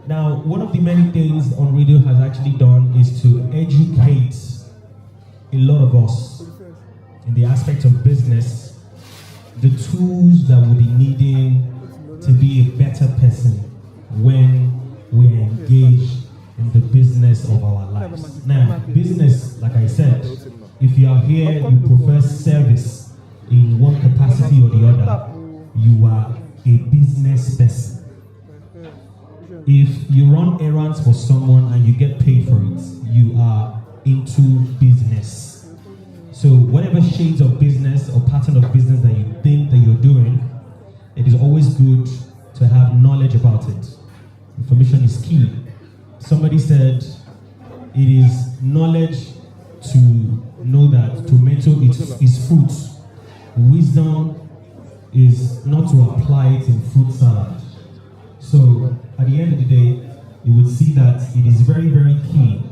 Now, one of the many things Unriddle has actually done is to educate a lot of us in the aspect of business, the tools that we'll be needing to be a better person when we are engaged in the business of our lives. Now, business, like I said, if you are here, you prefer service in one capacity or the other, you are a business person. If you run errands for someone and you get paid for it, you are into business. So whatever shades of business or pattern of business that you think that you're doing, it is always good to have knowledge about it. Information is key. Somebody said it is knowledge to know that tomato is fruit. Wisdom is not to apply it in fruit salad. So at the end of the day, you would see that it is very, very key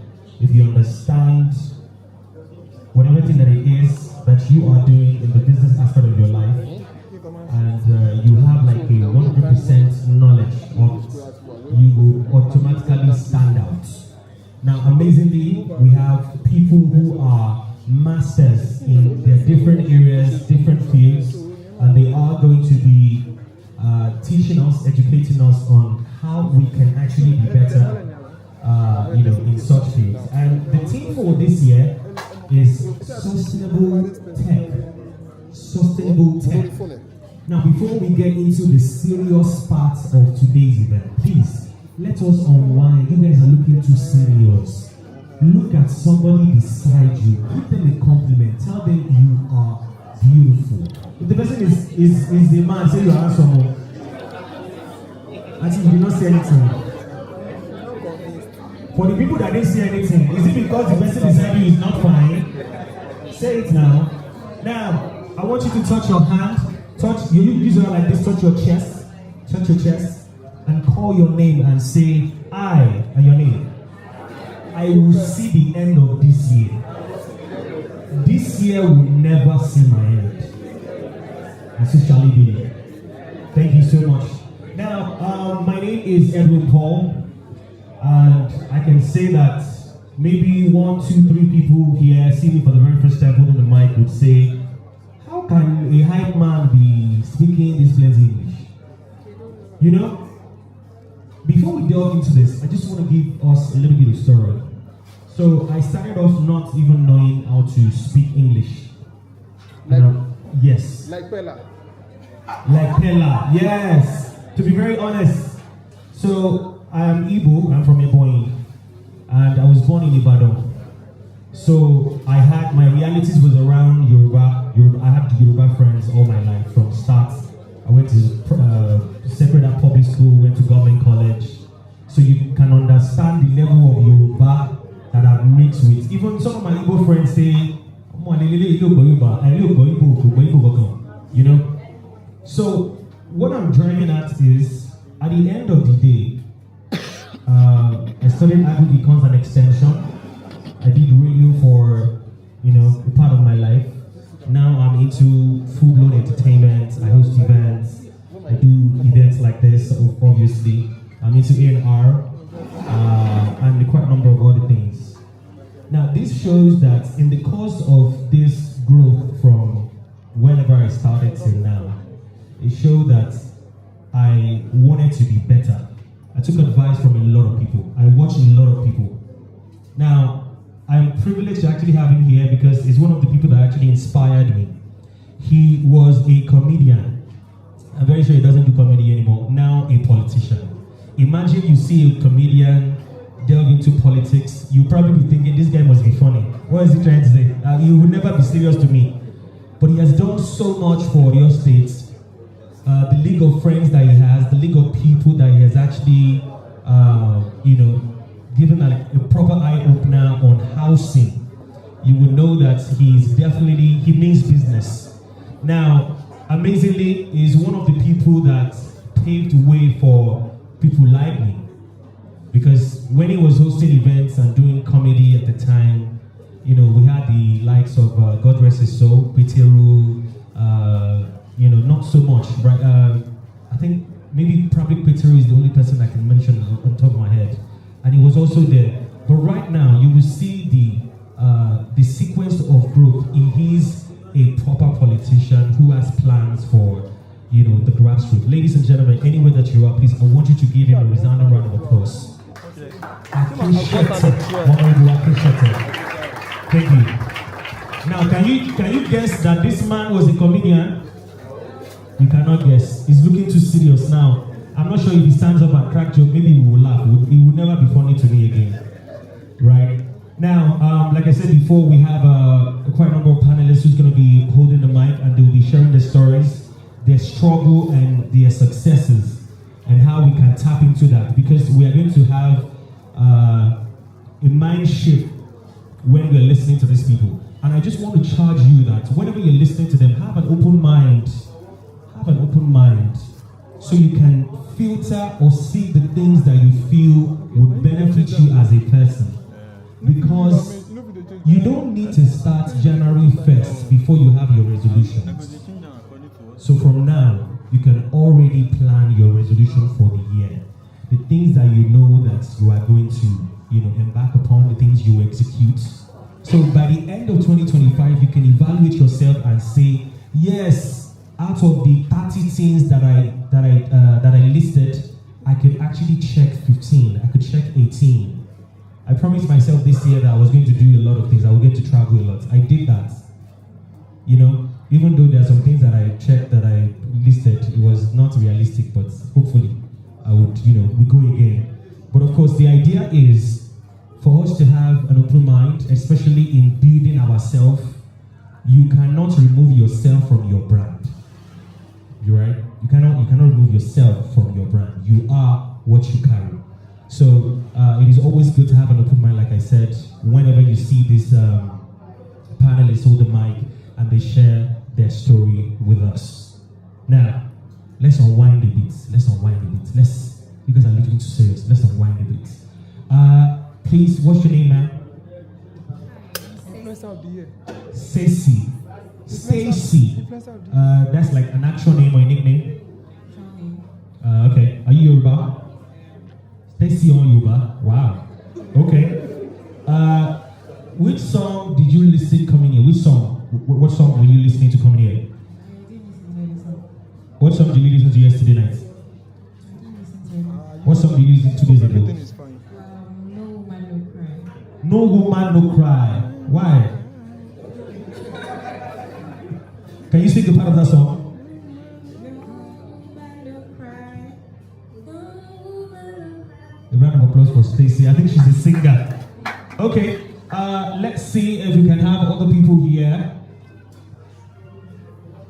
if you understand whatever thing that it is that you are doing in the business aspect of your life, and you have like a 100% knowledge of, you will automatically stand out. Now, amazingly, we have people who are masters in their different areas, different fields, and they are going to be teaching us, educating us on how we can actually be better, in such fields. And the theme for this year is sustainable tech. Sustainable tech. Now, before we get into the serious part of today's event, please let us unwind. You guys are looking too serious. Look at somebody beside you. Give them a compliment. Tell them you are beautiful. If the person is the man, say you are handsome. I think you did not say anything. For the people that didn't say anything, is it because the person beside you is not fine? Say it now. Now, I want you to touch your hand. You use it like this. Touch your chest. Touch your chest. And call your name and say, I, and your name. I will see the end of this year. This year will never see my end. And so shall it be. Thank you so much. Now, my name is Edwin Paul, and I can say that maybe 1, 2, 3 people here see me for the very first time holding the mic would say, how can a hype man be speaking this plenty English? You know? Before we delve into this, I just want to give us a little bit of story. So I started off not even knowing how to speak English. Yes. Like Pella. Like Pella, yes. To be very honest, so I am Igbo, I'm from Ebonyi, and I was born in Ibadan. So my realities was around Yoruba. I had Yoruba friends all my life from start. I went to Sacred Heart Public School, went to government college. So you can understand the level of Yoruba that I've mixed with. Even some of my Igbo friends say, you know. So what I'm driving at is, at the end of the day, I studied agri-econs and extension. I did radio for, a part of my life. Now I'm into full-blown entertainment. I host events. I do events like this, obviously. I'm into A&R, and quite a number of other things. Now, this shows that in the course of this growth from whenever I started till now, it showed that I wanted to be better. I took advice from a lot of people. I watched a lot of people. Now, I'm privileged to actually have him here because he's one of the people that actually inspired me. He was a comedian. I'm very sure he doesn't do comedy anymore. Now a politician. Imagine you see a comedian delve into politics. You'll probably be thinking, this guy must be funny. What is he trying to say? He will never be serious to me. But he has done so much for your state. The league of friends that he has, the league of people that he has actually, given a proper eye-opener on housing. You will know that he means business. Now, amazingly, he's one of the people that paved the way for people like me. Because when he was hosting events and doing comedy at the time, we had the likes of God rest his soul, Peteru, not so much, right? I think maybe probably Peteru is the only person I can mention on top of my head. and he was also there. But right now, you will see the sequence of growth. He is a proper politician who has plans for, the grassroots. Ladies and gentlemen, anywhere that you are, please, I want you to give him a resounding round of applause. Appreciate it. Thank you. Now, can you guess that this man was a comedian? You cannot guess. He's looking too serious now. I'm not sure if he stands up and crack joke, maybe he will laugh. It will never be funny to me again. Right? Now, like I said before, we have quite a number of panelists who's going to be holding the mic, and they'll be sharing their stories, their struggle, and their successes, and how we can tap into that. Because we are going to have a mind shift when we're listening to these people. And I just want to charge you that whenever you're listening to them, have an open mind. Have an open mind, so you can filter or see the things that you feel would benefit you as a person. Because you don't need to start January 1st before you have your resolutions. So from now, you can already plan your resolution for the year. The things that you know that you are going to, embark upon, the things you execute. So by the end of 2025, you can evaluate yourself and say, yes, out of the 30 things that I listed, I could actually check 15. I could check 18. I promised myself this year that I was going to do a lot of things. I was going to travel a lot. I did that. Even though there are some things that I checked that I listed, it was not realistic, but hopefully I would, we go again. But of course, the idea is for us to have an open mind, especially in building ourselves. You cannot remove yourself from your brand. You're right? You cannot remove yourself from your brand. You are what you carry. So it is always good to have an open mind, like I said, whenever you see this panelists hold the mic and they share their story with us. Now, let's unwind a bit. You guys are looking too serious. Let's unwind a bit. Please, what's your name, man? Stacy. That's like an actual name or a nickname? Okay. Are you Yoruba? Stacy on Yoruba? Wow. Okay. Which song did you listen coming here? Which song? What song were you listening to coming here? What song did you listen to yesterday night? What song did you listen to 2 days ago? No Woman No Cry. No Woman No Cry. Why? Can you sing the part of that song? A round of applause for Stacy. I think she's a singer. Okay, let's see if we can have other people here.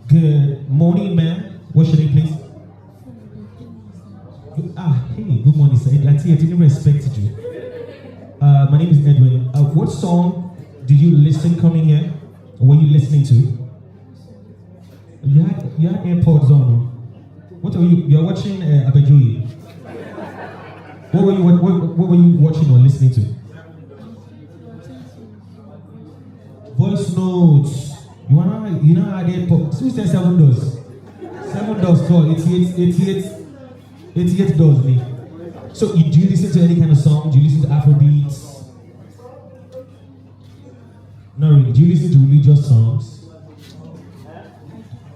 Good morning, ma'am. What's your name, please? Hey, good morning, sir. I didn't respect you. My name is Edwin. What song did you listen coming here? Or were you listening to? You had AirPods on. What are you? You're watching Abejoye. What were you watching or listening to? Voice notes. You know how they put. Who said 7 doors? 7 doors. So 88 doors. Me. So do you listen to any kind of song? Do you listen to Afrobeats? No, really. Do you listen to religious songs?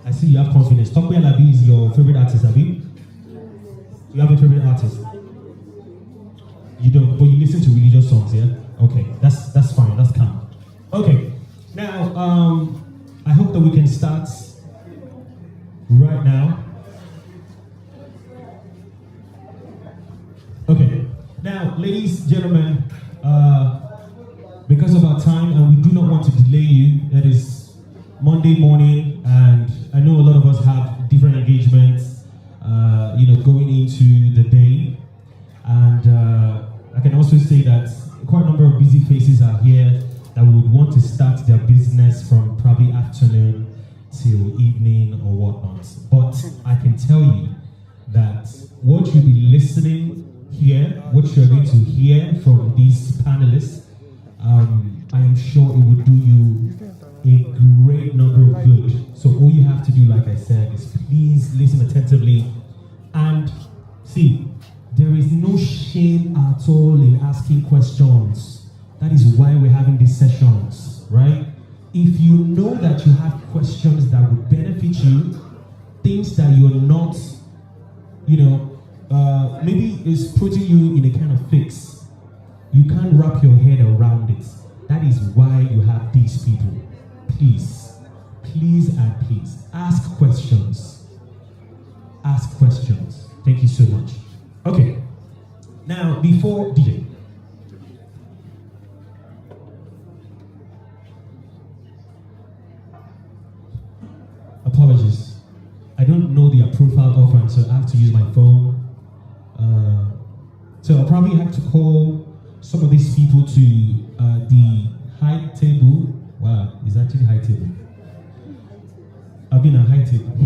I see you have confidence. Tokwe Alabi is your favorite artist, Abi? You have a favorite artist? You don't, but you listen to religious songs, yeah? Okay, that's fine, that's calm. Okay, now, I hope that we can start right now. Okay, now, ladies, gentlemen, because of our time and we do not want to delay you, it is Monday morning and I know a lot of us have different engagements, going into the day. And I can also say that quite a number of busy faces are here that would want to start their business from probably afternoon till evening or whatnot. But I can tell you that what you'll be listening here, what you're going to hear from these panelists, I am sure it will do you a great number of good. So all you have to do, like I said, is please listen attentively and see. There is no shame at all in asking questions. That is why we're having these sessions, right? If you know that you have questions that would benefit you, things that you're not, maybe is putting you in a kind of fix, you can't wrap your head around it. That is why you have these people. Please, please and please, ask questions. Ask questions. Thank you so much. Okay. Now, before DJ. Apologies. I don't know their profile offhand, so I have to use my phone. So I'll probably have to call some of these people to the high table. Wow, it's actually high table. I've been a high table.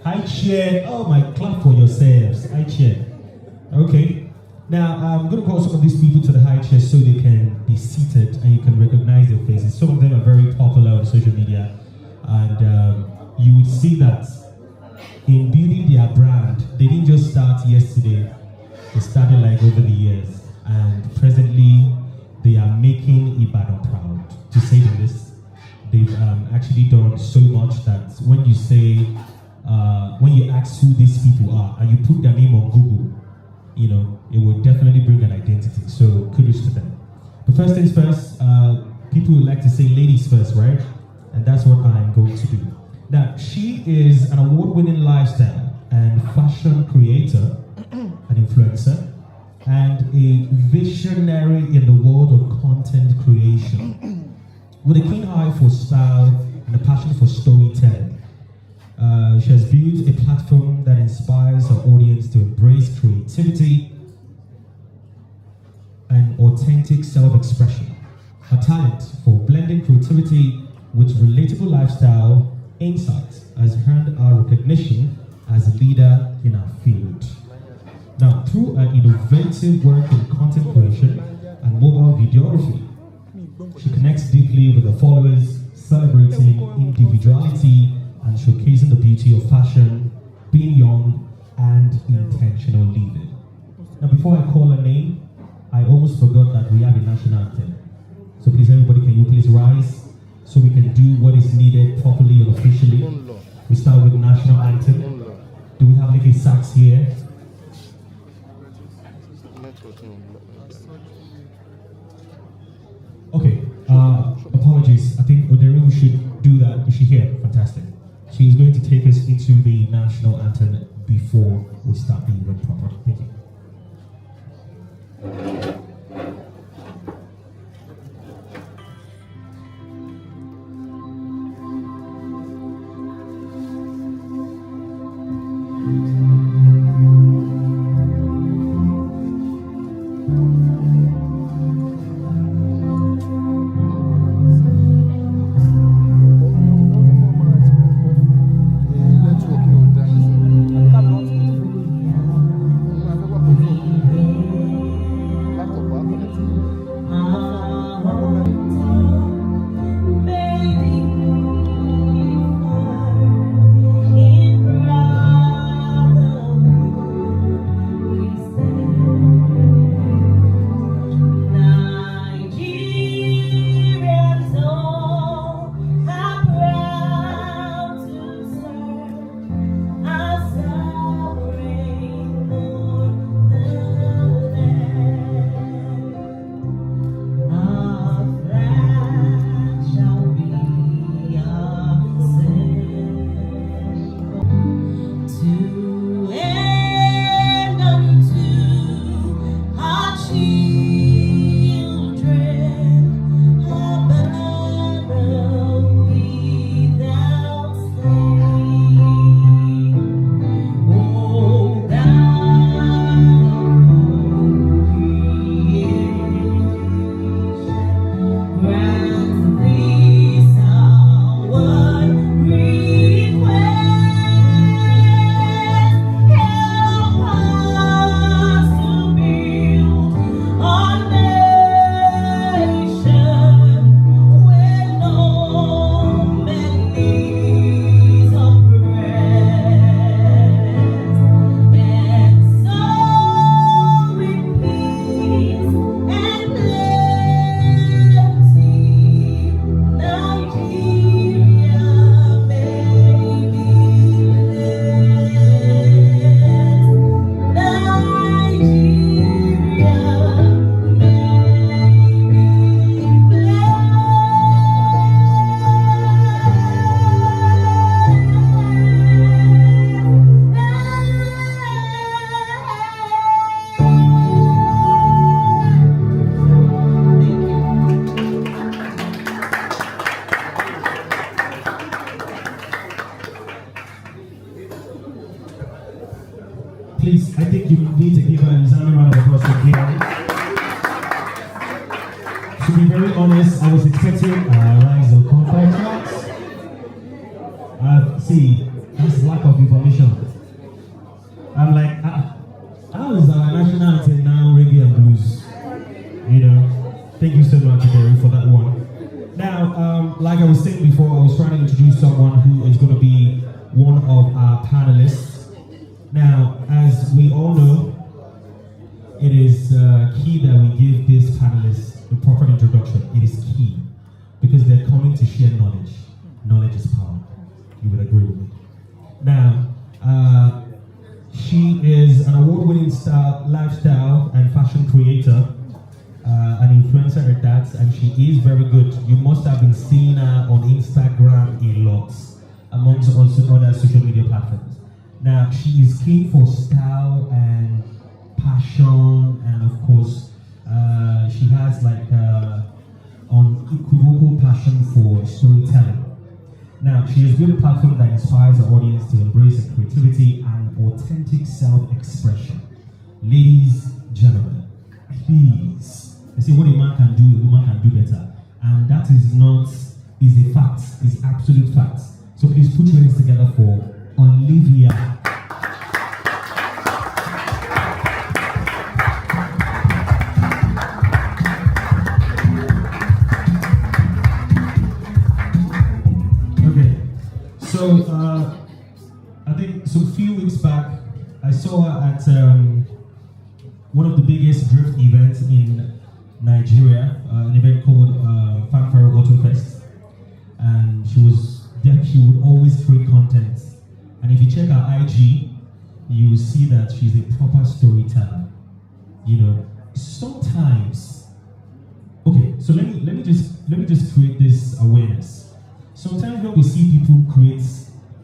High chair. Oh my, clap for yourselves. High chair. Okay. Now I'm going to call some of these people to the high chair so they can be seated and you can recognize their faces. Some of them are very popular on social media, and you would see that in building their brand, they didn't just start yesterday. They started like over the years, and presently they are making Ibadan proud, to say the least. They've actually done so much that when you say, when you ask who these people are and you put their name on Google, it will definitely bring an identity. So kudos to them. But first things first, people would like to say ladies first, right? And that's what I'm going to do. Now, she is an award-winning lifestyle and fashion creator, an influencer, and a visionary in the world of content creation. With a keen eye for style and a passion for storytelling, she has built a platform that inspires her audience to embrace creativity and authentic self-expression. Her talent for blending creativity with relatable lifestyle insights has earned her recognition as a leader in our field. Now, through her innovative work in content creation and mobile videography, she connects deeply with her followers, celebrating individuality and showcasing the beauty of fashion, being young, and intentional living. Now, before I call her name, I almost forgot that we have a national anthem. So please, everybody, can you please rise so we can do what is needed properly and officially? We start with the national anthem. Do we have like a sax here? Okay, apologies. I think Odero should do that. Is she here? Fantastic. She is going to take us into the national anthem before we start the event proper. Thank you. celebrating our rise of compatriots. See, that's lack of information. I'm like, how is our national anthem now reggae and blues? You know, thank you so much, Jerry, for that one. Now, like I was saying before, I was trying to introduce someone who is going to be one of our panelists. Now, as we all know, it is key that we give these panelists the proper introduction. It is key because they're coming to share knowledge. Knowledge is power. You would agree with me. Now, she is an award-winning lifestyle and fashion creator, an influencer at that, and she is very good. You must have been seeing her on Instagram a lot, amongst also other social media platforms. Now, she is keen for style and passion, and of course, she has like unequivocal passion for storytelling. Now, she has built a platform that inspires her audience to embrace creativity and authentic self-expression. Ladies, gentlemen, please. You see, what a man can do, a woman can do better. And that is a fact, is absolute fact. So please put your hands together for Olivia. So, I think a few weeks back, I saw her at one of the biggest drift events in Nigeria, an event called Fanfare Auto Fest. And she would always create content. And if you check her IG, you will see that she's a proper storyteller. You know, sometimes, okay, so let me just create this awareness. Sometimes when we see people create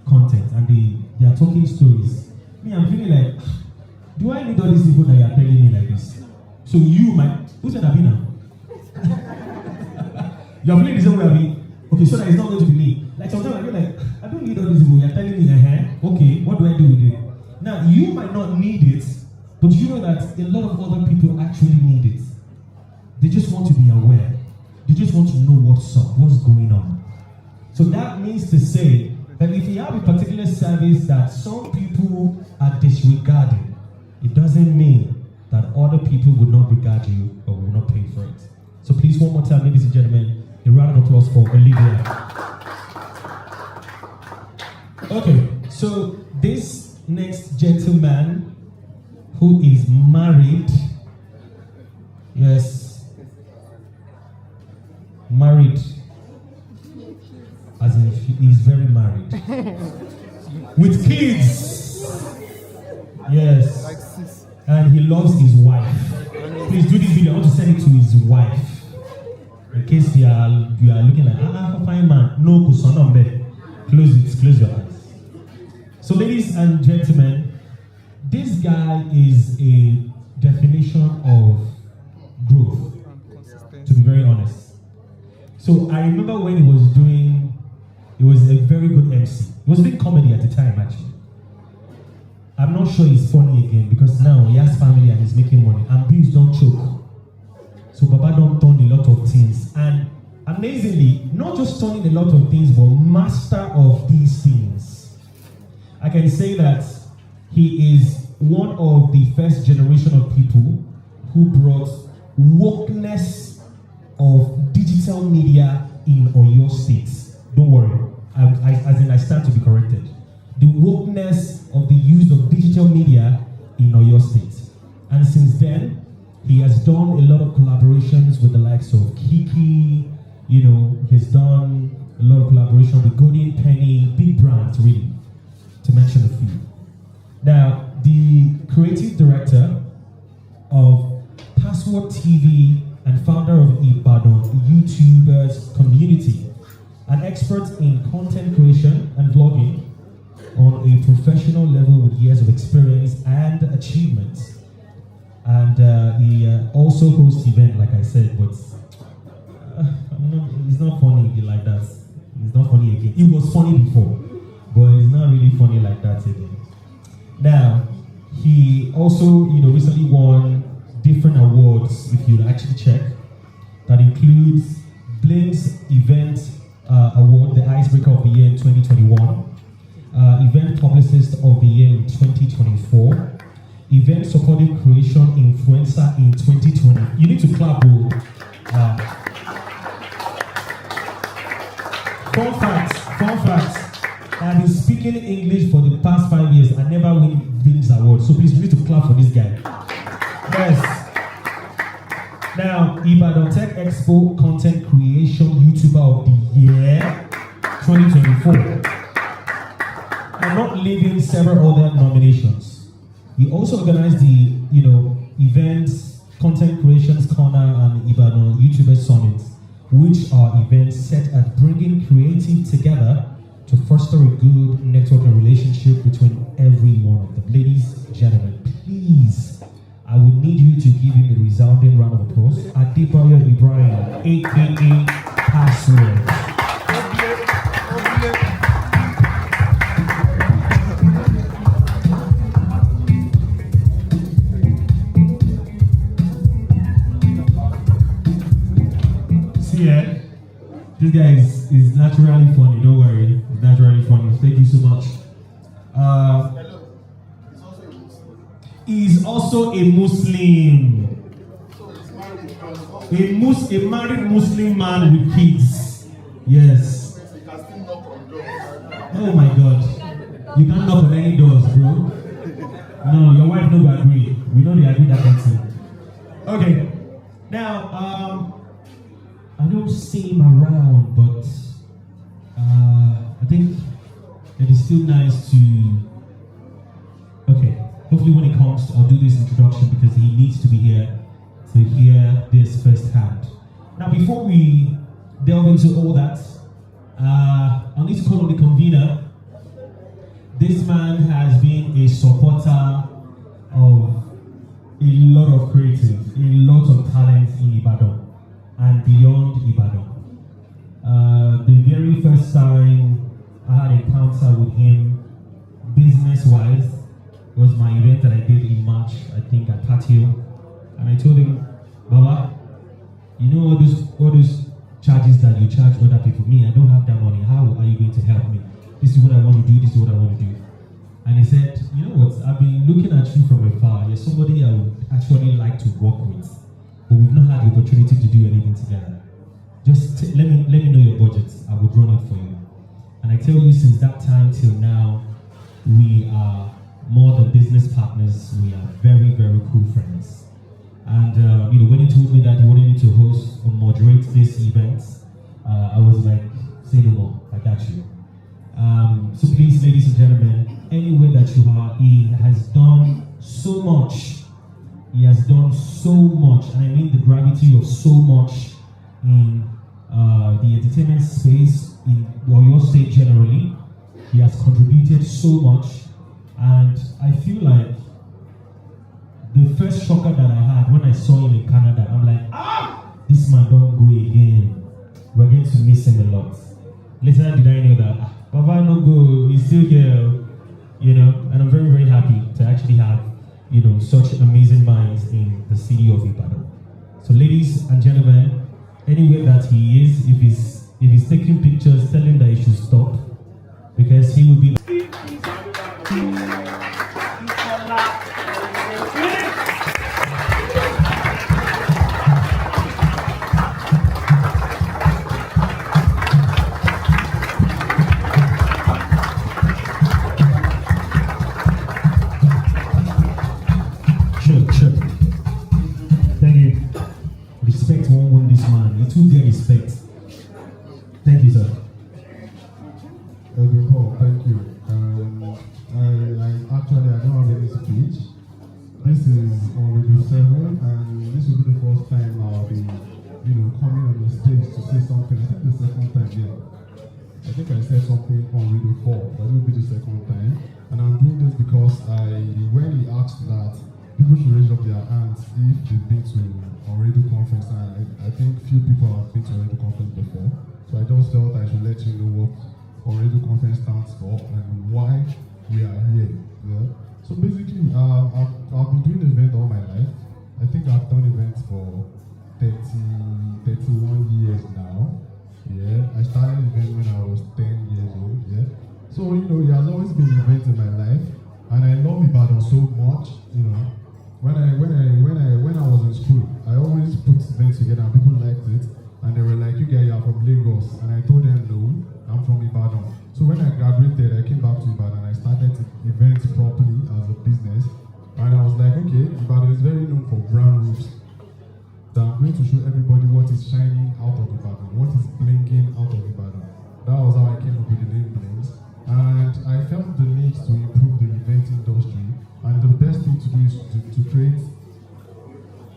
content and they are talking stories, me, I'm feeling like, do I need all these people that you are telling me like this? So who said Abina? You are feeling the same way Abi. Okay, so that it's not going to be me. Like sometimes I feel like, I don't need all these people, you are telling me, okay, what do I do with it? Now, you might not need it, but you know that a lot of other people actually need it. They just want to be aware. They just want to know what's up, what's going on. So that means to say that if you have a particular service that some people are disregarding, it doesn't mean that other people would not regard you or will not pay for it. So please, one more time, ladies and gentlemen, a round of applause for Olivia. Okay, so this next gentleman who is married, yes, married, as in he's very married, with kids, yes, and he loves his wife. Please do this video. I want to send it to his wife, in case you are looking like fine man. No, close your eyes. So, ladies and gentlemen, this guy is a definition of growth. To be very honest, so I remember when he was a very good MC. He was doing comedy at the time, actually. I'm not sure he's funny again because now he has family and he's making money. And please don't choke. So Baba don't turn a lot of things. And amazingly, not just turning a lot of things, but master of these things. I can say that he is one of the first generation of people who brought wokeness of digital media in Oyo State. Don't worry, I stand to be corrected. The wokeness of the use of digital media in Oyo State. And since then, he has done a lot of collaborations with the likes of Kiki, he's done a lot of collaboration with Golden Penny, big brands really, to mention a few. Now, the creative director of Password TV and founder of Ibadan YouTubers community, an expert in content creation and vlogging on a professional level with years of experience and achievements. And he also hosts events, like I said, but it's not funny like that. It's not funny again. It was funny before, but it's not really funny like that again. Now, he also, recently won different awards, if you actually check, that includes Blaine's Event Award, the Icebreaker of the Year in 2021, Event Publicist of the Year in 2024, Event Supporting Creation Influencer in 2020. You need to clap, bro. Fun fact. I've been speaking English for the past 5 years. I never win this award. So please, we need to clap for this guy. Yes. Now, Ibadan Tech Expo Content Creation YouTuber of the Year 2024. And not leaving several other nominations. He also organized the, events, Content Creations Corner and Ibadan YouTuber Summit, which are events set at bringing creative together to foster a good networking relationship between every one of them. Ladies and gentlemen, please, I would need you to give him a resounding round of applause. Adebayo Ibrahim, aka Password. This guy is naturally funny, don't worry. He's naturally funny. Thank you so much. He's also a Muslim. A married Muslim man with kids. Yes. Oh my God. You can't knock on any doors, bro. No, your wife no agree. We know they agree that thing. Okay. Now, I don't see him around, but I think it is still nice to. Okay, hopefully when he comes, I'll do this introduction because he needs to be here to hear this firsthand. Now, before we delve into all that, I'll need to call on the convener. This man has been a supporter of a lot of creative, a lot of talent in Ibadan and beyond Ibadan. The very first time I had an encounter with him, business-wise, was my event that I did in March, I think at Patio. And I told him, Baba, you know all those charges that you charge other people? Me, I don't have that money. How are you going to help me? This is what I want to do, this is what I want to do. And he said, you know what, I've been looking at you from afar. You're somebody I would actually like to work with. But we've not had the opportunity to do anything together. Just let me know your budget. I would run it for you. And I tell you, since that time till now, we are more than business partners. We are very, very cool friends. And when he told me that he wanted me to host or moderate this event, I was like, say no more. I got you. So please, ladies and gentlemen, anywhere that you are, he has done so much. He has done so much, and I mean the gravity of so much in the entertainment space, or your state generally. He has contributed so much, and I feel like the first shocker that I had when I saw him in Canada, I'm like, this man don't go again. We're going to miss him a lot. Later did I know that, Baba no go, he's still here, and I'm very, very happy to actually have such amazing minds in the city of Ibadan. So ladies and gentlemen, anywhere that he is, if he's taking pictures, tell him that he should stop, because he will be respect. Thank you, sir. Paul, thank you. I don't have any speech. This is Unriddle 7, and this will be the first time I'll be, coming on the stage to say something. I think the second time, yeah. I think I said something on Unriddle 4, but it will be the second time. And I'm doing this because when he asked that people should raise up their hands if they've been to Unriddle conference, and I think few people have been to Unriddle conference before. So I just felt I should let you know what Unriddle conference stands for and why we are here. Yeah? So basically, I've been doing events all my life. I think I've done events for 30, 31 years now. Yeah, I started event when I was 10 years old. Yeah, so it has always been events in my life, and I love Ibadan so much. When I was in school, I always put events together, and people liked it, and they were like, "You guys are from Lagos," and I told them, "No, I'm from Ibadan." So when I graduated, I came back to Ibadan. I started events properly as a business, and I was like, "Okay, Ibadan is very known for brown roofs. So I'm going to show everybody what is shining out of Ibadan, what is blinking out of Ibadan." That was how I came up with the name Blinks. And I felt the need to improve the event industry. And the best thing to do is to create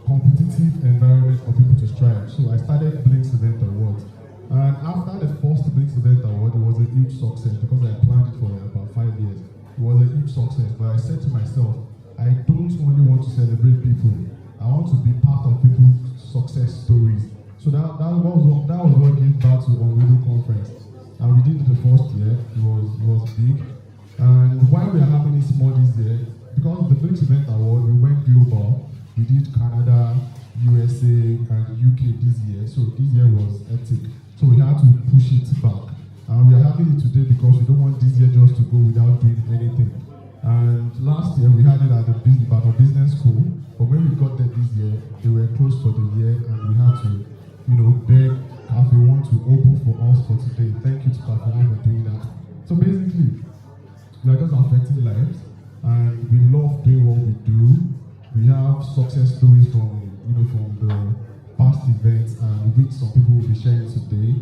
competitive environment for people to strive. So I started Blinks Event Awards. And after the first Blinks Event Award, it was a huge success because I planned it for about 5 years. It was a huge success, but I said to myself, I don't only want to celebrate people. I want to be part of people's success stories. So that was what gave back to Unriddle conference. And we did it the first year. It was big. And while we are having it small this year, because of the Blinks Event Award, we went global. We did Canada, USA, and UK this year. So this year was hectic. So we had to push it back. And we are having it today because we don't want this year just to go without doing anything. And last year we had it at the business school. But when we got there this year, they were closed for the year, and we had to, beg Cafe One to open for us for today. Thank you to Cafe One for doing that. So basically, we are just affecting lives, and we love doing what we do. We have success stories from the past events, and which some people will be sharing today.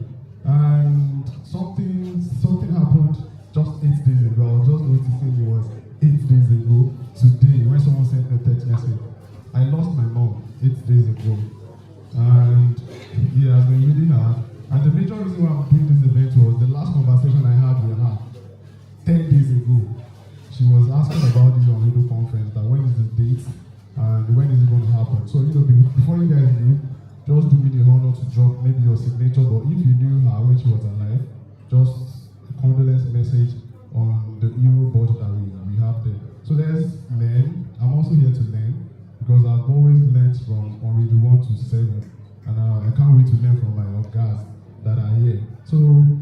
And something happened just 8 days ago. I was just noticing it was 8 days ago today when someone sent me a text message. I lost my mom 8 days ago, and it has been really hard. And the major reason why I'm doing this event was the last conversation I had with her 10 days ago. She was asking about this Unriddle conference, that when is the date and when is it going to happen. So before you guys leave, just do me the honor to drop maybe your signature, but if you knew her when she was alive, just a condolence message on the Euro board that we have there. So let's learn. I'm also here to learn, because I've always learned from Unriddle 1 to 7, and I can't wait to learn from my guys that are here. So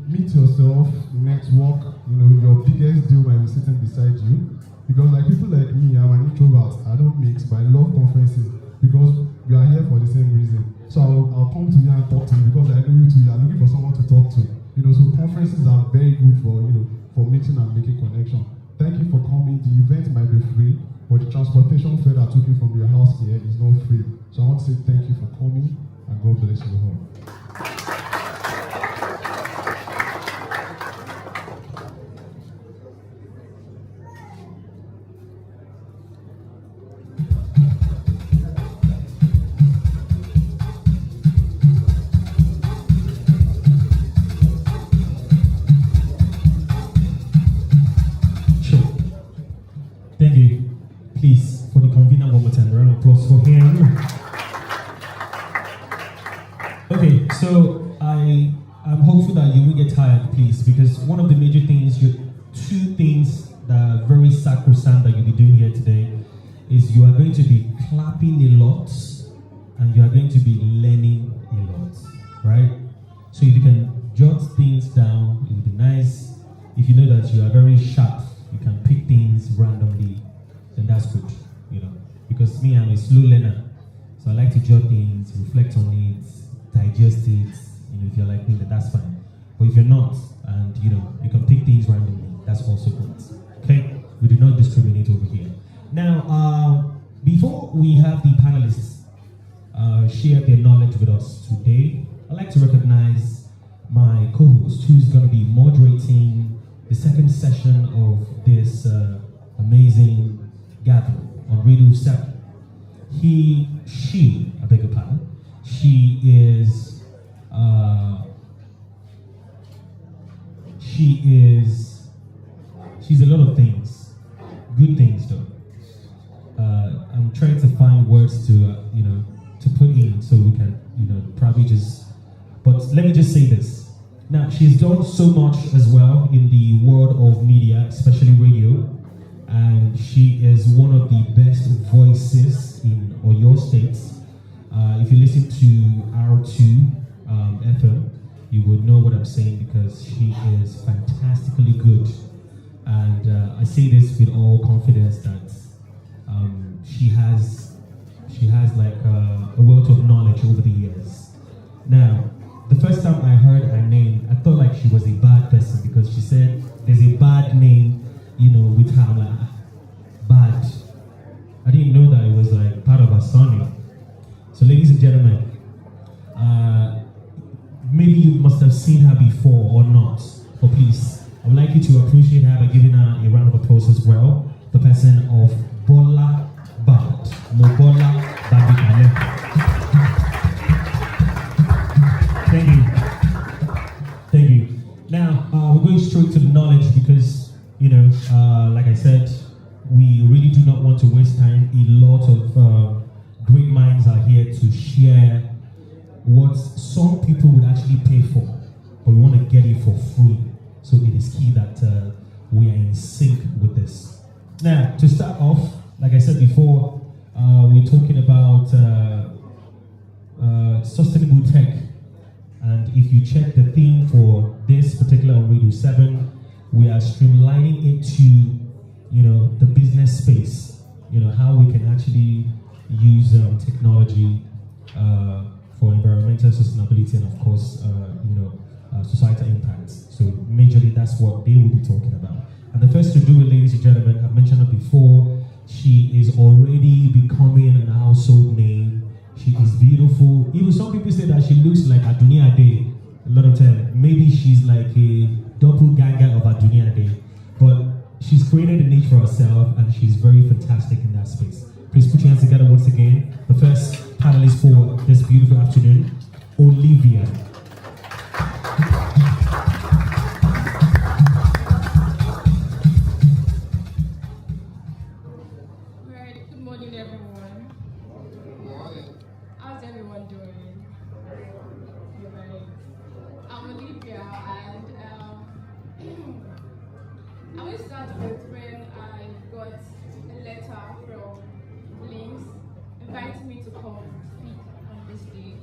meet yourself, network. Your biggest deal might be sitting beside you, because people like me, I'm an introvert. I don't mix, but I love conferences because we are here for the same reason. So I'll come to you and talk to you because I know you too. You are looking for someone to talk to. So conferences are very good for mixing and making connection. Thank you for coming. The event might be free, but the transportation fare that took you from your house here is not free. So I want to say thank you for coming, and God bless you all. Thank you. Please, for the convener, one more time, round of applause for him. Okay, so I'm hopeful that you will get tired, please, because one of the major things, two things that are very sacrosanct that you'll be doing here today is you are going to be clapping a lot, and you are going to be learning a lot, right? So if you can jot things down, it would be nice. If you know that you are very sharp, you can pick things randomly, then that's good, because me, I'm a slow learner, so I like to jot things, reflect on it, digest it. If you're like me, then that's fine. But if you're not, and you can pick things randomly, that's also good. Okay, we do not discriminate over here. Now, before we have the panelists share their knowledge with us today, I'd like to recognize my co-host, who's going to be moderating the second session of this amazing gathering on Radio 7. I beg your pardon, she's a lot of things, good things though. I'm trying to find words to put in so we can, probably but let me just say this. Now, she's done so much as well in the world of media, especially radio, and she is one of the best voices in Oyo State. If you listen to R2 FM, you would know what I'm saying because she is fantastically good. And I say this with all confidence that she has like a wealth of knowledge over the years. Now, the first time I heard her name, I thought like she was a bad person because she said there's a bad name, with her. I'm like, bad. I didn't know that it was like part of her surname. So, ladies and gentlemen, maybe you must have seen her before or not, but please, I would like you to appreciate her by giving her a round of applause as well. The person of Bola Bad, Mobola Badikale. Thank you. Now, we're going straight to the knowledge because, like I said, we really do not want to waste time. A lot of great minds are here to share what some people would actually pay for, but we want to get it for free. So it is key that we are in sync with this. Now, to start off, like I said before, we're talking about sustainable tech. And if you check the theme for this particular Unriddle 7, we are streamlining it to, the business space. How we can actually use technology for environmental sustainability and, of course, societal impact. So majorly, that's what they will be talking about. And the first to do it, ladies and gentlemen, I've mentioned it before. She is already becoming a household name. She is beautiful. Even some people say that she looks like Adunia Day. A lot of time, maybe she's like a doppelganger of Adunia Day, but she's created a niche for herself, and she's very fantastic in that space. Please put your hands together once again. The first panelist for this beautiful afternoon, Olivia. Right, good morning, everyone. How's everyone doing? Right. I'm Olivia, and I will start with when I got a letter from Links inviting me to come speak on this day.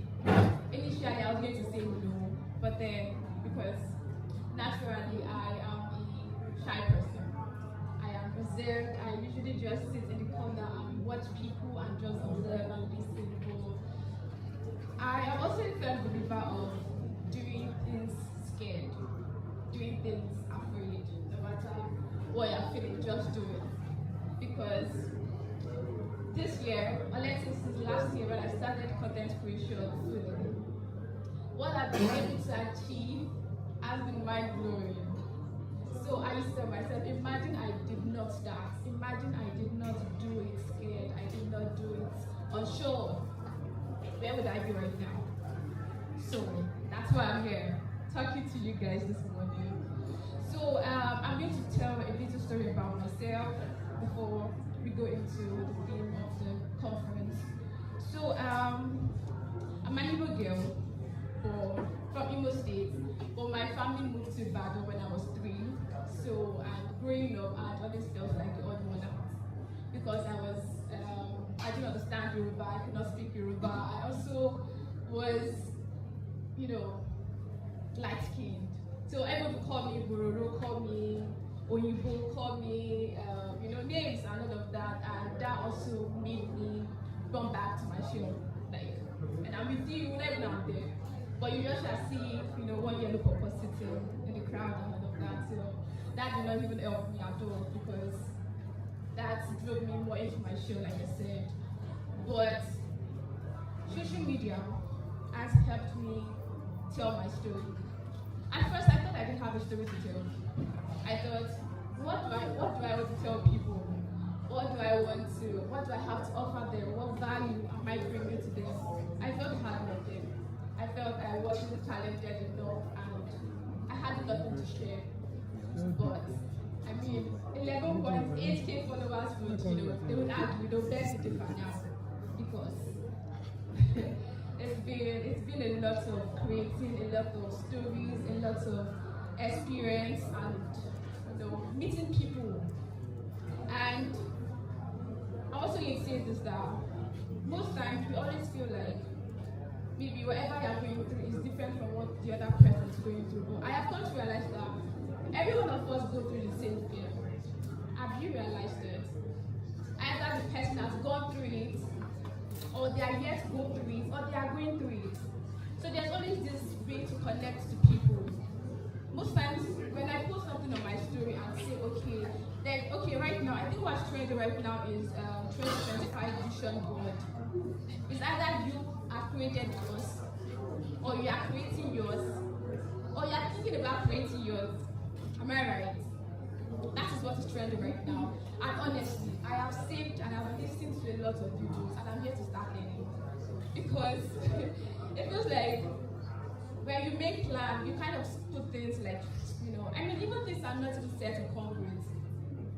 Initially, I was going to say no, but then because naturally I am a shy person, I am reserved. I usually just sit in the corner and watch people and just observe and listen. I am also a firm believer of doing things scared, doing things afraid. No matter what you're feeling, just do it. Because this year, or let's say since last year when I started content creation fully, what I've been able to achieve has been mind-blowing. So I used to tell myself, imagine I did not start. Imagine I did not do it scared. I did not do it unsure. Where would I be right now? So that's why I'm here, talking to you guys this morning. So I'm going to tell a little story about myself before we go into the theme of the conference. So I'm an Igbo girl from Imo State, but my family moved to Ibadan when I was 3. So growing up, I always felt like the odd one out because I didn't understand Yoruba, I could not speak Yoruba. I also was, light-skinned. So everyone would call me Bororo, call me Oyibo, call me, names and all of that. And that also made me come back to my shell. And I'm with you, not even out there. But you just shall see, one yellow purple sitting in the crowd and all of that. So that did not even help me at all because that drove me more into my show, like I said. But social media has helped me tell my story. At first, I thought I didn't have a story to tell. I thought, what do I want to tell people? What do I have to offer them? What value am I bringing to them? I felt hard with them. I felt I wasn't talented enough, and I had nothing to share. But 11.8K followers they would argue, they'll beg to differ now because it's been a lot of creating, a lot of stories, a lot of experience, and meeting people. And I also need to say this that most times we always feel like different from what the other person is going through. But I have come to realize that every one of us go through the same thing. Have you realized it? Either the person has gone through it, or they are yet to go through it, or they are going through it. So there's always this way to connect to people. Most times, when I post something on my story and say, okay, right now, I think what's trending right now is 2025 vision board. It's either you are created yours, or you are creating yours, or you are thinking about creating yours. Am I right? That is what is trending right now. And honestly, I have saved and I've listened to a lot of videos, and I'm here to start learning. Because it feels like when you make plans, you kind of put things like, I mean, even things are not even set in concrete.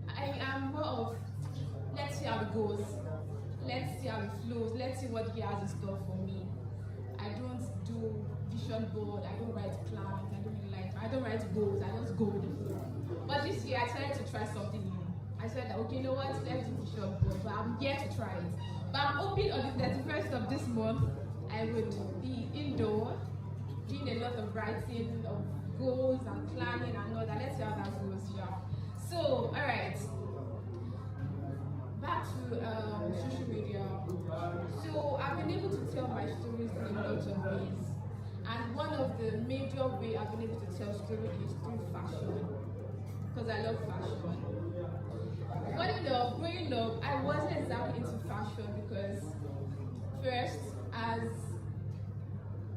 I am more of, let's see how it goes. Let's see how it flows. Let's see what he has in store for me. I don't do vision board. I don't write plans. I don't write goals. I just go with the flow. But this year, I decided to try something new. I said that, okay, you know what? Let's do vision board. But I'm yet to try it. But I'm hoping on the 31st of this month, I would be indoor, doing a lot of writing of goals and planning and all that. Let's see how that goes. Yeah. So, all right. Back to social media. So I've been able to tell my stories in a lot of ways, and one of the major ways I've been able to tell stories is through fashion, because I love fashion. Growing up, I wasn't exactly into fashion because first, as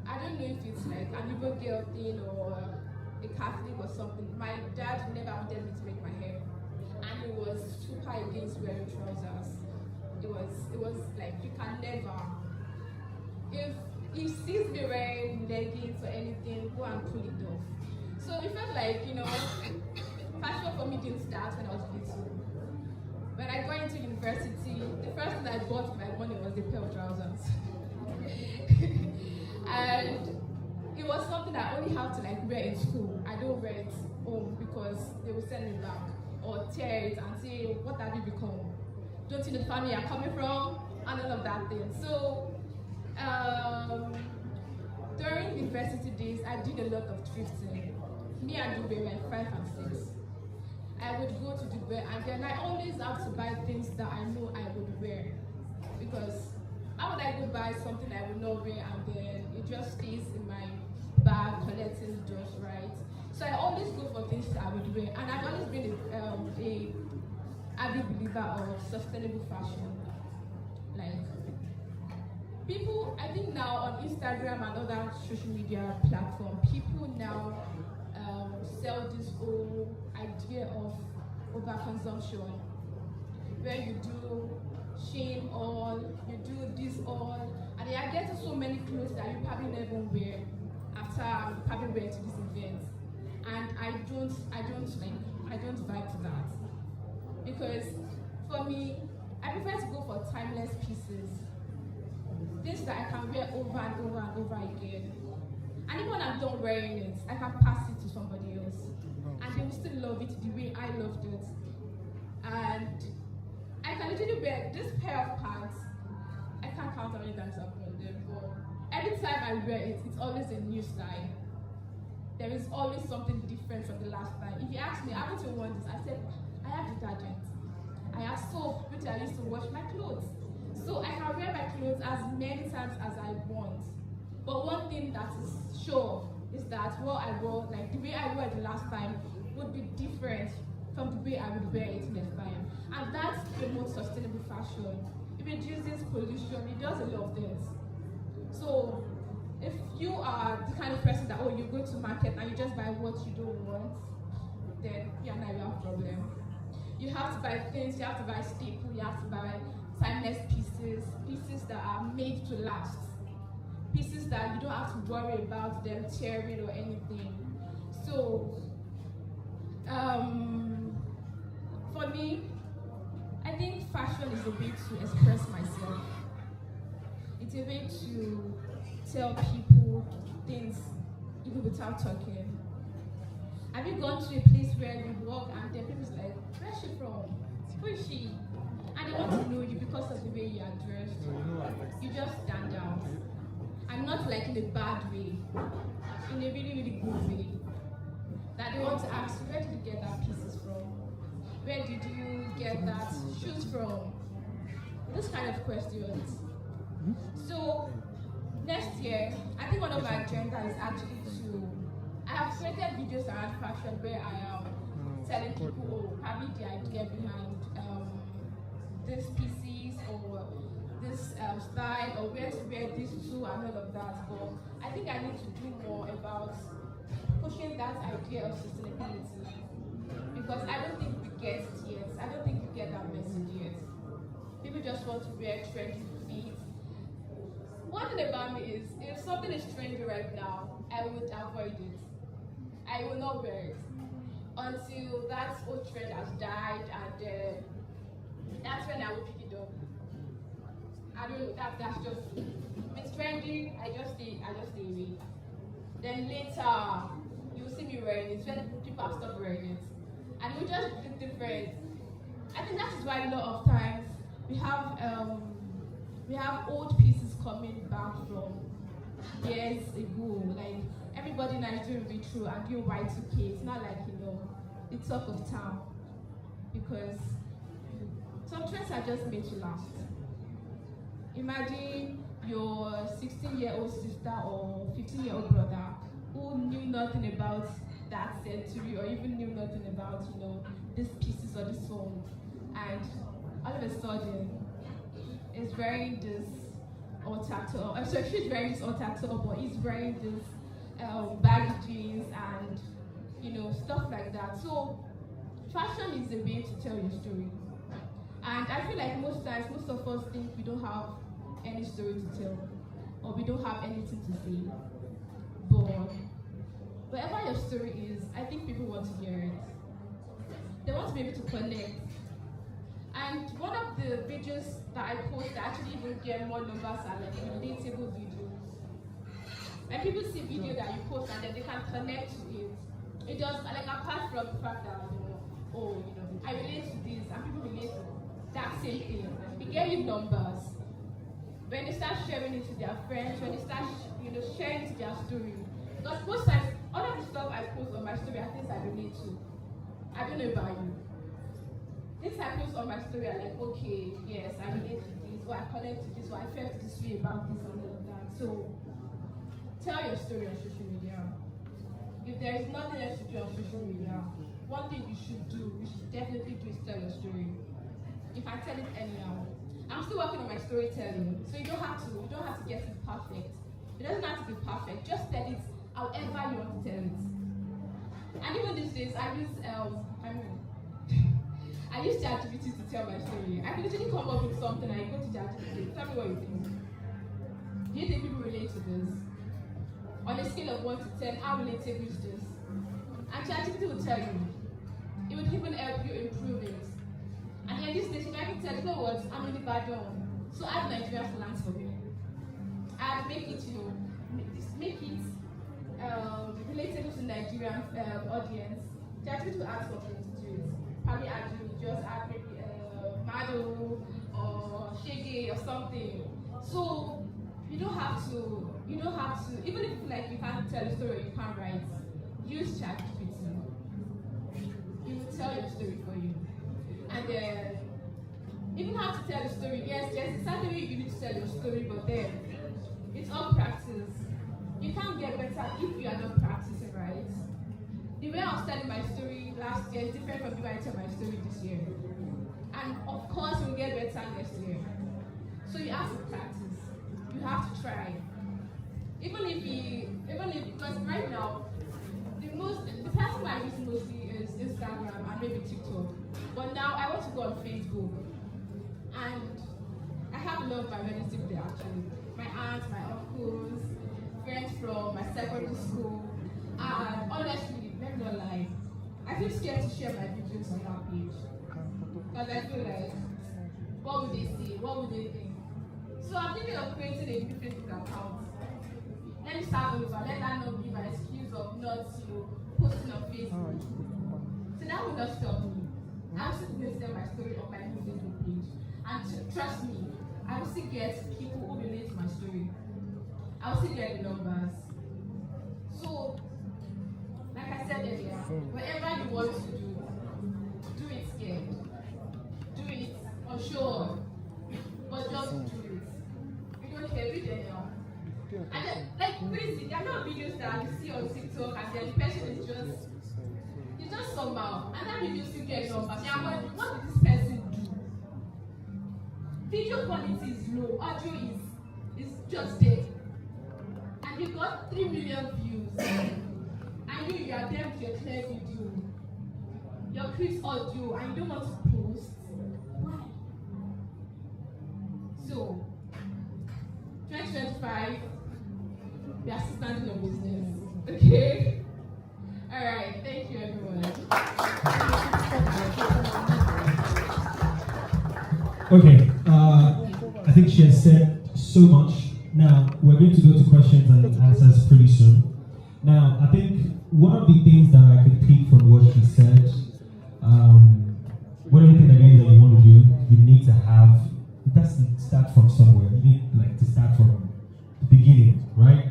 I don't know if it's like an Igbo girl thing or a Catholic or something, my dad never wanted me to make my hair. And it was super against wearing trousers. It was like, you can never. If he sees me wearing leggings or anything, go and pull it off. So it felt like, fashion for me didn't start when I was little. When I got into university, the first thing I bought with my money was a pair of trousers. And it was something I only have to wear in school. I don't wear it home because they will send me back or tear it and say, what have you become? Don't you know the family you're coming from? And all of that thing. So during university days, I did a lot of thrifting. Me and Dubai were 5 and 6. I would go to Dubai, and then I always have to buy things that I know I would wear. Because how would I go buy something I would not wear and then it just stays in my bag collecting dust, right? So I always go for things that I would wear, and I've always been a avid believer of sustainable fashion. People, I think now on Instagram and other social media platforms, people now sell this whole idea of overconsumption, where you do Shein all, you do this all, and they are getting so many clothes that you probably never wear after you probably wear to this event. And I don't vibe to that, because for me, I prefer to go for timeless pieces, things that I can wear over and over and over again. And even when I'm done wearing it, I can pass it to somebody else, and they will still love it the way I loved it. And I can literally wear this pair of pants. I can't count how many times I've worn them, but every time I wear it, it's always a new style. There is always something different from the last time. If you ask me, haven't you worn this? I said, I have detergent. I have soap, which I used to wash my clothes. So I can wear my clothes as many times as I want. But one thing that is sure is that what I wore, the way I wore it the last time, would be different from the way I would wear it next time. And that's the most sustainable fashion. It reduces pollution, it does a lot of things. So if you are the kind of person that, you go to market and you just buy what you don't want, then you and I will have a problem. You have to buy things, you have to buy staple, you have to buy timeless pieces, pieces that are made to last, pieces that you don't have to worry about them tearing or anything. So for me, I think fashion is a way to express myself. It's a way to tell people things even without talking. Have you gone to a place where you walk and then people's like, where's she from? Who is she? And they want to know you because of the way you are dressed. You just stand out. And not like in a bad way, in a really, really good way. That they want to ask you, where did you get that pieces from? Where did you get that shoes from? This kind of questions. So next year, I think one of my agenda is actually to, I have created videos around fashion where I am telling people, oh, having the idea behind this pieces or this style or where to wear this to and all of that. But I think I need to do more about pushing that idea of sustainability because I don't think we get it yet. I don't think we get that message yet. People just want to wear trendy feet. One thing about me is, if something is trendy right now, I would avoid it. I will not wear it until that old trend has died, and that's when I will pick it up. I don't know. That's just. If it's trendy, I just stay away. Then later, you'll see me wearing it when people have stopped wearing it, and it will just look different. I think that is why a lot of times we have old pieces coming back from years ago. Like everybody now is doing retro and doing Y2K. It's not like the talk of town because some trends are just made to last. Imagine your 16-year-old sister or 15-year-old brother who knew nothing about that century or even knew nothing about these pieces or this song, and all of a sudden is wearing this top. I'm sorry, she's wearing this top, but he's wearing this baggy jeans and stuff like that. So fashion is a way to tell your story, and I feel like most times most of us think we don't have any story to tell or we don't have anything to say, but whatever your story is, I think people want to hear it. They want to be able to connect. And one of the videos that I post that actually even get more numbers are like relatable videos. When people see video that you post and then they can connect to it, it just like apart from the fact that I relate to this and people relate to that same thing. It gets you numbers. When they start sharing it to their friends, when they start sharing it to their story. Because most times all of the stuff I post on my story are things I relate to. I don't know about you. Things I post on my story are like, okay, yes, I relate to this, or I connect to this, or I felt this way about this and all of that. So, tell your story on social media. If there is nothing else to do on social media, one thing you should definitely do is tell your story. If I tell it anyhow, I'm still working on my storytelling, so you don't have to get it perfect. It doesn't have to be perfect. Just tell it however you want to tell it. And even these days, I use ChatGPT to tell my story. I can literally come up with something and I go to ChatGPT. Tell me what you think. Do you think people relate to this? On a scale of 1 to 10, how relatable is this? And ChatGPT will tell you. It would even help you improve it. And in this station, I can tell you know what, I'm really bad on. So I have Nigerian slangs for me. I make it, relatable to Nigerian audience. ChatGPT will add something to do it. Probably just add maybe Mado or Shege or something. So you don't have to, even if like you can't tell a story, you can't write, use ChatGPT. It will tell your story for you. And then, even how to tell a story, yes, there's a certain way you need to tell your story, but then, it's all practice. You can't get better if you are not practicing, right? The way I was telling my story last year is different from the way I tell my story this year. And of course, we'll get better next year. So you have to practice. You have to try. Even if, because right now, the platform I use mostly is Instagram and maybe TikTok. But now I want to go on Facebook. And I have a lot of my relatives there actually. My aunts, my uncles, friends from my secondary school. And honestly, let me not lie, I feel scared to share my videos on that page. Because I feel like, what would they see? What would they think? So I'm thinking of creating a new Facebook account. Let me start over. Let that not be my excuse of not posting on Facebook. So that will not stop me. I'm still going to tell my story on my new Facebook page. And trust me, I will still get people who relate to my story. I will still get the numbers. So, like I said earlier, whatever you want to do it scared. Do it unsure. But just do it. You don't care, read it now. And then, like, crazy, there are no videos that you see on TikTok and then the person is just somehow. And that video still gets numbers. Yeah, what did this person do? Video quality is low, audio is just there. And you got 3 million views. And you are there with your clear video, your crisp audio, and you don't want to post. Why? So, 2025, we are starting your business. Okay? Alright, thank you everyone. Okay, I think she has said so much. Now, we're going to go to questions and answers pretty soon. Now, I think one of the things that I could pick from what she said, whatever thing that it is that you want to do, you need to have, that's to start from somewhere. You need to start from the beginning, right?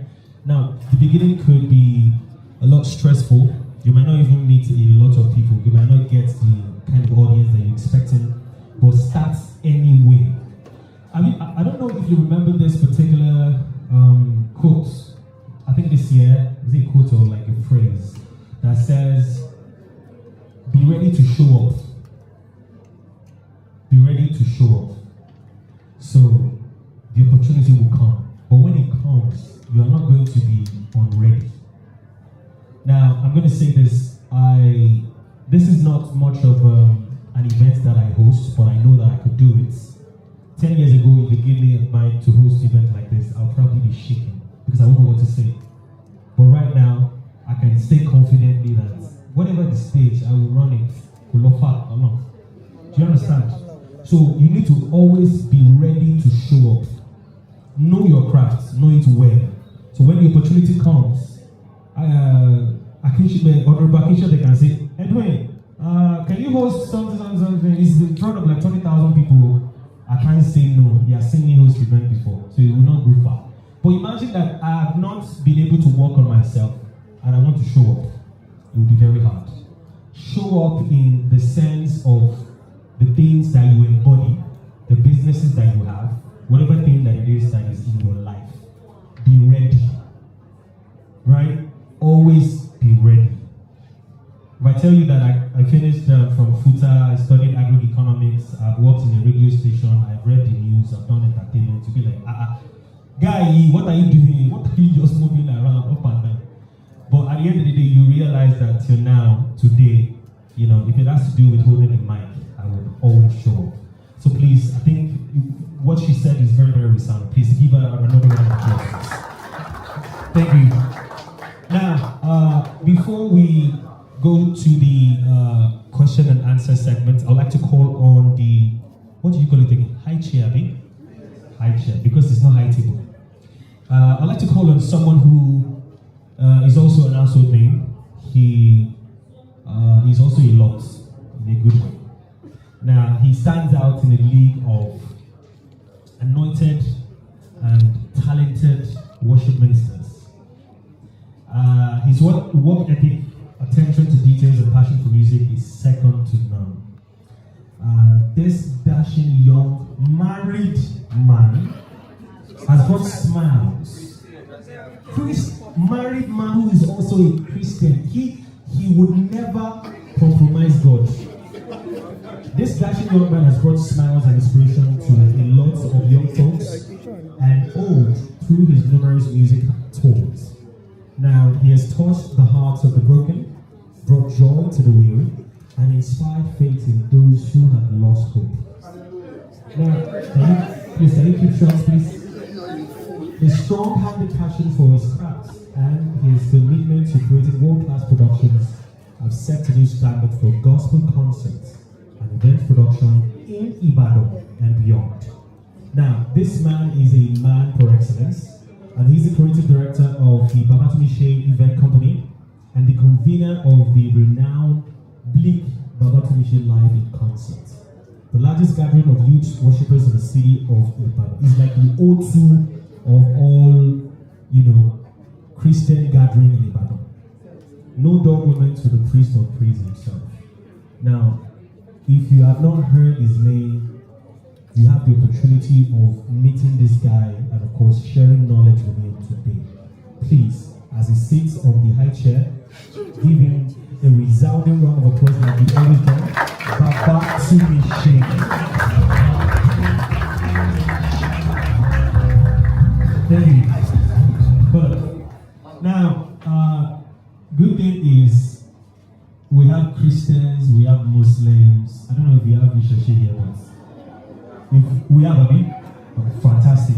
Now, the beginning could be a lot stressful. You might not even meet a lot of people. You might not get the kind of audience that you're expecting, but start anyway. I don't know if you remember this particular quote. I think this year, is it a quote or like a phrase that says, be ready to show off. Be ready to show off. So the opportunity will come. But when it comes, you are not going to be unready. Now, I'm going to say this. This is not much of an event that I host, but I know that I could do it. 10 years ago, if you give me a mic to host an event like this, I'll probably be shaking because I won't know what to say. But right now, I can say confidently that whatever the stage, I will run it. Do you understand? So you need to always be ready to show up. Know your craft, know it well. So when the opportunity comes, Honorable Akinshi, they can say, Edwin, can you host something? It's in front of like 20,000 people. I can't say no. They have seen me host event before, so it will not go far. But imagine that I have not been able to work on myself and I want to show up. It will be very hard. Show up in the sense of the things that you embody, the businesses that you have, whatever thing that it is in your life. Be ready. Right? Always be ready. If I tell you that I finished from FUTA, I studied agro-economics, I've worked in a radio station, I've read the news, I've done entertainment, to be like, guy, what are you doing? What are you just moving around up and down? But at the end of the day, you realize that till now, today, if it has to do with holding the mic, I would always show up. So please, I think what she said is very, very resounding. Please give her another round of applause. Thank you. Now, before we go to the question and answer segment, I'd like to call on the, what do you call it again? High chair, high chair, because it's not high table. I'd like to call on someone who is also an household name. He's also a lot in a good way. Now, he stands out in a league of anointed and talented worship ministers. His work ethic, attention to details, and passion for music is second to none. This dashing young married man has brought smiles. Married man who is also a Christian. He would never compromise God. This dashing young man has brought smiles and inspiration to a lot of young folks and old through his numerous music tours. Now, he has touched the hearts of the broken, brought joy to the weary, and inspired faith in those who had lost hope. Now, can you keep short, please? His strong-handed passion for his craft and his commitment to creating world-class productions have set a new standard for gospel concerts and event production in Ibadan and beyond. Now, this man is a man for excellence, and he's the creative director of the Babatumishe Event Company and the convener of the renowned Bleak Babatumishe Live in Concert, the largest gathering of youth worshippers in the city of Ibadan. It's like the O2 of all, Christian gathering in Ibadan. No dull moment to the priest of praise himself. Now, if you have not heard his name, you have the opportunity of meeting this guy and of course sharing knowledge with him today. Please, as he sits on the high chair, give him a resounding round of applause like we always do. Baba Tumishe. Thank you. But now, good thing is we have Christians, we have Muslims. I don't know if you have Ishashi here, but if we have a bit, fantastic.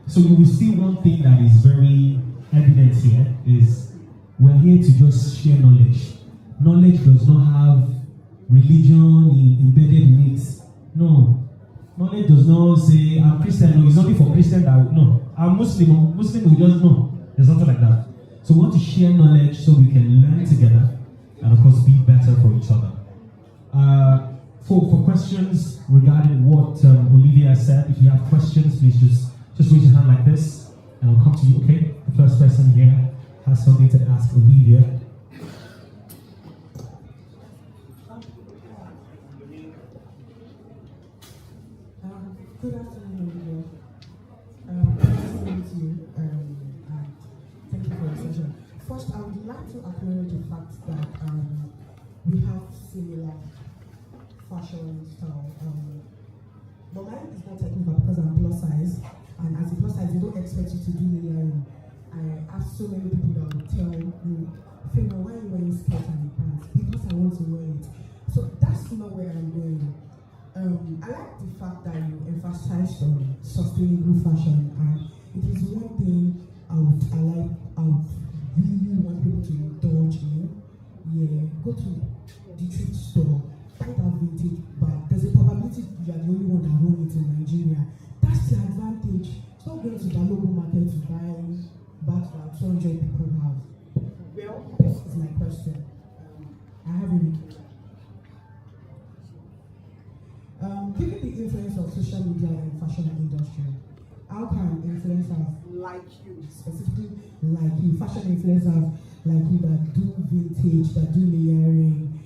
So you will see one thing that is very evident here is we're here to just share knowledge. Knowledge does not have religion embedded in it. No. Knowledge does not say, I'm Christian. No, it's only for Christian that, no. I'm Muslim. Muslim will just know. There's nothing like that. So we want to share knowledge so we can learn together and of course be better for each other. For questions regarding what Olivia said, if you have questions, please just raise your hand like this and I'll come to you, okay? The first person here has something to ask Olivia. Good afternoon, Olivia. Nice to meet you, and thank you for your session. First, I would like to acknowledge the fact that we have similar fashion style. But mine is not technical because I'm plus size, and as a plus size, they don't expect you to do layering. I have so many people that will tell me, Fema, why are you wearing skirt and pants? Because I want to wear it. So that's not where I'm going. I like the fact that you emphasized on sustainable fashion, and it is one thing I would really want people to indulge in. Yeah, go to the thrift store, buy that vintage bag. There's a probability you are the only one that owns it in Nigeria. That's the advantage. Stop going to the local market to buy bags that 200 people have. Well, this is my question. I have a given the influence of social media in fashion industry, how can influencers like you, specifically like you, fashion influencers like you that do vintage, that do layering,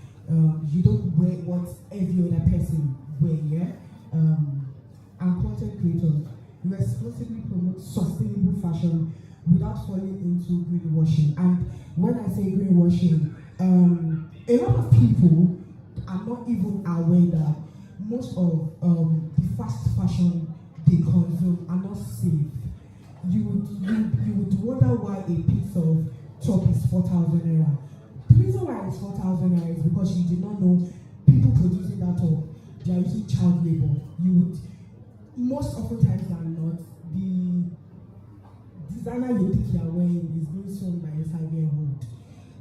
you don't wear what every other person wear, yeah? And content creators, you exclusively promote sustainable fashion without falling into greenwashing. And when I say greenwashing, a lot of people are not even aware that most of the fast fashion they consume are not safe. You would wonder why a piece of top is 4,000 naira. The reason why it's 4,000 naira is because you did not know people producing that top, they are using child labor. You would, most often times than not, the designer you think you are wearing is being sold by a 5-year-old.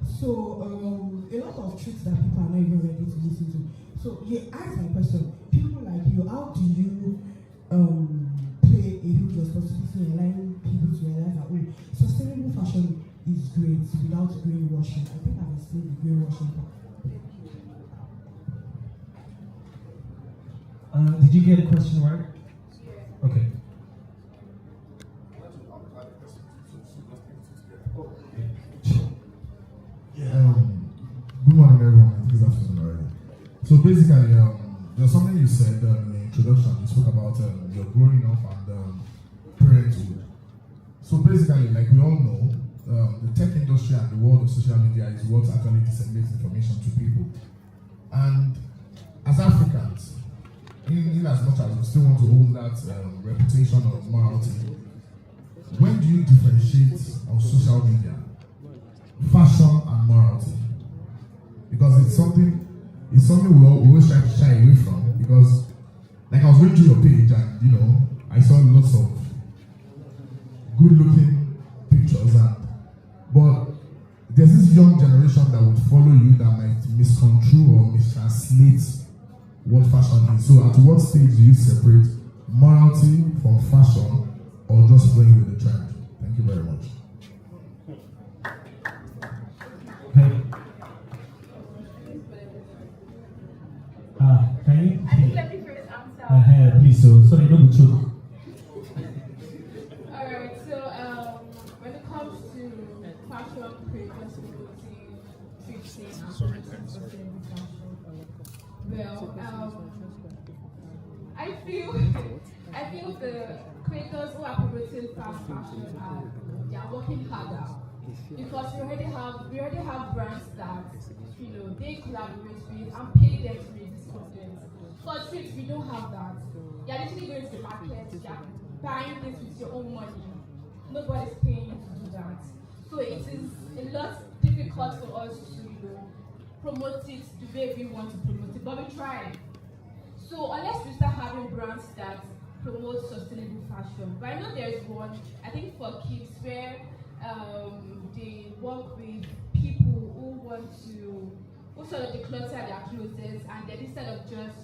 So a lot of tricks that people are not even ready to listen to. So yeah, ask my question. People like you, how do you play a huge responsibility in allowing people to realize that sustainable fashion is great without greenwashing? I think I've explained the greenwashing part. Did you get the question right? Okay. Yeah. Good morning, everyone. I think it's afternoon already. So basically, there's something you said in the introduction. You spoke about your growing up and parenthood. So basically, like we all know, the tech industry and the world of social media is what actually disseminates information to people. And as Africans, in as much as we still want to hold that reputation of morality, when do you differentiate on social media fashion and morality? Because it's something we always try to shy away from. Because, like, I was going through your page and I saw lots of good-looking pictures, but there's this young generation that would follow you that might misconstrue or mistranslate what fashion is. So, at what stage do you separate morality from fashion, or just going with the trend? Thank you very much. Can you? Let me first answer. Please, so you don't choke. Alright, so when it comes to sustainable fashion? Well, I feel the creators who are promoting fast fashion are they are working harder because we already have brands that they collaborate with and pay them to make this content. For trips, we don't have that. You're literally going to the market, you're buying this with your own money. Nobody's paying you to do that. So it is a lot difficult for us to promote it the way we want to promote it, but we try. So unless we start having brands that promote sustainable fashion, but I know there is one, I think for kids, where they work with people who want to, who sort of declutter their clothes, and then instead of just,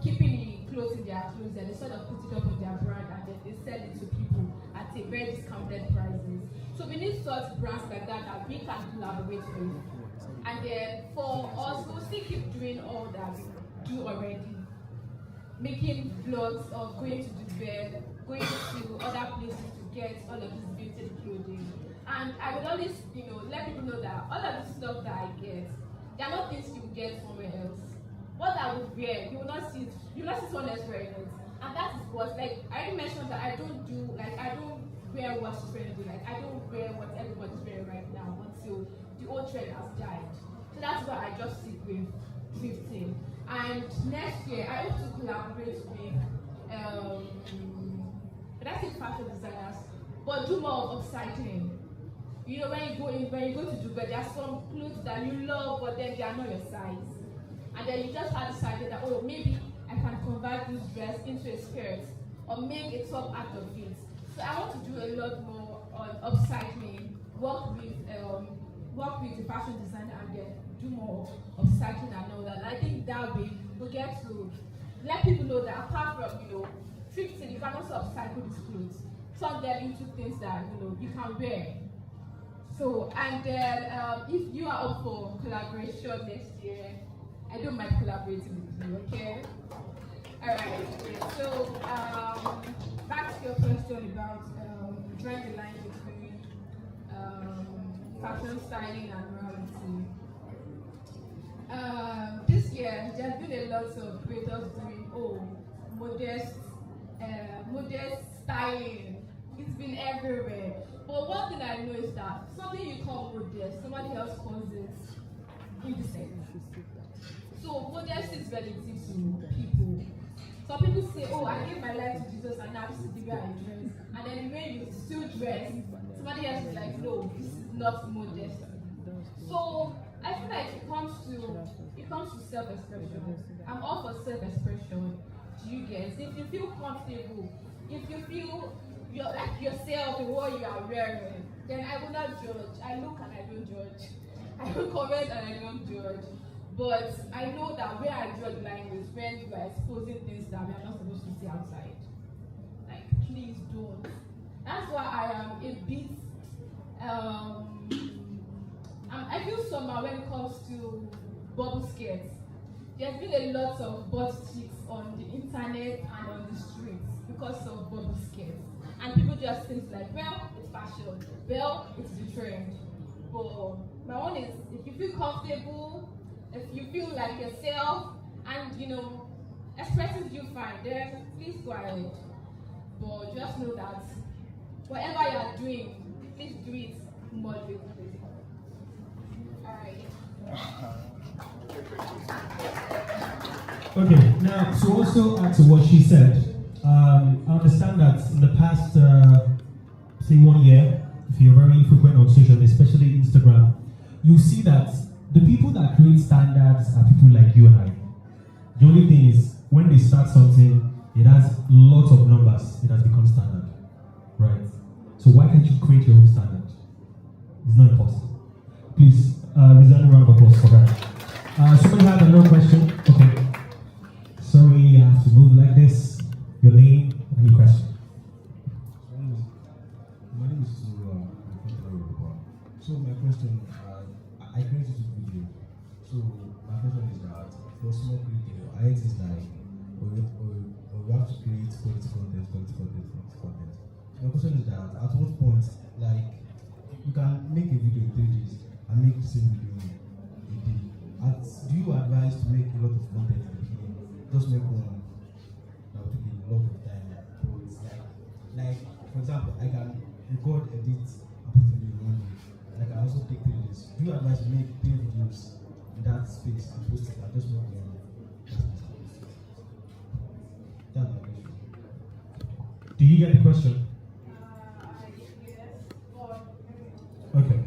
keeping the clothes in their clothes, they sort of put it up on their brand and then they sell it to people at a very discounted prices. So we need such brands like that we can collaborate with. And then for us, we'll still keep doing all that we do already. Making vlogs of going to Dubai, going to other places to get all of this vintage clothing. And I would always, let people know that all of the stuff that I get, they are not things you will get somewhere else. What I would wear, you will not see someone else wearing it. And that is what, I already mentioned that I don't wear what's trendy. I don't wear what everybody's wearing right now until the old trend has died. So that's why I just stick with thrifting. And next year, I hope to collaborate with, fashion designers, but do more of upcycling. When you go to Dubai, there are some clothes that you love, but then they are not your size. And then you just have decided that, maybe I can convert this dress into a skirt or make a top out of it. So I want to do a lot more on upcycling, work with the fashion designer and then do more upcycling and all that. And I think that way we'll get to let people know that apart from thrifting, you can also upcycle these clothes, turn them into things that you can wear. So and then if you are up for collaboration next year, I don't mind collaborating with you, okay? Alright, so back to your question about drawing the line between fashion styling and morality. This year, there's been a lot of creators doing modest styling. It's been everywhere. But one thing I know is that something you call modest, somebody else calls it indecent. So modesty is relative to people. Some people say, I gave my life to Jesus and now this is the way I dress. And then the way you still dress, somebody else is like, no, this is not modesty. So I feel like it comes to self-expression. I'm all for self-expression. Do you guys? If you feel comfortable, if you feel you're like yourself in what you are wearing, then I will not judge. I look and I don't judge. I don't comment and I don't judge. But I know that where I draw the line is when you are exposing things that we are not supposed to see outside. Like, please don't. That's why I am a bit. I feel somehow when it comes to bubble skirts. There's been a lot of butt cheeks on the internet and on the streets because of bubble skirts. And people just think like, well, it's fashion. Well, it's the trend. But my one is, if you feel comfortable, if you feel like yourself, and expresses you fine, then please go ahead. But just know that whatever you are doing, please do it moderately. Alright. Okay, now to also add to what she said, I understand that in the past, say 1 year, if you're very frequent on social, especially Instagram, you see that the people that create standards are people like you and I. The only thing is, when they start something, it has lots of numbers, it has become standard, right? So why can't you create your own standard? It's not impossible. Please, resounding round of applause for that. Somebody had another question? Okay. Sorry, I have to move like this. Your name and your question. My name is So my question, I created a video. So my question is that for small creator, I is like, or we have to create quality content. My question is that at what point, like, you can make a video in 3 days and make the same video in lot of content in the beginning. Just make one that will take a lot of time. It's like for example, I can record, edit, and put it in one day. And I can also take 3 days. Do you advise to make 3 videos in that space and post it? I just make one. That's my question. Do you get the question? Yes, but Okay.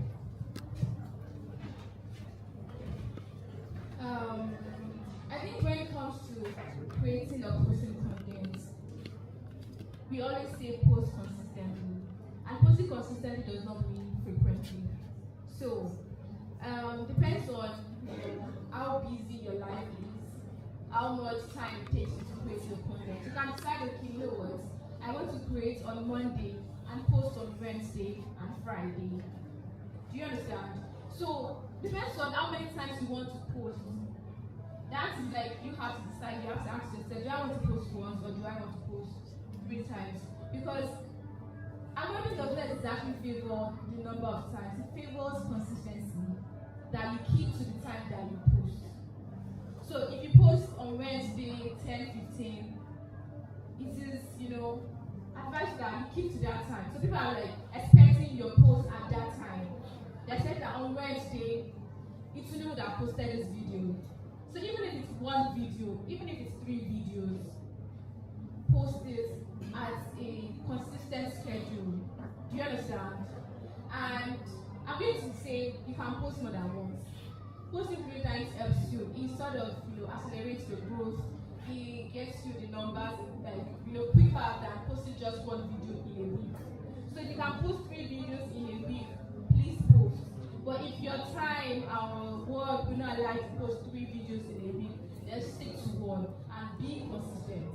I think when it comes to creating or posting content, we always say post consistently. And posting consistently does not mean frequently. So, depends on how busy your life is, how much time it takes you to create your content. You can decide, okay, you know what, I want to create on Monday and post on Wednesday and Friday. Do you understand? So, depends on how many times you want to post. That is like you have to decide, you have to ask yourself, do I want to post once or do I want to post 3 times? Because algorithm does not exactly favor the number of times, it favors consistency, that you keep to the time that you post. So if you post on Wednesday 10:15, it is, advice that you keep to that time. So people are like expecting your post at that time. They said that on Wednesday, it's you that posted this video. So even if it's 1 video, even if it's 3 videos, post it as a consistent schedule. Do you understand? And I'm going to say you can post more than once. Posting 3 times helps you. It sort of accelerates your growth. It gets you the numbers quicker than posting just 1 video in a week. So if you can post 3 videos in a week, please post. But if your time, our work will not allow you to post 3 videos in a week, then stick to 1 and be consistent.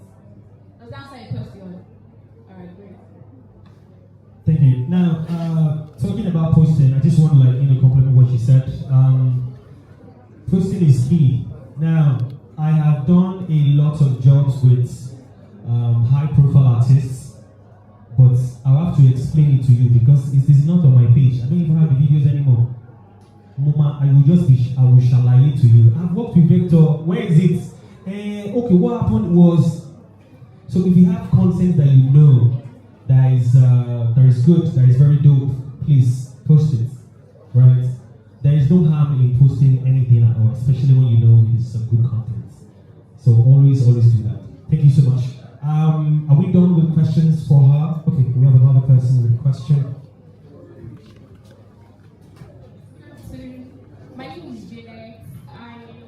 Does that answer your question? Alright, great. Thank you. Now, talking about posting, I just want to compliment what you said. Posting is key. Now, I have done a lot of jobs with high-profile artists, but I'll have to explain it to you because it is not on my page. I don't even have the videos anymore. Mama, I will shalaye to you. I've worked with Victor. Where is it? Okay, what happened was, so if you have content that you know that is good, that is very dope, please post it, right? There is no harm in posting anything at all, especially when you know it's some good content. So always do that. Thank you so much. Are we done with questions for her? Okay, we have another person with a question. So, my name is Janet. I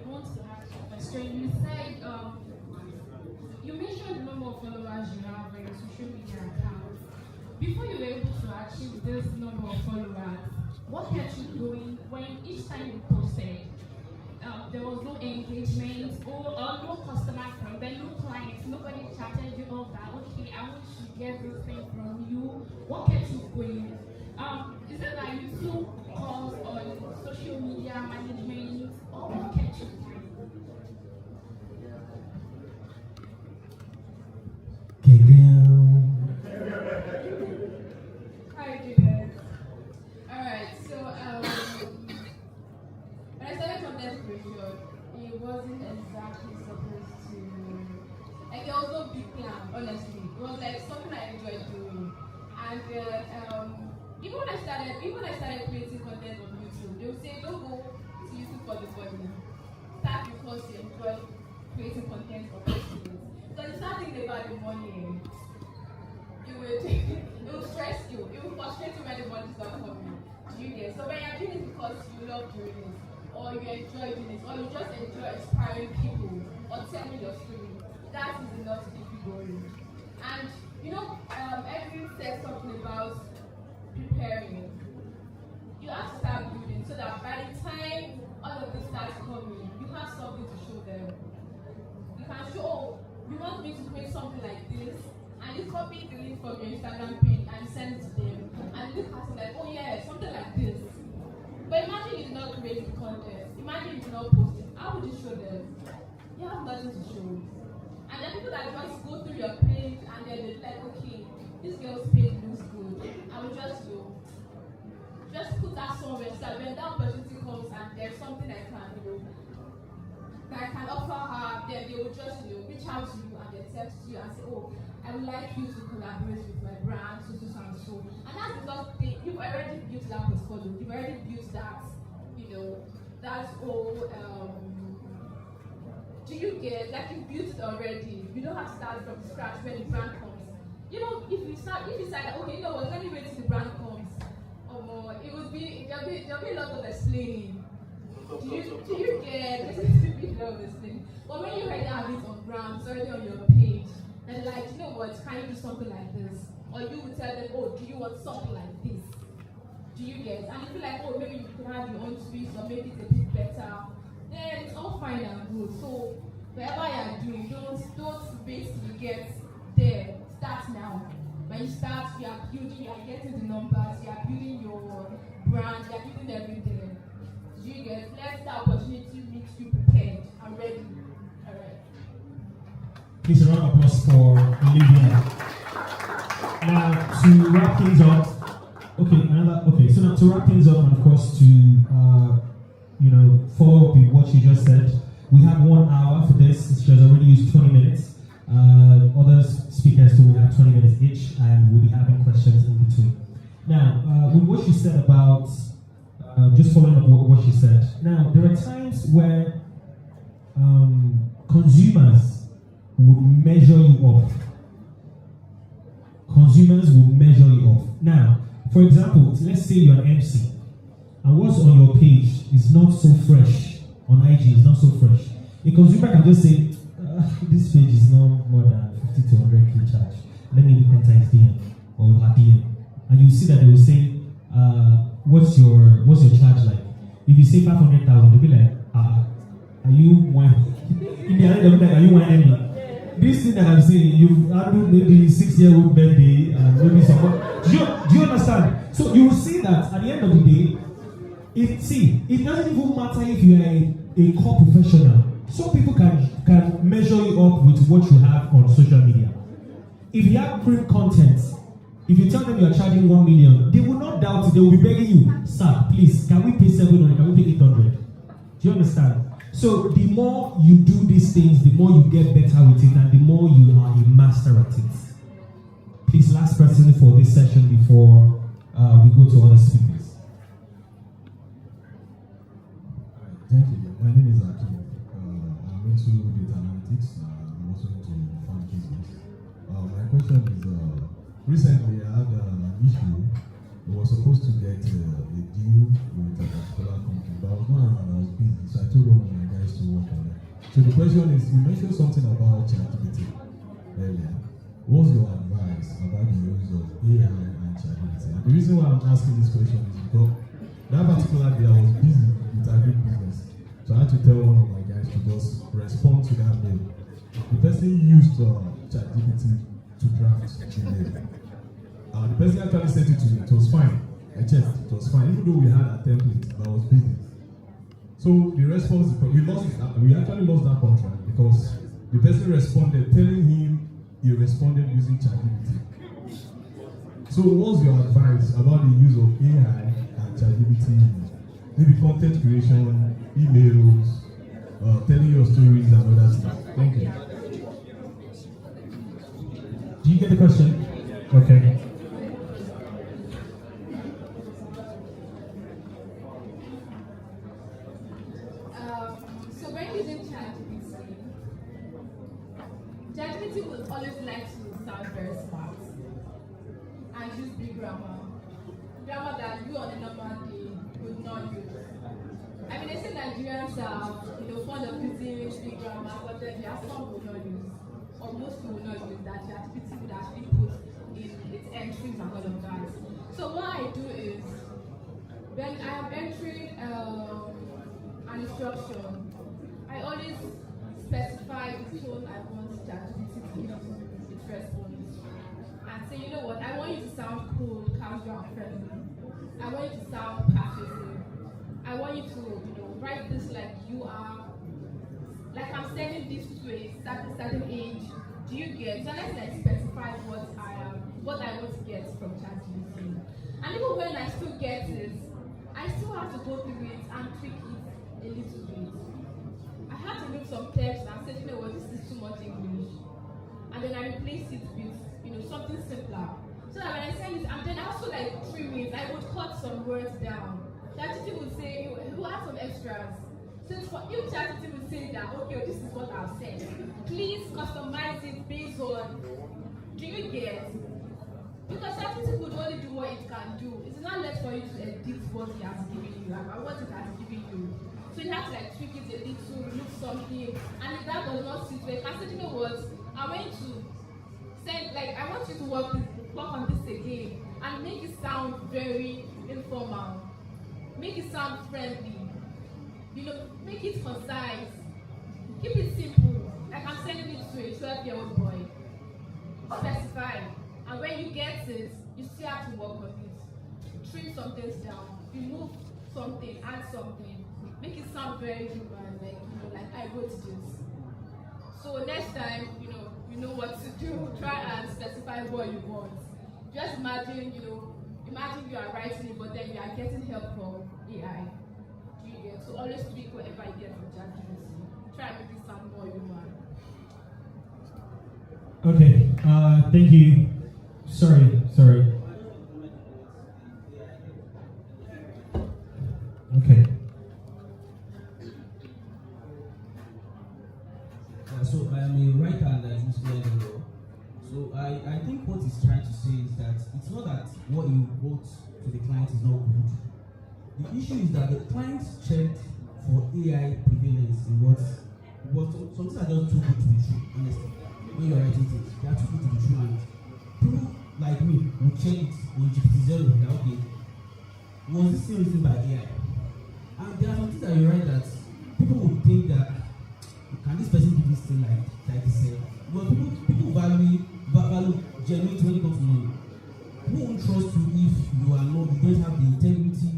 want to ask a question. You said, you mentioned the number of followers you have on your social media account. Before you were able to achieve this number of followers, what kept you going when each time you posted, there was no engagement or no customer from them, no clients, nobody chatted you up that, okay, I want to get this thing from you. What kept you going? Is it that you took calls on social media management, or what kept you going? Hi, Juliet. Alright, so when I started content creation, it wasn't exactly supposed to, like, there was no big plan, honestly. It was like something I enjoyed doing. And even when I started creating content on YouTube, they would say, don't go to YouTube for the money. Start because you enjoy creating content for posting it. So you start thinking about the money. It will stress you. It will frustrate you when the money is not coming. Do you get? So when you're doing it because you love doing it, or you enjoy doing it, or you just enjoy inspiring people, or telling your story, that is enough to keep you going. And Edwin said something about preparing. You have to start building so that by the time all of this starts coming, you have something to show them. You can show, you want me to create something like this, and you copy the link from your Instagram page and send it to them, and look at it like, oh yeah, something like this. But imagine you did not create the content. Imagine you did not post it. How would you show them? You have nothing to show. And there are people that just go through your page and then they're like, okay, this girl's page looks good. I will just put that somewhere so that when that opportunity comes and there's something I can that I can offer her, then they will just reach out to you and they text you and say, oh, I would like you to collaborate with my brand, so and so. And that's because you've already built that portfolio, you've already built that, that whole, do you get, like you built it already. You don't have to start from scratch when the brand comes. If you decide, okay, let me wait till the brand comes, there'll be a lot of explaining. Do you get, this is a big lot of explaining. But when you already have it on brand, it's already on your page, and like, you know what, can you do something like this? Or you will tell them, oh, do you want something like this? Do you get? And if you like, oh, maybe you can have your own twist or make it a bit better, then it's all fine and good. So whatever you're doing, don't wait till you get there. Start now. When you start, you are building, you are getting the numbers, you are building your brand, you are building everything. Do you get? Let the opportunity make you prepared and ready. All right. Please a round of applause for Olivia. Now to wrap things up. So now to wrap things up, and of course to follow up with what you just said, we have 1 hour for this. She has already used 20 minutes. Other speakers too will have 20 minutes each, and we'll be having questions in between. Now, with what she said about, just following up what she said. Now, there are times where consumers would measure you up. Consumers will measure you up. Now, for example, let's say you're an MC, and what's on your page is not so fresh, on IG is not so fresh. A consumer can just say, this page is not more than 50 to 100k charge. Let me enter his DM or her DM. And you see that they will say, what's your charge like? If you say 500,000, they'll be like, are you whining? In the other, they'll be like, are you whining me? This thing that I'm saying, you've handled maybe 6-year-old birthday and maybe someone. Do you understand? So you will see that at the end of the day, it doesn't even matter if you are a core professional. Some people can measure you up with what you have on social media. If you have great content, if you tell them you are charging 1 million, they will not doubt it. They will be begging you, sir, please, can we pay 700? Can we pay 800? Do you understand? So the more you do these things, the more you get better with it, and the more you are a master at it. Please, last person for this session before we go to other speakers. Thank you. My name is Akim. I'm into data analytics. I'm also into fund business. My question is, recently I had an issue. I was supposed to get a deal with a particular company, but I was not and I was busy, so I told one of my guys to work on it. So the question is, you mentioned something about ChatGPT earlier. What's your advice about the use of AI and ChatGPT? And the reason why I'm asking this question is because that particular day I was busy with agribusiness. So I had to tell one of my guys to just respond to that mail. The person used ChatGPT to draft the mail. The person actually sent it to me. It was fine. I checked. It was fine. Even though we had a template, but I was busy. So the response, we actually lost that contract because the person responded telling him he responded using ChatGPT. So what's your advice about the use of AI and ChatGPT? Maybe content creation, emails, telling your stories and other stuff. Thank you. Do you get the question? Okay. So when using ChatGPT will always like to sound very smart and use big grammar that you on a normal day would not use. I mean, they say Nigerians are fond of using big grammar, but then there are some who will not use, or most who will not use that ChatGPT would actually put in its entries and all of that. So what I do is, when I am entering an instruction, I always specify the tone I want ChatGPT to give its response. And say, you know what, I want you to sound cool, casual, and friendly. I want you to sound passive. I want you to, write this like you are, like I'm sending this to a certain age. Do you get? So let's specify what I want to get from ChatGPT. And even when I still get it, I still have to go through it and tweak it a little bit. I had to remove some text and said, you know what, this is too much English. And then I replaced it with, something simpler. So that when I send it, and then also like 3 minutes, I would cut some words down. ChatGPT would say, you add some extras. So for if ChatGPT would say that, okay, this is what I've said. Please customize it based on, do you get? Because ChatGPT could only do what it can do. It's not left for you to edit what it has given you, like what it has given you. So you have to like tweak it a little, remove something, and if that does not sit well, I said, you know what? I want you to work on this again and make it sound very informal. Make it sound friendly. Make it concise. Keep it simple. Like I'm sending it to a 12-year-old boy. Specify. And when you get it, you still have to work on it. Trim some things down. Remove something, add something. Make it sound very human, like I wrote this. So next time, you know what to do. Try and specify what you want. Just imagine you are writing it, but then you are getting help from AI. You get so always tweak whatever you get from ChatGPT. Try and make it sound more human. Okay. Thank you. Sorry. Okay. So I am a writer and I use AI a lot. So I think what he's trying to say is that it's not that what you wrote to the client is not good. The issue is that the client checked for AI prevalence in what some things are just too good to be true, honestly. When you're writing things, they are too good to be true, and people like me will check it on GPT-0 that okay, was this thing written by AI? And there are some things that you write that people would think that can this person do this thing like he said? But people value genuinity when it comes to money. People won't trust you if you don't have the integrity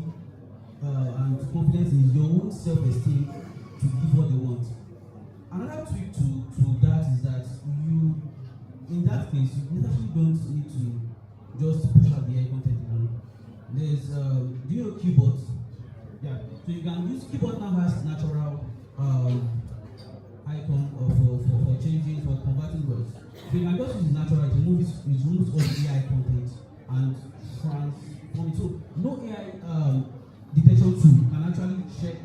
and confidence in your own self-esteem to give what they want. Another tweak to that is that you, in that case, you actually don't need to just push out the AI content alone. There's do you know keyboards? Yeah. So you can use keyboard now has natural icon for changing, for converting words. So you can just use natural, it removes all the AI content and transform it. So no AI detection tool can actually check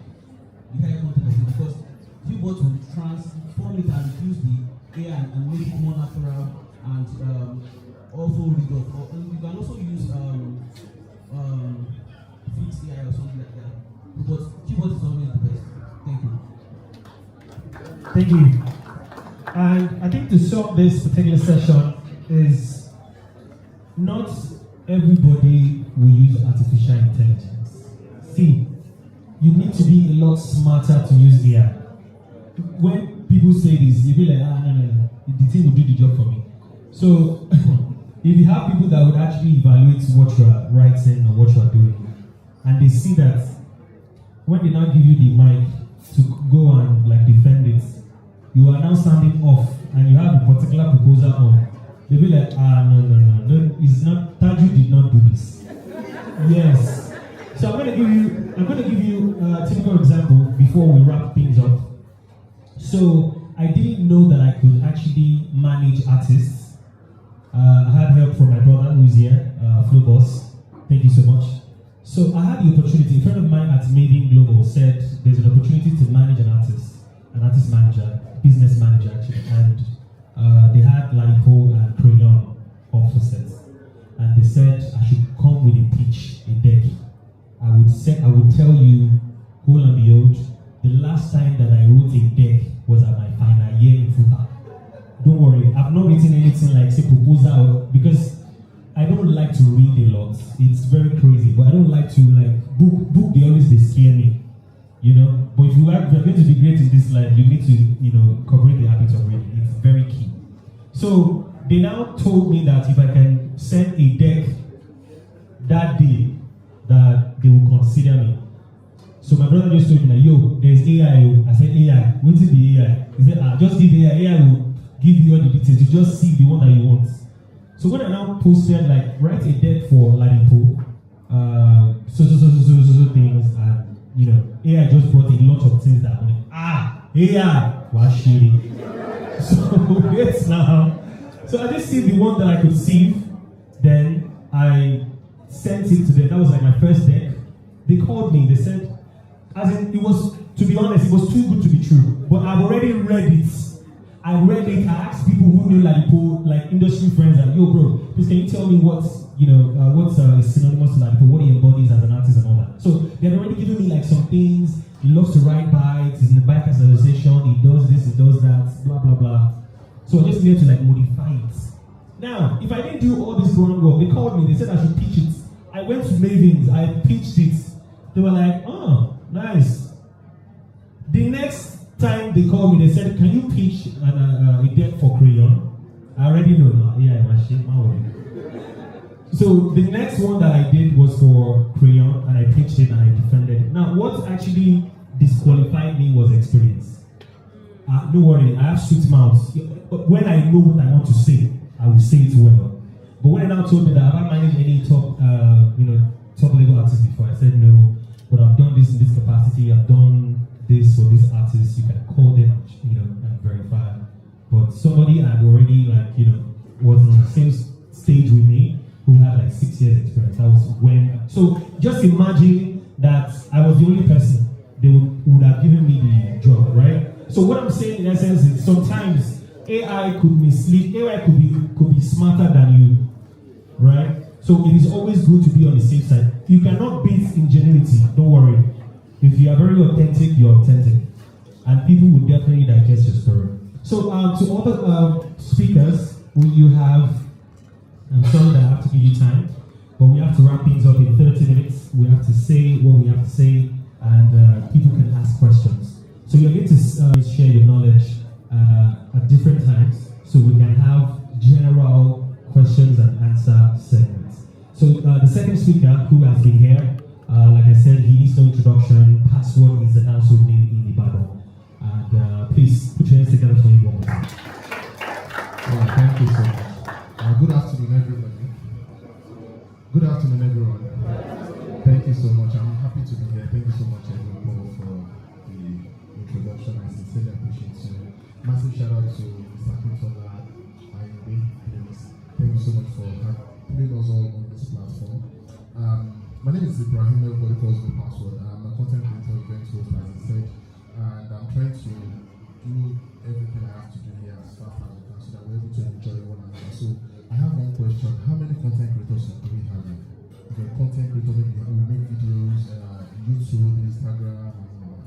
the AI content of it because keyboards will transform it and reduce the AI and make it more natural and also read off. And you can also use fixed AI or something like that. But keyboard is always the best. Thank you. Thank you. And I think to sum this particular session is not everybody will use artificial intelligence. See, you need to be a lot smarter to use AI. When people say this, you'll be like, no, the thing will do the job for me. So, if you have people that would actually evaluate what you are writing or what you are doing, and they see that when they now give you the mic to go and defend it, you are now sounding off and you have a particular proposal on, they'll be like, no, it's not, Taju did not do this. Yes. So I'm going to give you a typical example before we wrap things up. So I didn't know that I could actually manage artists. I had help from my brother who's here, Flo Boss. Thank you so much. So I had the opportunity, a friend of mine at Made in Global said there's an opportunity to manage an artist manager, business manager actually, and they had Lanipo and Crayon opposites, and they said I should come with a pitch, a deck. I would tell you, whole and behold, the last time that I wrote a deck was at my final year in FUTA. Don't worry, I've not written anything like say proposal because I don't like to read a lot. It's very crazy, but I don't like to book. They always scare me, But if you're going to be great in this life, you need to incorporate the habit of reading. It's very key. So they now told me that if I can send a deck that day, that they will consider me. So my brother just told me that, yo, there's AI. I said, AI, what is the AI? He said, just give the AI. AI will give you all the details. You just see the one that you want. So when I now posted, write a deck for Ladipo, so things, and, AI just brought a lot of things that I'm like, AI, washiri. So yes, now. So I just see the one that I could save. Then I sent it to them. That was like my first deck. They called me. They said, as in, it was, to be honest, it was too good to be true. But I've already read it. I read it. I asked people who knew Ladipo, like industry friends, like, yo, bro, please can you tell me what's synonymous to Ladipo, what he embodies as an artist and all that. So they had already given me like some things. He loves to ride bikes. He's in the Bikers Association. He does this. He does that. Blah blah blah. So I just needed to like modify it. Now, if I didn't do all this groundwork, they called me. They said I should pitch it. I went to Mavins. I pitched it. They were like, oh, nice. The next time they called me, they said, can you pitch a deck for Crayon? I already know now. Yeah, my shit, my way. So the next one that I did was for Crayon, and I pitched it and I defended it. Now, what actually disqualified me was experience. Don't worry, I have sweet mouth. When I know what I want to say, I will say it well. But when they now told me that have I managed any top level artists before, I said no. But I've done this in this capacity. I've done this for this artist. You can call them, and verify. But somebody had already was on the same stage with me who had like 6 years experience. That was when. So just imagine that I was the only person they would have given me the job, right? So what I'm saying in essence is sometimes AI could mislead. AI could be smarter than you, right? So it is always good to be on the safe side. You cannot beat ingenuity. Don't worry. If you are very authentic, you're authentic, and people will definitely digest your story. So to other speakers, you have. I'm sorry that I have to give you time, but we have to wrap things up in 30 minutes. We have to say what we have to say, and people can ask questions. So you're going to share your knowledge at different times, so we can have general questions and answer segments. So the second speaker who has been here, like I said, he needs no introduction. Password is an household name in Ibadan. And please put your hands together for him one more time. Thank you so much. Good afternoon, everybody. Good afternoon, everyone. Thank you so much. I'm happy to be here. Thank you so much, everyone, for the introduction. I sincerely appreciate you. Massive shout out to Mr. Kintola. Thank you so much for putting us all on this platform. My name is Ibrahim. Everybody calls me Password. I'm a content creator, event host, as I said, and I'm trying to do everything I have to do here as fast as I can so that we're able to enjoy one another. So I have one question: how many content creators do we have here? If you're a content creator, maybe we make videos, YouTube, Instagram,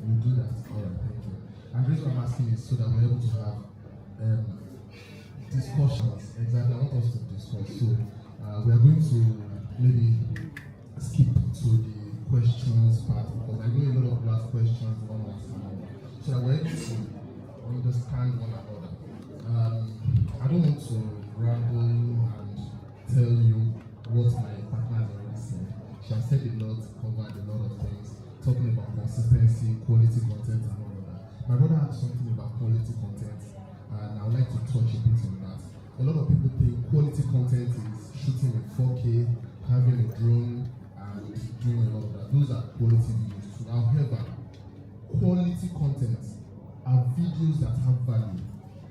we do that. All right, thank you. And the reason I'm asking is so that we're able to have discussions. Exactly, I want us to discuss. So we are going to maybe skip to the questions part because I know a lot of people ask questions one last time. So that we're able to understand one another. I don't want to ramble and tell you what my partner has already said. She has said a lot, covered a lot of things, talking about consistency, quality content, and all of that. My brother had something about quality content, and I would like to touch a bit on that. A lot of people think quality content is shooting in 4K, having a drone, and doing a lot of that. Those are quality videos too. However, quality content are videos that have value.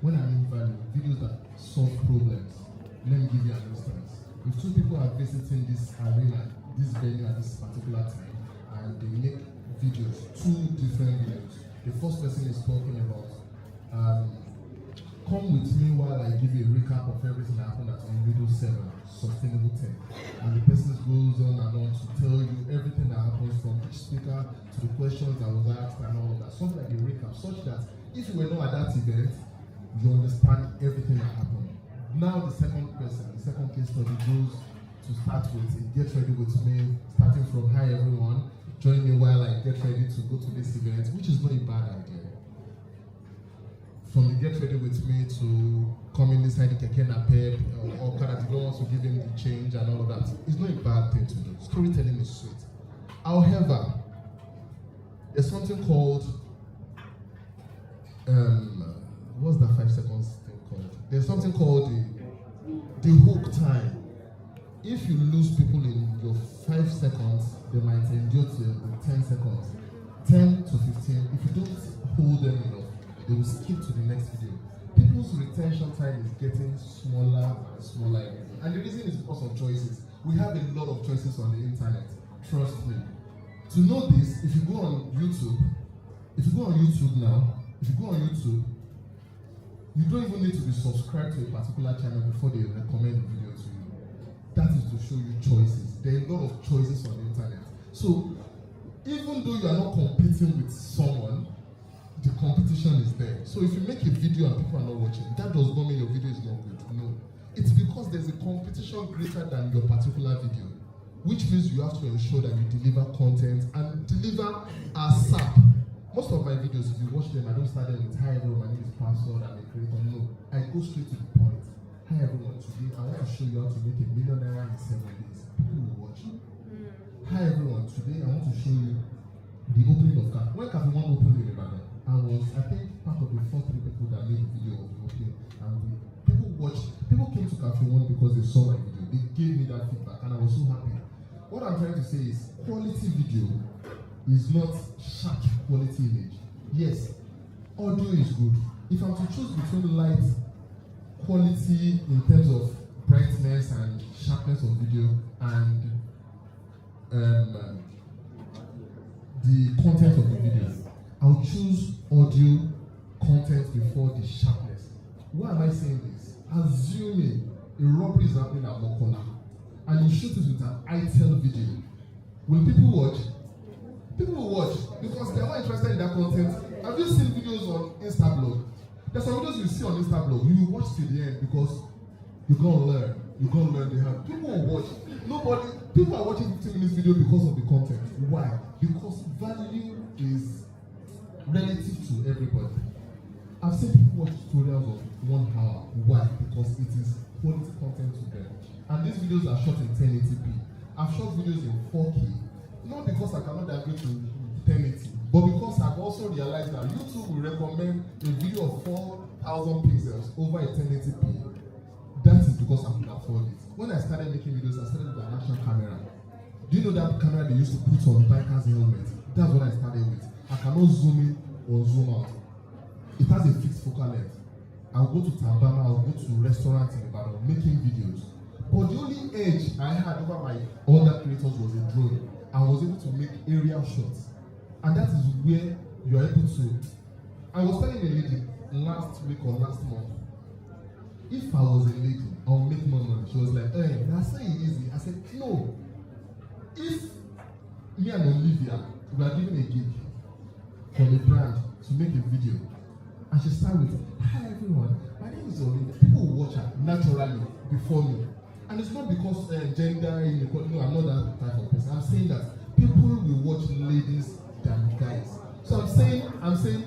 When I mean value, videos that solve problems. Let me give you an instance. If two people are visiting this arena, this venue at this particular time, and they make videos, two different videos. The first person is talking about, come with me while I give you a recap of everything that happened at Unriddle 7, Sustainable Tech. And the person goes on and on to tell you everything that happens from each speaker to the questions that was asked and all of that. Something like a recap, such that if you were not at that event, you understand everything that happened. Now the second person, the second case study goes to start with, get ready with me, starting from hi everyone, join me while I get ready to go to this event, which is not a bad idea. From the get ready with me to coming inside the Keke Napep or kind of wants to give him the change and all of that. It's not a bad thing to do. Storytelling is sweet. However, there's something called what's that 5 seconds thing called? There's something called the hook time. If you lose people in your 5 seconds, they might endure to 10 seconds. 10 to 15, if you don't hold them enough, they will skip to the next video. People's retention time is getting smaller and smaller. And the reason is because of choices. We have a lot of choices on the internet. Trust me. To know this, if you go on YouTube now, you don't even need to be subscribed to a particular channel before they recommend a video to you. That is to show you choices. There are a lot of choices on the internet. So, even though you are not competing with someone, the competition is there. So if you make a video and people are not watching, that does not mean your video is not good. No. It's because there's a competition greater than your particular video, which means you have to ensure that you deliver content and deliver ASAP. Most of my videos, if you watch them, I don't start them with, hi everyone, my name is Pastor, I'm a creator. No, I go straight to the point. Hi everyone, today I want to show you how to make $1 million in 7 days. People will watch. Hi everyone, today I want to show you the opening of Cafe. When Cafe 1 opened in Ibadan, I think part of the 4-3 people that made the video of the opening, and people came to Cafe 1 because they saw my video. They gave me that feedback and I was so happy. What I'm trying to say is quality video is not sharp quality image. Yes, audio is good. If I'm to choose between light quality in terms of brightness and sharpness of video and the content of the video, I'll choose audio content before the sharpness. Why am I saying this? Assuming a robbery is happening at Mokola and you shoot it with an ITEL video, will people watch? People will watch because they're not interested in that content. Have you seen videos on Instablog? There's some videos you see on Instablog, you will watch till the end because you're gonna learn. You're gonna learn the hand. People will watch. People are watching 15 minutes video because of the content. Why? Because value is relative to everybody. I've seen people watch tutorials of 1 hour. Why? Because it is quality content to them. And these videos are shot in 1080p. I've shot videos in 4K. Not because I cannot upgrade to 1080, but because I've also realized that YouTube will recommend a video of 4,000 pixels over a 1080p. That is because I can afford it. When I started making videos, I started with an action camera. Do you know that camera they used to put on bikers' helmets? That's what I started with. I cannot zoom in or zoom out. It has a fixed focal length. I'll go to Tambama, I'll go to restaurants in Ibadan making videos. But the only edge I had over my other creators was a drone. I was able to make aerial shots. And that is where you are able to. I was telling a lady last week or last month, if I was a lady, I'll make more money. She was like, hey, that's saying easy. I said, no. If me and Olivia were given a gig from a brand to make a video, and she started with, hi everyone, my name is Olivia. People will watch her naturally before me. And it's not because gender inequality, no, I'm not that type of person. I'm saying that people will watch ladies than guys. So I'm saying,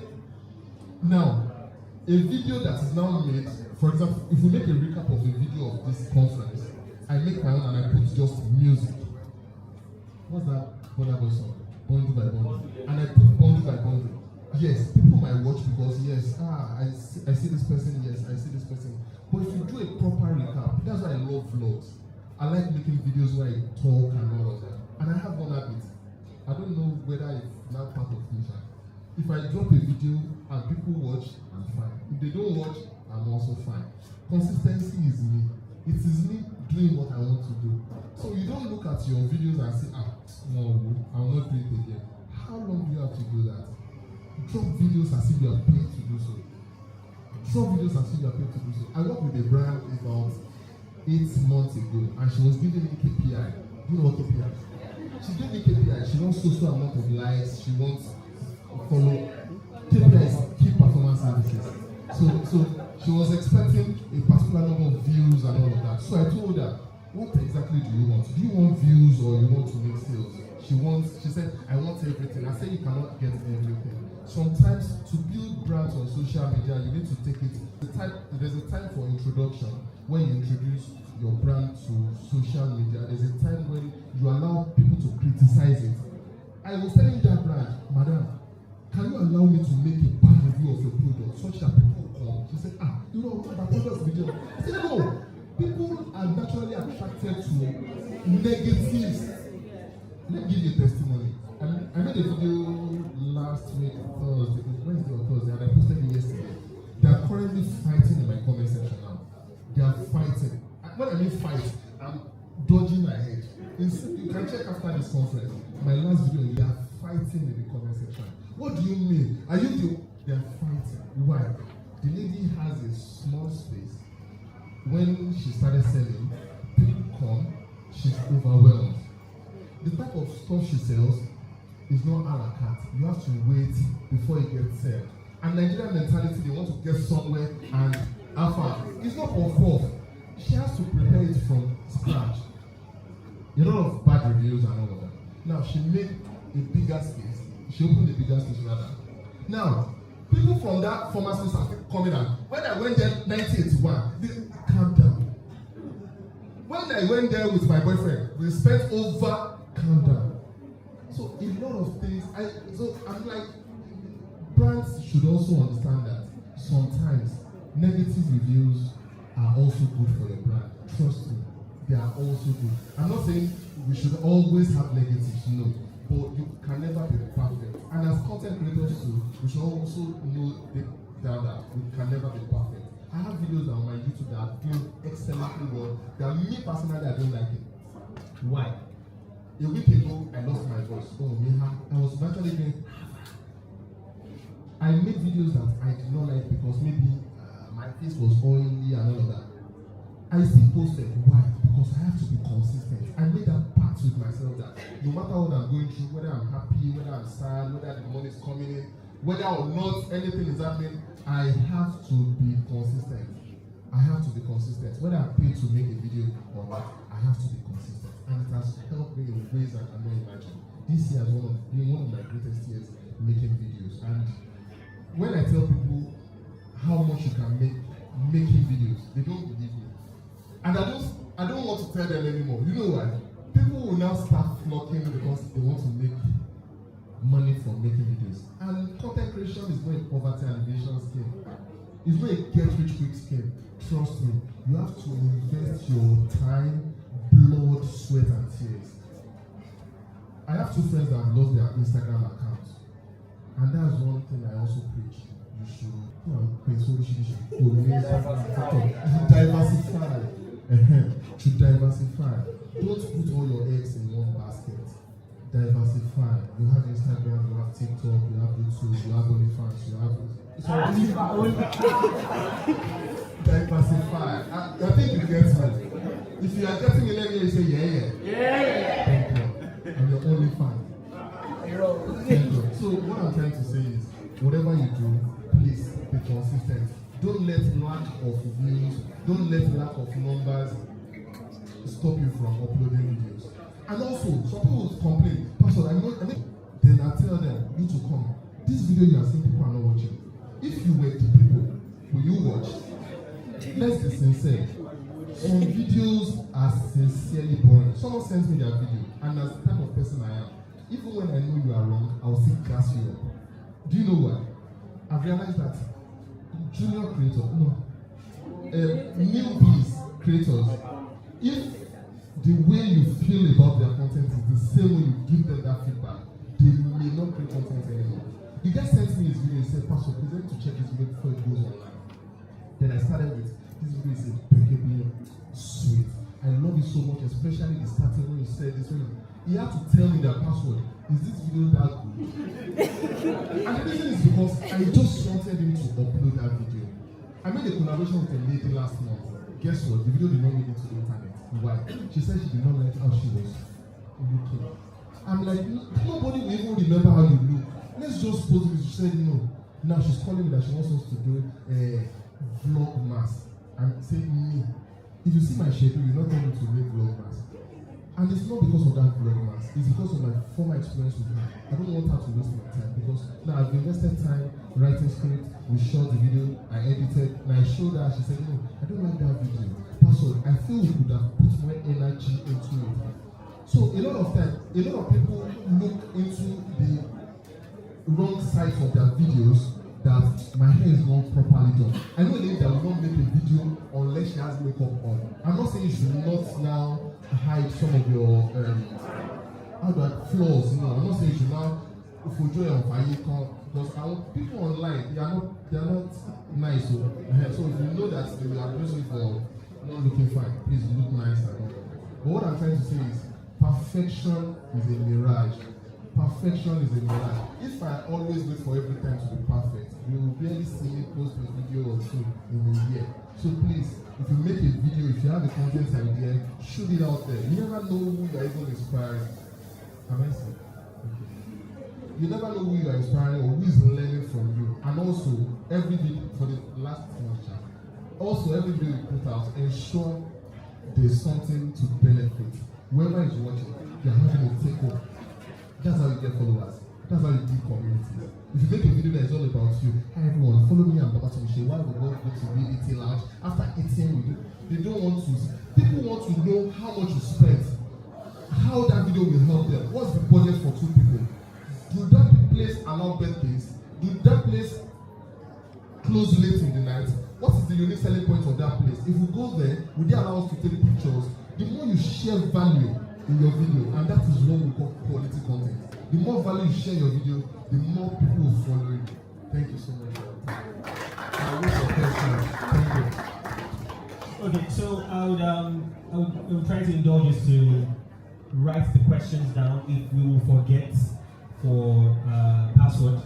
now, a video that is now made, for example, if we make a recap of a video of this conference, I make my own and I put just music. What's that Burna Boy song? Bundle by bundle. And I put bundle by bundle. Yes, people might watch because yes, I see this person, yes, I see this person. But if you do a proper recap, that's why I love vlogs. I like making videos where I talk and all of that. And I have one habit. I don't know whether it's now part of me. If I drop a video and people watch, I'm fine. If they don't watch, I'm also fine. Consistency is me. It is me doing what I want to do. So you don't look at your videos and say, no, I'll not do it again. How long do you have to do that? Drop videos as if you are paid to do so. Drop videos as if you are paid to do so. I worked with a brand about 8 months ago and she was giving me KPI. Do you know what KPI is? She gave me KPI. She wants so amount of likes. She wants follow. KPI is key performance services. So she was expecting a particular number of views and all of that. So I told her, what exactly do you want? Do you want views or you want to make sales? She said, I want everything. I said, you cannot get everything. Sometimes to build brands on social media, you need to take it. There's a time for introduction when you introduce your brand to social media. There's a time when you allow people to criticize it. I was telling that brand, madam, can you allow me to make a bad review of your product such that people come? She said, you know, my product video. I said, no. People are naturally attracted to negatives. Let me give you a testimony. I made a video last week, Thursday, Wednesday or Thursday, and I posted it yesterday. You can check after this conference. My last video, they are fighting in the comment section. What do you mean? Are you the? They are fighting. Why? The lady has a small space. When she started selling, people come. She's overwhelmed. The type of stuff she sells is not a la carte. You have to wait before it gets sold. And Nigerian mentality, they want to get somewhere and alpha. It's not off. She has to prepare it from scratch. A lot of bad reviews and all of that. Now she made a bigger space. She opened a bigger space rather. Now, people from that former space are coming out. When I went there 1981, they calmed down. When I went there with my boyfriend, we spent over calm down. So a lot of things. I'm like, brands should also understand that sometimes negative reviews are also good for your brand. Trust me, they are also good. I'm not saying we should always have negatives, no, but you can never be perfect. And as content creators too, we should also know that we can never be perfect. I have videos on my YouTube that are doing excellently well. That me personally, I don't like it. Why? A week ago, I lost my voice. I was virtually doing. I made videos that I did not like because maybe my face was oily and all of that. I still posted. Why? Because I have to be consistent. I made that pact with myself that no matter what I'm going through, whether I'm happy, whether I'm sad, whether the money is coming in, whether or not anything is happening, I have to be consistent. I have to be consistent. Whether I'm paid to make a video or not, I have to be consistent. And it has helped me in ways that I cannot imagine. This year has been one of my greatest years making videos. And when I tell people how much you can make making videos, they don't believe me. And I don't want to tell them anymore. You know why? People will now start flocking because they want to make money from making videos. And content creation is not a poverty alleviation scheme. It's not a get-rich-quick scheme. Trust me, you have to invest your time, blood, sweat, and tears. I have two friends that have lost their Instagram accounts. And that's one thing I also preach. You should, diversify. To diversify. Don't put all your eggs in one basket. Diversify. You have Instagram, you have TikTok, you have YouTube, you have OnlyFans, you have. Diversify. I think you get me. If you are getting me, let me say yeah. Thank you. I'm your OnlyFans. Thank you. So what I'm trying to say is, whatever you do, please be consistent. Don't let lack of views, don't let lack of numbers stop you from uploading videos. And also, some people will complain, Pastor, then I tell them, you to come. This video you are seeing, people are not watching. If you were the people, will you watch? Let's be sincere. Some videos are sincerely boring. Someone sends me their video, and as the type of person I am, even when I know you are wrong, I will still gas you up. Do you know why? I've realized that junior creators, newbies creators, if the way you feel about their content is the same way you give them that feedback, they may not create content anymore. The guy sent me his video and said, Pastor, please let me to check this video before it goes online. Then I started with this video is impeccably sweet. I love it so much, especially the starting when you said this. He had to tell me that password. Is this video that good? And the reason is because I just wanted him to upload that video. I made a collaboration with a lady last month. Guess what? The video did not make it to the internet. Why? She said she did not like how she was looking. I'm like, nobody will even remember how you look. Let's just post it. She said no. Now she's calling me that she wants us to do a vlog mass. I'm saying me. If you see my schedule, you're not going to make vlog mass. And it's not because of that vlog mass. It's because of my former experience with her. I don't want her to waste my time because now I've invested time writing script. We shot the video, I edited, and I showed her. She said, no, I don't like that video. Pastor, I feel we could have put more energy into it. So a lot of time, a lot of people look into the wrong side of their videos that my hair is not properly done. I know a lady that will not make a video unless she has makeup on. I'm not saying you should not now hide some of your flaws. I'm not saying you should now joy on fire because people online they are not nice. So if you know that you are using for not looking fine, please look nice and all. But what I'm trying to say is Perfection is a mirage. Perfection is a mirage. If I always wait for every time to be perfect, you will barely see me post a video or two in a year. So please, if you make a video, if you have a content idea, shoot it out there. You never know who you are even inspiring. Am I saying? Okay. You never know who you are inspiring or who is learning from you. And also, every video, for the last semester, also every video you put out, ensure there's something to benefit. Whoever is watching, you're having a takeover. That's how you get followers. That's how you build communities. If you make a video that is all about you, hi everyone, follow me and Papa Tumishe. Why we go to the eating lounge? After eating, they don't want to. People want to know how much you spent, how that video will help them. What's the budget for 2 people? Do that place allow birthdays? Do that place close late in the night? What is the unique selling point of that place? If we go there, will they allow us to take pictures? The more you share value in your video, and that is what we call quality content. The more value you share your video, the more people will follow you. Thank you so much for your time. I wish your questions. Thank you. Okay, so I would try to indulge us to write the questions down if we will forget for password,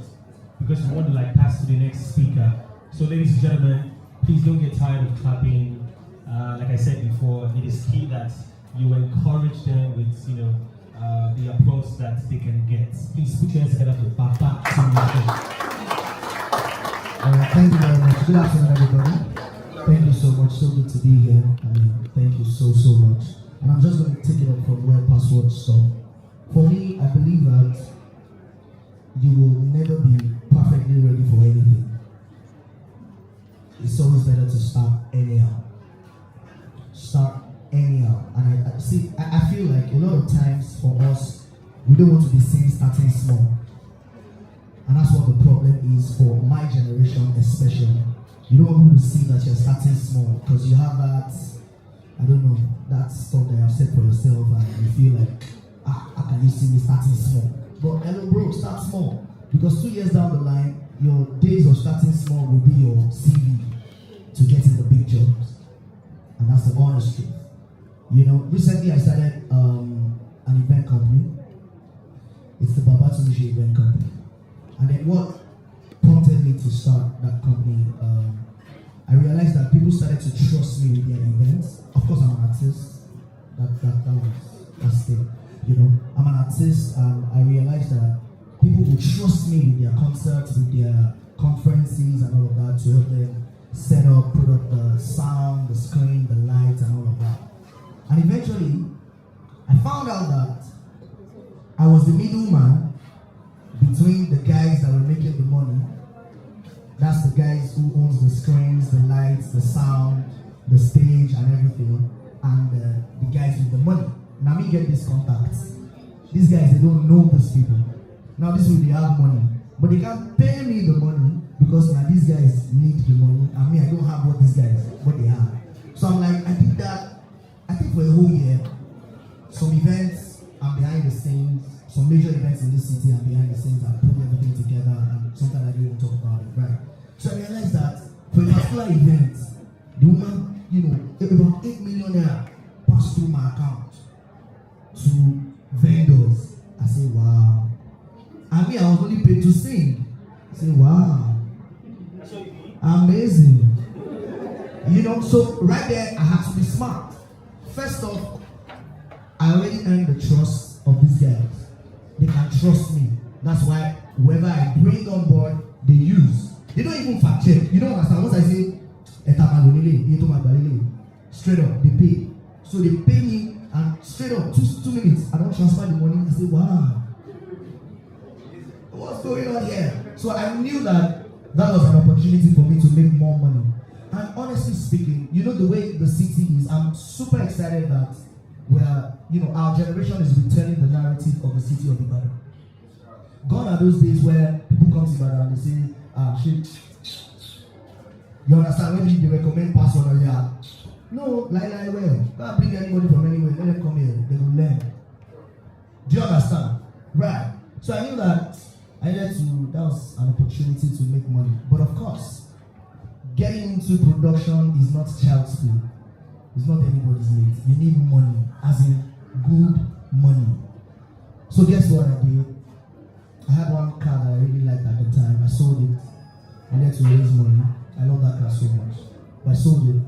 because we want to pass to the next speaker. So ladies and gentlemen, please don't get tired of clapping. Like I said before, it is key that you encourage them with the applause that they can get. Please put your hands together for Papa Tumishe. Thank you very much. Good afternoon, everybody. Thank you so much. So good to be here. Thank you so much. And I'm just going to take it up from where password stopped. For me, I believe that you will never be perfectly ready for anything. It's always better to start anyhow. Start anyhow. And I feel like a lot of times for us, we don't want to be seen starting small. And that's what the problem is for my generation especially. You don't want people to see that you're starting small because you have that, I don't know, that stuff that you have set for yourself and you feel like, how can you see me starting small? But hello bro, start small. Because 2 years down the line, your days of starting small will be your CV to get in the big jobs. And that's the honest truth. Recently I started an event company. It's the Papa Tumishe event company. And then what prompted me to start that company, I realized that people started to trust me with their events. Of course, I'm an artist. That's the I'm an artist, and I realized that people would trust me with their concerts, with their conferences, and all of that to help them set up, put up the sound, the screen, the lights, and all of that. And eventually, I found out that I was the middleman between the guys that were making the money. That's the guys who owns the screens, the lights, the sound, the stage, and everything, and the guys with the money. Now me get these contacts. These guys, they don't know these people. Now this will they have money, but they can't pay me the money because now these guys need the money, and me I don't have what they have. So I'm like, I did that. I think for a whole year. Some events I'm behind the scenes. Some major events in this city and behind the scenes, I put everything together, and sometimes I don't even talk about it, right? So I realized that for a particular event, the woman, about 8 million naira passed through my account to vendors. I say, wow. And me, I was only paid to sing. I say, wow. Amazing. So right there, I had to be smart. First off, I already earned the trust of these guys. They can trust me. That's why whoever I bring on board, they use. They don't even fact check. You don't understand. Once I say, straight up, they pay. So they pay me, and straight up, 2 minutes, I don't transfer the money. I say, wow, what's going on here? So I knew that was an opportunity for me to make more money. And honestly speaking, the way the city is, I'm super excited that our generation is returning the narrative of the city of Ibadan. Gone are those days where people come to Ibadan and they say, shit. You understand? When they recommend password on your no, lie well. Can't bring anybody from anywhere. Let them come here. They will learn. Do you understand? Right. So I knew that that was an opportunity to make money. But of course, getting into production is not child's play. It's not anybody's need. You need money, as in good money. So guess what I did? I had one car that I really liked at the time. I sold it. I had to raise money. I love that car so much. But I sold it.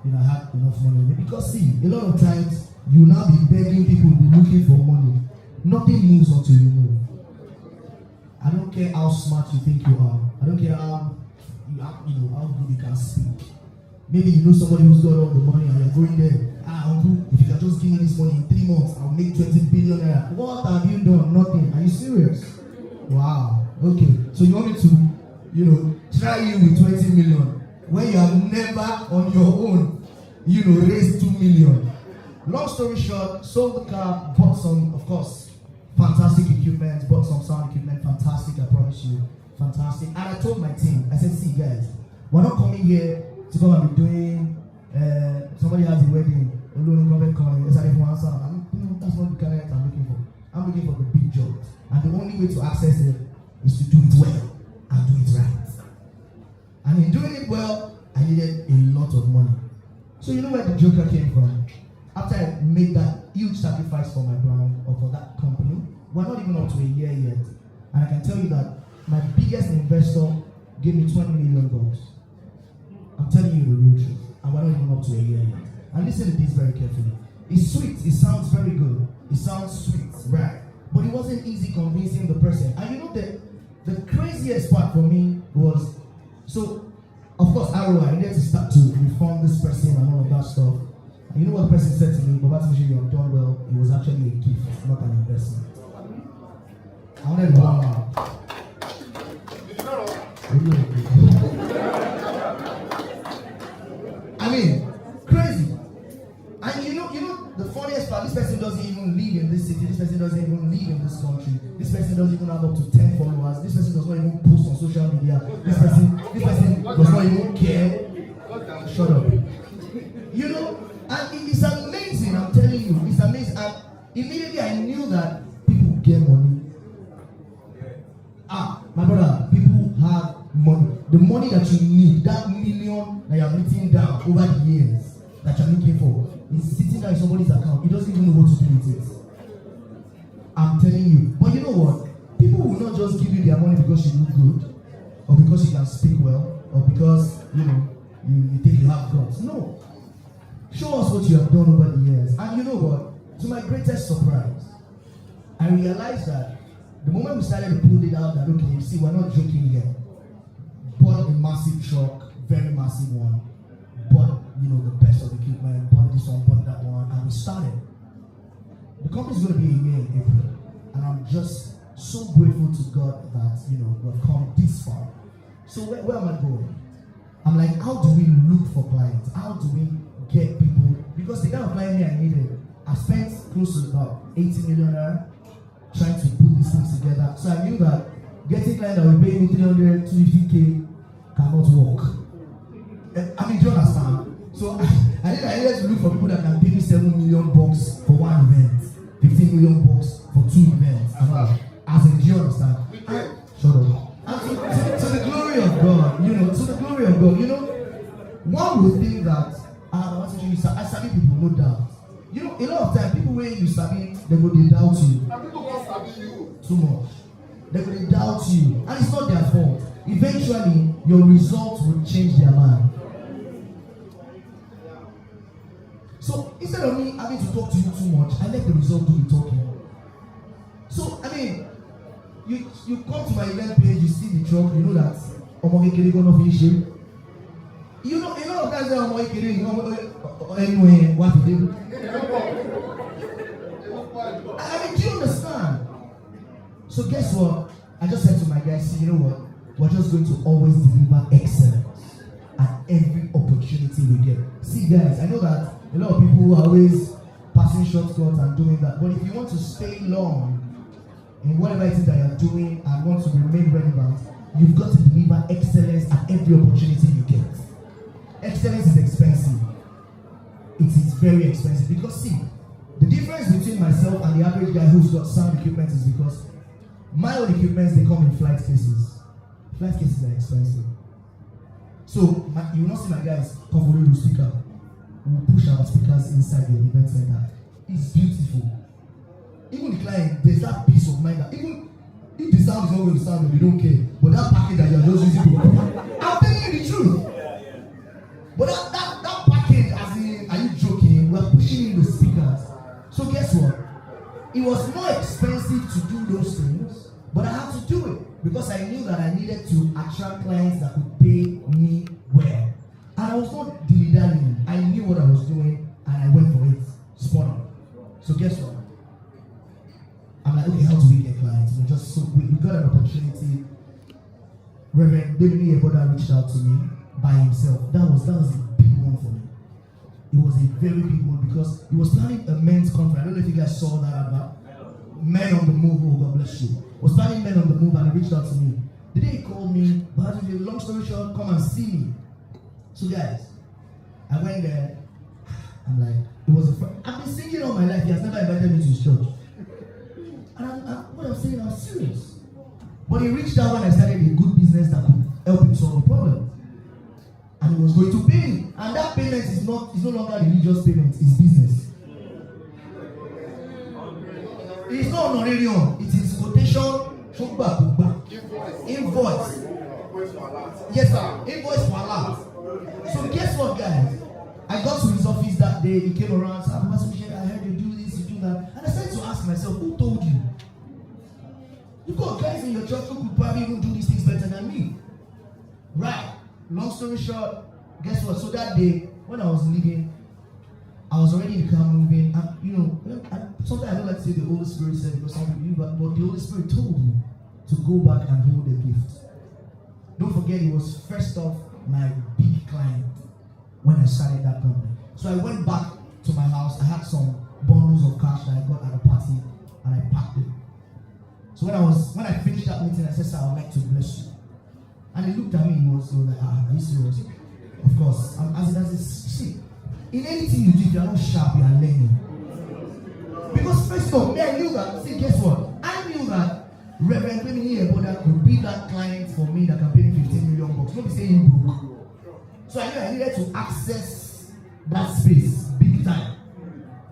I had enough money. Because see, a lot of times you now be begging people to be looking for money. Nothing moves until you move. I don't care how smart you think you are. I don't care how good you can speak. Maybe you know somebody who's got all the money and you're going there. Uncle, if you can just give me this money in 3 months, I'll make 20 billion naira. What have you done? Nothing. Are you serious? Wow. Okay. So you want me to, try you with 20 million when you have never on your own, raised 2 million. Long story short, sold the car, bought some, of course, fantastic equipment, bought some sound equipment, fantastic, I promise you, fantastic. And I told my team, I said, see guys, we're not coming here to come and be doing, somebody has a wedding, that's not the career I'm looking for. I'm looking for the big job. And the only way to access it is to do it well and do it right. And in doing it well, I needed a lot of money. So you know where the joker came from? After I made that huge sacrifice for my brand or for that company, we're not even up to a year yet. And I can tell you that my biggest investor gave me $20 million. I'm telling you the real truth. And we're not even up to a year yet. And listen to this very carefully. It's sweet. It sounds very good. It sounds sweet, right? But it wasn't easy convincing the person. And you know the craziest part for me was, so of course ROI, I needed to start to reform this person and all of that stuff. And you know what the person said to me? But that's you have done well. It was actually a gift, not an investment. I wanted one now. I mean, crazy. And you know, the funniest part, this person doesn't even live in this city, this person doesn't even live in this country, this person doesn't even have up to 10 followers, this person does not even post on social media, this person does not even care. Shut up. And it's amazing, I'm telling you, it's amazing. And immediately I knew that people get money. My brother, people have money. The money that you need, that million that you have written down over the years that you're looking for, is sitting there in somebody's account. He doesn't even know what to do with it. I'm telling you. But you know what? People will not just give you their money because you look good, or because you can speak well, or because you think you have guts. No. Show us what you have done over the years. And you know what? To my greatest surprise, I realized that the moment we started to put it out that, okay, you see, we're not joking here. Bought a massive truck, very massive one. Bought, the best of equipment, bought this one, bought that one, and we started. The company's going to be a year in April. And I'm just so grateful to God that, we've come this far. So where am I going? I'm like, how do we look for clients? How do we get people? Because the kind of client I needed, I spent close to about 80 million trying to put these things together. So I knew that getting clients that will pay me 300, 250K cannot work. I mean, do you understand? So I needed to look for people that can pay me $7 million for one event, $15 million for 2 events. As in, do you understand? Shut up. And to the glory of God, to the glory of God, one would think that I sabi people, no doubt. A lot of times, people when you sabi, they doubt you. And people don't sabi you. Too much. They doubt you. And it's not their fault. Eventually, your results will change their mind. So, instead of me having to talk to you too much, I let the result do the talking. So, I mean, you come to my event page, you see the truck, you know that Omogekere gonna finish it. You know, a lot of guys say Omogekere, anyway, what to do? I mean, do you understand? So guess what? I just said to my guys, see, you know what? We're just going to always deliver excellence at every opportunity we get. See, guys, I know that a lot of people are always passing shortcuts and doing that. But if you want to stay long in whatever it is that you're doing and want to remain relevant, you've got to deliver excellence at every opportunity you get. Excellence is expensive. It is very expensive because, see, the difference between myself and the average guy who's got sound equipment is because my own equipment, they come in flight cases. Flight cases are expensive. So, you will not see my guys come with a speaker. We will push our speakers inside the event center. It's beautiful. even the client, there's that peace of mind that even if the sound is not going to sound, they don't care. But that package that you're just using to I'm telling you the truth. But that package, as in, are you joking? We're pushing in the speakers. So guess what? It was more expensive to do those things, but I had to do it because I knew that I needed to attract clients that could pay me well. And I was not dilly-dallying. I knew what I was doing, and I went for it. Spot on. So guess what? I'm like, okay, how do we get clients? We got an opportunity. Reverend David Eboda reached out to me by himself. That was a big one for me. It was a very big one because he was planning a men's conference. I don't know if you guys saw that advert. Men on the Move, oh God bless you. Was planning Men on the Move, and he reached out to me. The day he called me, but long story short, come and see me. So guys, I went there. I'm like, it was I've been singing all my life. He has never invited me to his church. And what I'm saying, I'm serious. But he reached out when I started a good business that could help him solve the problem. And he was going to pay me. And that payment is no longer religious payment, it's business. It's not honorarium, it is quotation, invoice. Yes, sir, invoice for alert. So guess what, guys? I got to his office that day, he came around and said, Pastor Michelle, I heard you do this, you do that. And I started to ask myself, who told you? You've got guys in your church who could probably even do these things better than me. Right. Long story short, guess what? So that day, when I was leaving, I was already in the car moving. And, sometimes I don't like to say the Holy Spirit said because some of you, but the Holy Spirit told me to go back and hold the gift. Don't forget, it was first off my big client when I started that company. So I went back to my house. I had some bundles of cash that I got at a party, and I packed it. So when I finished that meeting, I said, "Sir, I would like to bless you." And he looked at me. He was like, "Are you serious?" Of course. See, in anything you do, if you are not sharp, you are learning. Because first of all, I knew that. See, guess what? I knew that Reverend Eboda could be that client for me that can pay me $15 million. Don't be saying broke. So I knew I needed to access that space big time.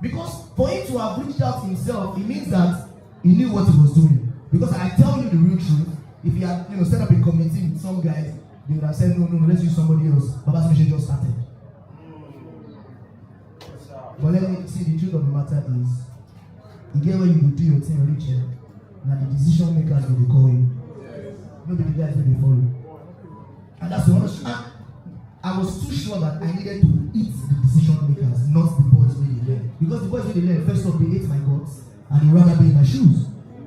Because for him to have reached out himself, it means that he knew what he was doing. Because I tell you the real truth, if he had set up a committee with some guys, they would have said, no, let's use somebody else. Baba Smisha just started. But let me see, the truth of the matter is, you get where you do your thing reach here. Now the decision makers will call you. Maybe the guys will follow. And that's the honest. I was too sure that I needed to eat the decision makers, not the boys where they learn. Because the boys where they learn, first off, they ate my guts and they rather be in my shoes.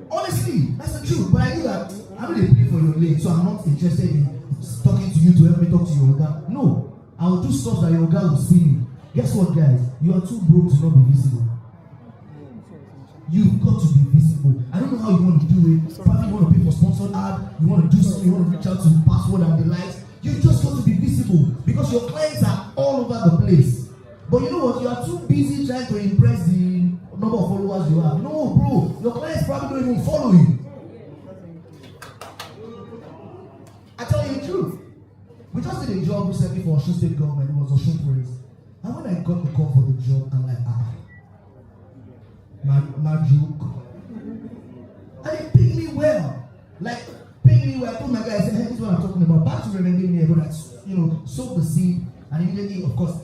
Honestly, that's the truth. But I knew that I don't pay for your lane, so I'm not interested in talking to you to help me talk to your guy. No, I will do stuff that your guy will see me. Guess what, guys? You are too broke to not be visible. You've got to be visible. I don't know how you want to do it. Probably you want to pay for sponsored ad, you want to do something, you want to reach out to the password and the likes. You just got to be visible because your clients are all over the place. But you know what? You are too busy trying to impress the number of followers you have. No, bro. Your clients probably don't even follow you. I tell you the truth. We just did a job recently for Osun State government. It was Osun Praise. And when I got the call for the job, I'm like, my joke. And they paid me well. Like, paid me well. I told my guy, I said, hey, this is what I'm talking about. Back to remember me, but that, sowed the seed. And immediately, of course,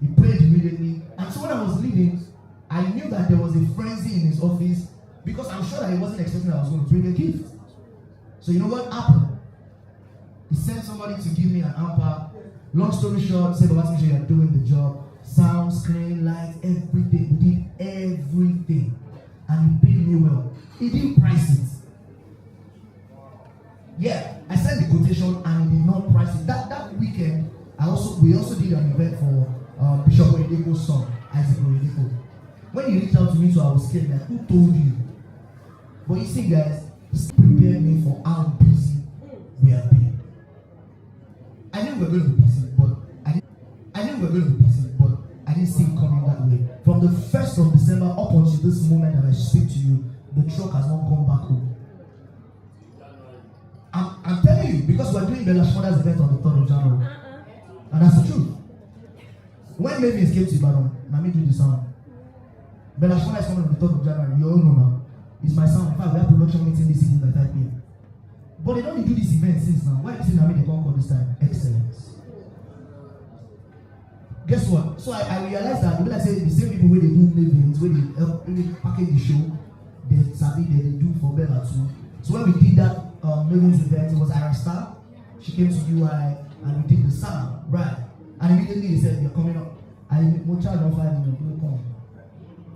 he prayed immediately. And so when I was leaving, I knew that there was a frenzy in his office because I'm sure that he wasn't expecting that I was going to bring a gift. So you know what happened? He sent somebody to give me an hamper. Long story short, said, Baba Smisha, you're doing the job. Sound, screen, lights, everything. He did everything. And he paid me well. He didn't price it. Yeah, I sent the quotation and he did not price it. That weekend, we also did an event for Bishop Oyedepo's son, Isaac Oyedepo. When he reached out to me, so I was scared, like, who told you? But you see, guys, prepared me for how busy we have been. I knew we were going to be busy, but I didn't see it coming that way. From the 1st of December up until this moment that I speak to you, the truck has not come back home. I'm telling you, because we're doing Bella Shmada's event on the 3rd of January. And that's the truth. When Mavis came to Ibadan, let me do the sound. Belashona is coming on the 3rd of January. You all know now. It's my sound. In fact, we have production meeting this evening by 5 p.m. But they don't do this event since now. Why is it now they can't call this time? Excellence. Guess what? So I realized that, like I say, the same people where they do events, where they help package the show, they sabi that they do for Bella too. So when we did that Maven's event, it was Arasta. She came to UI and we did the sound, right? And immediately they said, you're coming up. And we'll charge on 5 million. Come.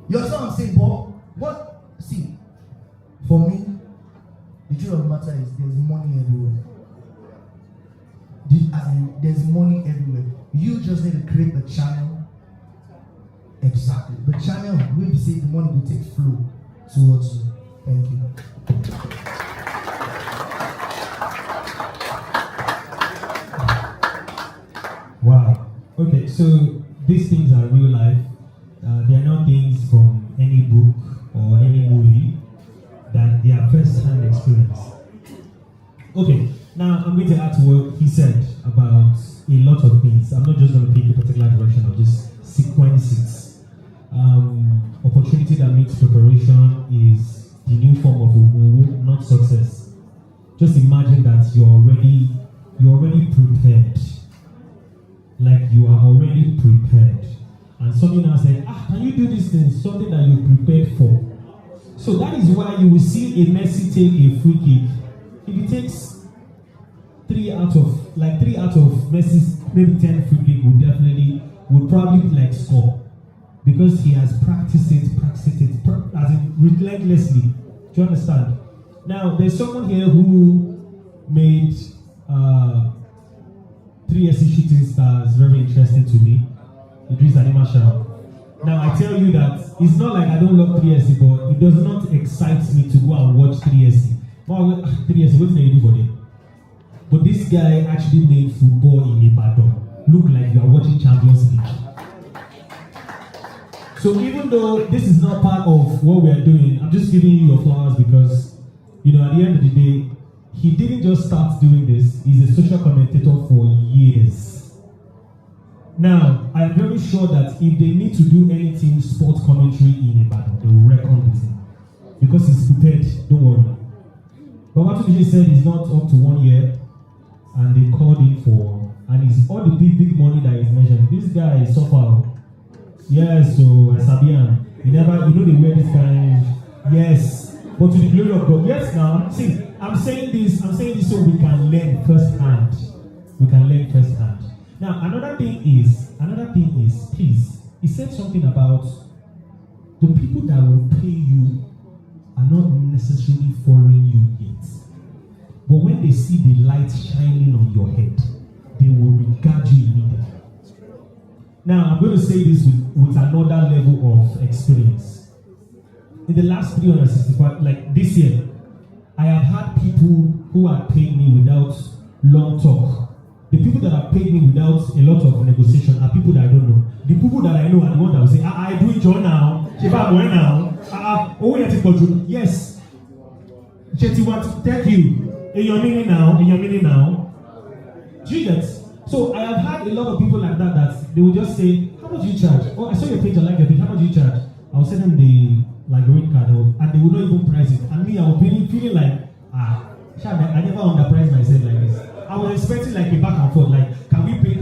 You understand what I'm saying, Bob? What? See, for me, the truth of the matter is there's money everywhere. There's money everywhere. You just need to create the channel. Exactly. The channel will be saying the money will take flow towards you. Thank you. Wow. Okay, so these things are real life. They are not things from any book or any movie. That they are first-hand experience. Okay, now I'm going to add to what he said about a lot of things. I'm not just going to pick a particular direction, I'll just sequence it. Opportunity that makes preparation is the new form of Ogunwo, not success. Just imagine that you're already prepared. Like you are already prepared. And something else said, can you do this thing? Something that you're prepared for. So that is why you will see a Messi take a free kick. If he takes 3 out of Messi's maybe 10 free kick would probably like score. Because he has practiced it as in relentlessly. Do you understand? Now there's someone here who made 3 SC shooting stars very interesting to me. Idris Animasha. Now I tell you that it's not like I don't love 3SC, but it does not excite me to go and watch 3SC. 3SC, what do you do for them? But this guy actually made football in Ibadan look like you are watching Champions League. So even though this is not part of what we are doing, I'm just giving you your flowers because, at the end of the day, he didn't just start doing this. He's a social commentator for years. Now, I'm very sure that if they need to do anything sports commentary in Ibadan, they will reckon with him. Because he's prepared, don't worry. But what he said is not up to 1 year, and they called him for, and it's all the big money that is mentioned. This guy is so far. Yes, so Sabian, they wear this kind. Yes, but to the glory of God. Yes, now, see, I'm saying this so we can learn firsthand. Now, another thing is, please, he said something about the people that will pay you are not necessarily following you yet. But when they see the light shining on your head, they will regard you immediately. Now, I'm going to say this with another level of experience. In the last 365, like this year, I have had people who have paid me without long talk. The people that have paid me without a lot of negotiation are people that I don't know. The people that I know are the ones that will say, I do it John now, yes. Thank you. In your meaning now. Do you get? So I have had a lot of people like that they will just say, how much do you charge? Oh, I saw your page, I like your page, how much do you charge? I'll send them the green card and they will not even price it. And me, I will be feeling like, I never underpriced myself like this. I was expecting like a back and forth, like, can we pay?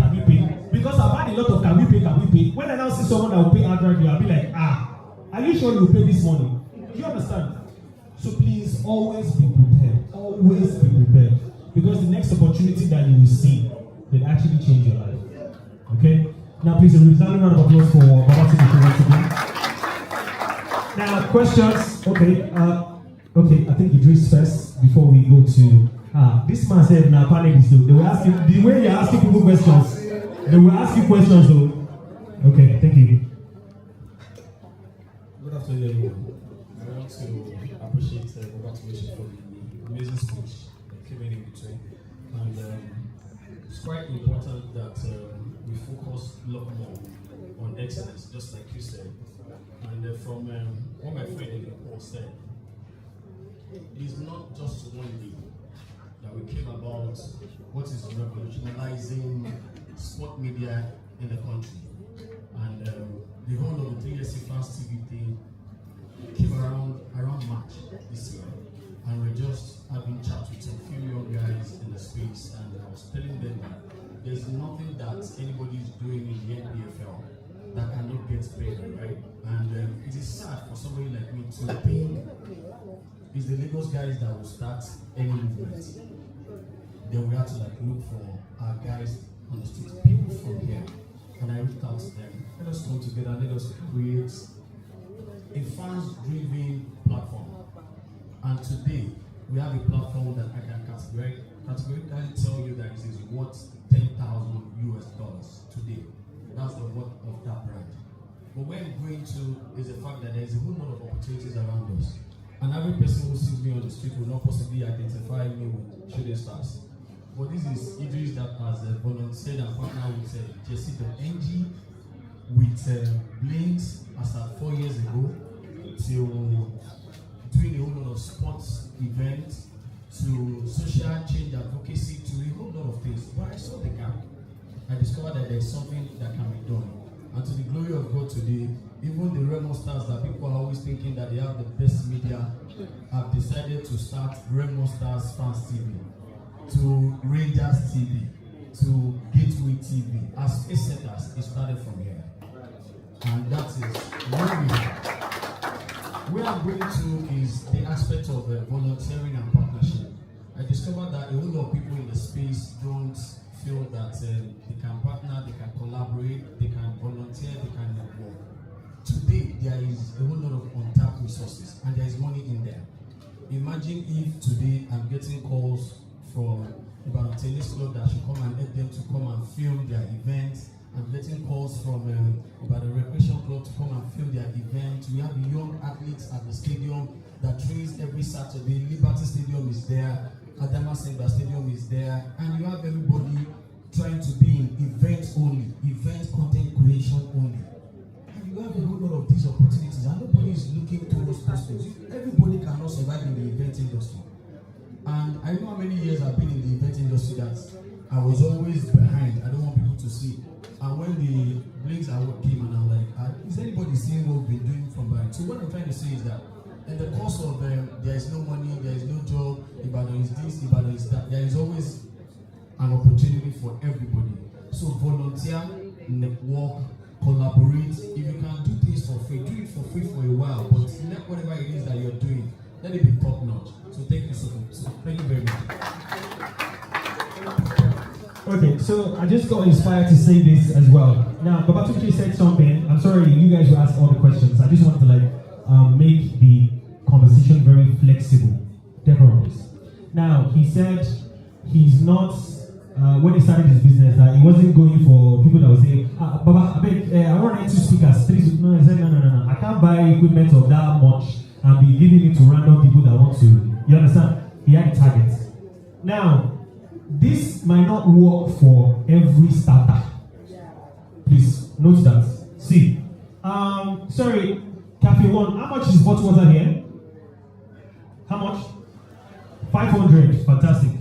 Because I've had a lot of can we pay? When I now see someone that will pay outright, I'll be like, are you sure you'll pay this money? Do you understand? So please, always be prepared. Always be prepared. Because the next opportunity that you will see will actually change your life. Okay? Now please, a resounding round of applause for Babatunde once again. Now, questions? Okay, I think Idris first before we go to this man said now panelists though. They will ask you the way you're asking people questions. They will ask you questions though. Okay, thank you. Good afternoon, everyone. I want to appreciate congratulations for the amazing speech that came in between. And it's quite important that we focus a lot more on excellence, just like you said. And from what my friend in the call said, it's not just one day that we came about what is revolutionizing sport media in the country. And the whole of the 3SC Fast TV thing came around March this year, and we're just having chats with some few young guys in the space, and I was telling them that there's nothing that anybody is doing in the NPFL that cannot get paid, right? And it is sad for somebody like me to think it's the Lagos guys that will start any movement. Then we have to like look for our guys on the streets, people from here. And I reached out to them. Let us come together, let us create a fans-driven platform. And today, we have a platform that I can categorically tell you that it is worth $10,000 today. That's the worth of that brand. But where I'm going to is the fact that there is a whole lot of opportunities around us. And every person who sees me on the street will not possibly identify me with shooting stars. But this is Idris that has volunteered and partnered with Jesse.ng, with Blinks as at 4 years ago, to doing a whole lot of sports events, to social change advocacy, to a whole lot of things. But I saw the gap. I discovered that there's something that can be done. And to the glory of God today, even the Remo Stars that people are always thinking that they have the best media have decided to start Remo Stars Fans TV, to Rangers TV, to Gateway TV. As a setters, it started from here. And that is where we are. Where I'm going to is the aspect of volunteering and partnership. I discovered that a whole lot of people in the space don't feel that they can partner, they can collaborate, they can volunteer, they can network. Today, there is a whole lot of untapped resources and there is money in there. Imagine if today I'm getting calls from about a tennis club that should come and help them to come and film their events. I'm getting calls from about a recreation club to come and film their event. We have young athletes at the stadium that trains every Saturday. Liberty Stadium is there. Adama Sengba Stadium is there, and you have everybody trying to be in events only, event content creation only. And you have a whole lot of these opportunities, and nobody is looking towards those things. Everybody cannot survive in the event industry. And I know how many years I've been in the event industry that I was always behind. I don't want people to see. And when the Blinks Award came, and I'm like, is anybody seeing what we've been doing from behind? So what I'm trying to say is that in the course of there is no money, there is no job, Ibadan is this, Ibadan is that, there is always an opportunity for everybody. So volunteer, network, collaborate. If you can do things for free, do it for free for a while, but let whatever it is that you're doing, let it be top notch. So thank you so much. So thank you very much. Okay, so I just got inspired to say this as well. Now, Babatuchi said something. I'm sorry, you guys will ask all the questions. I just want to make the conversation very flexible. Deborah. Now, he said he's not, when he started his business, that he wasn't going for people that would say, Baba, I want 2 speakers. 3. No, I said, no. I can't buy equipment of that much and be giving it to random people that want to. You understand? He had a target. Now, this might not work for every starter. Please note that. See, sorry, Cafe One, how much is bottled water here? How much? 500. Fantastic.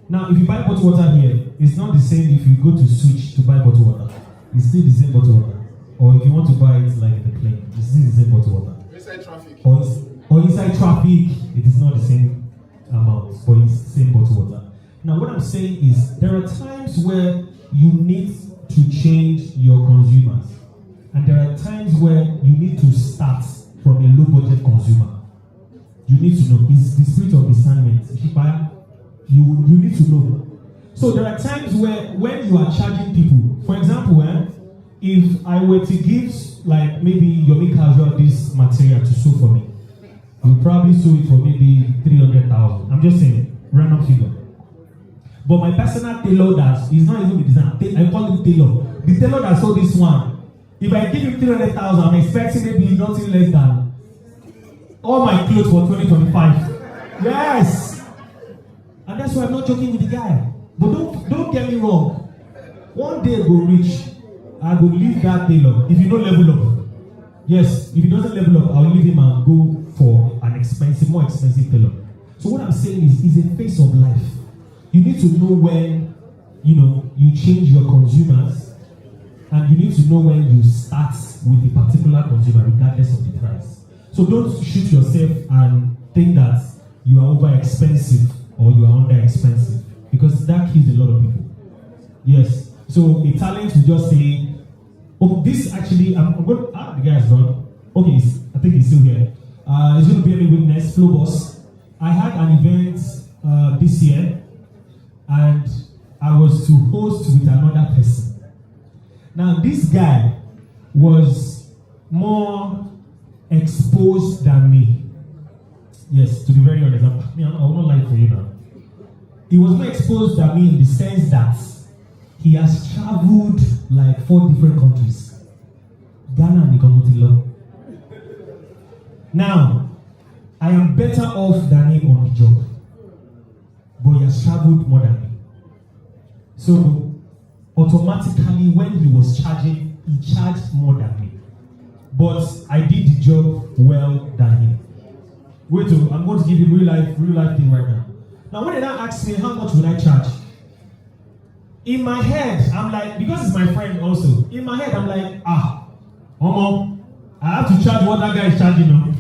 Now, if you buy bottled water here, it's not the same if you go to Switch to buy bottled water. It's still the same bottled water. Or if you want to buy it like in the plane, it's still the same bottled water. Inside traffic. Or inside traffic, it is not the same amount, but it's the same bottled water. Now, what I'm saying is there are times where you need to change your consumers. And there are times where you need to start from a low-budget consumer. You need to know. It's the spirit of discernment. You need to know. So there are times where when you are charging people, for example, if I were to give, like maybe Yomi Casual this material to sew for me, you'll probably sew it for maybe 300,000. I'm just saying, random figure. But my personal tailor that is not even the designer. I call him tailor. The tailor that sold this one, if I give him 300,000, I'm expecting maybe nothing less than all my clothes for 2025. Yes! And that's why I'm not joking with the guy. But don't get me wrong. One day I go reach, I will leave that tailor if you don't level up. Yes, if he doesn't level up, I'll leave him and go for an more expensive tailor. So what I'm saying is, it's a phase of life. You need to know when, you change your consumers, and you need to know when you start with a particular consumer regardless of the price. So don't shoot yourself and think that you are over expensive or you are under expensive, because that kills a lot of people. Yes. So a talent will just say, oh, this actually, I'm going to, the guy is done. Okay, I think he's still here. It's going to be any witness, Flow Boss. I had an event this year, and I was to host with another person. Now, this guy was more exposed than me. Yes, to be very honest, I will not lie for you now. He was more exposed than me in the sense that he has traveled like 4 different countries. Ghana and Nikomotilo. Now, I am better off than him on the job, but he has traveled more than me. So, automatically, when he was charging, he charged more than me. But I did the job well than him. Wait, I'm going to give you real life thing right now. Now, when they now ask me how much would I charge, in my head, I'm like, because it's my friend also, in my head, I'm like, I have to charge what that guy is charging now.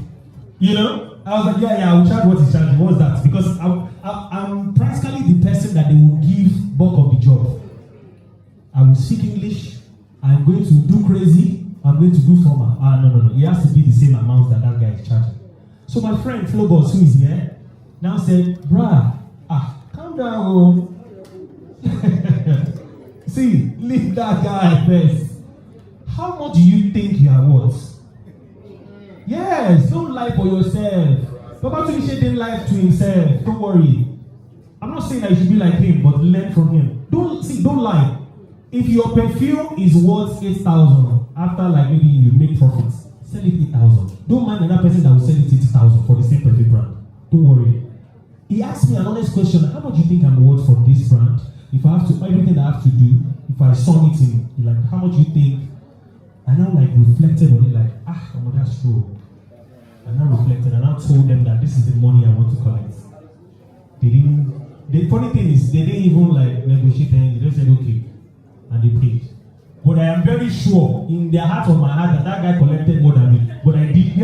You know? I was like, yeah, I will charge what he's charging. What's that? Because I'm practically the person that they will give bulk of the job. I will speak English. I'm going to do crazy. I'm going to do formal. No. It has to be the same amount that guy is charging. So my friend Flow Boss, who is here, now said, bruh, calm down. See, leave that guy first. How much do you think you are worth? Yes, don't lie for yourself. Papa Tumishe didn't lie to himself. Don't worry. I'm not saying that you should be like him, but learn from him. Don't lie. If your perfume is worth 8,000, after like maybe you make profits, sell it 8,000. Don't mind another person that will sell it 80,000 for the same perfume brand. Don't worry. He asked me an honest question: how much do you think I'm worth for this brand? If I have to, everything I have to do, if I saw it in, like, how much do you think? And I like reflected on it, like, that's true. And I reflected and I told them that this is the money I want to collect. They didn't. The funny thing is, they didn't even like negotiate anything. They just said okay, and they paid. But I am very sure in their heart of my heart that guy collected more than me. But I did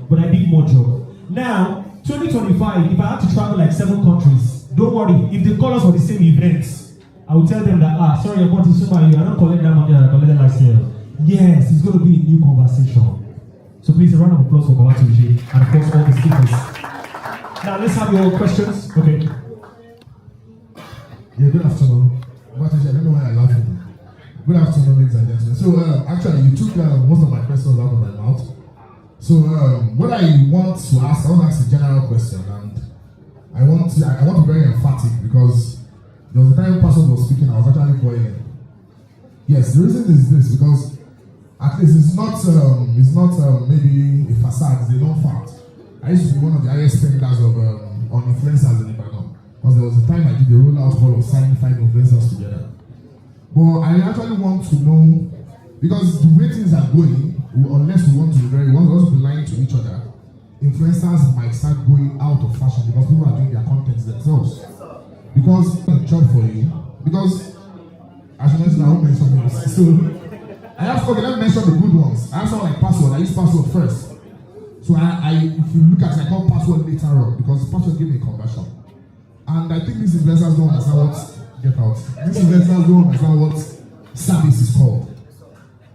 but I did more job. Now, 2025, if I have to travel like 7 countries, don't worry. If they call us for the same events, I will tell them that sorry, your point is super. I don't collect that money that I collected last year. Yes, it's going to be a new conversation. So please, a round of applause for Baba Tumishe and of course all the speakers. Now let's have your questions. Okay. Yeah, good afternoon. Baba Tumishe, I don't know why I'm laughing. Good afternoon, ladies and gentlemen. So actually, you took most of my questions out of my mouth. So what I want to ask, I want to ask a general question, and I want to be very emphatic because there was a time Pastor was speaking, I was actually boiling. Yes, the reason is this, because at least it's not maybe a facade, it's a known fact. I used to be one of the highest spenders of on influencers in Ibadan, because there was a time I did the rollout call of signing 5 influencers together. But I actually want to know, because the way things are going, unless we want to be lying to each other, influencers might start going out of fashion because people are doing their content themselves. Because it's a job for you. Because as you mentioned, I won't mention names. So I have to let me mention the good ones. I have something like password. I use password first. So if you look at it, I call password later on because password gave me a conversion. And I think these influencers don't understand These influencers don't understand what service is called.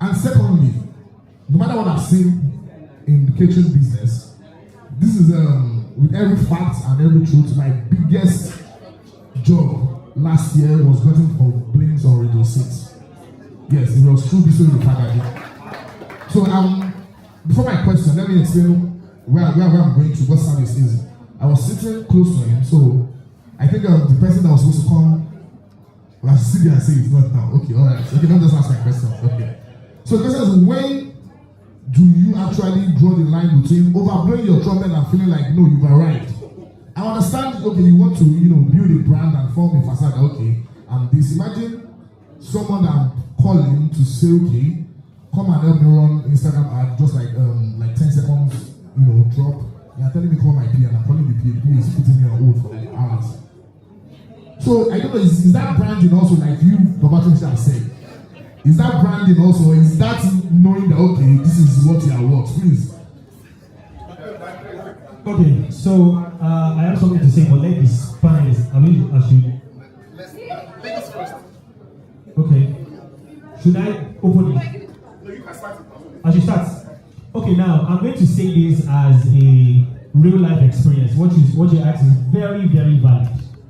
And secondly, no matter what I've seen in the catering business, this is with every fact and every truth, my biggest job last year was getting complaints on Unriddle 6. Yes, it was true business in the packaging. So before my question, let me explain where I'm going to, what service is. I was sitting close to him, so I think the person that was supposed to come, I should sit there and say it's not now. Okay, alright. Okay, don't just ask my question. Okay. So the question is, when do you actually draw the line between overblowing your trumpet and feeling like, no, you've arrived? I understand, okay, you want to, build a brand and form a facade, okay, and this. Imagine someone that I'm calling to say, okay, come and help me run Instagram ad, just like 10 seconds, drop. You're telling me call my PA and I'm calling the PA. The PA is putting me on hold for like hours. So I don't know, is that branding also like you, Baba Tumishe, have said? Is that branding also, or is that knowing that, okay, this is what you are worth? Please. Okay, so I have something to say, but let this panelists, I should. Ladies first. Okay. Should I open it? No, you can start it. I should start. Okay, now I'm going to say this as a real life experience. What you asked is very, very valid.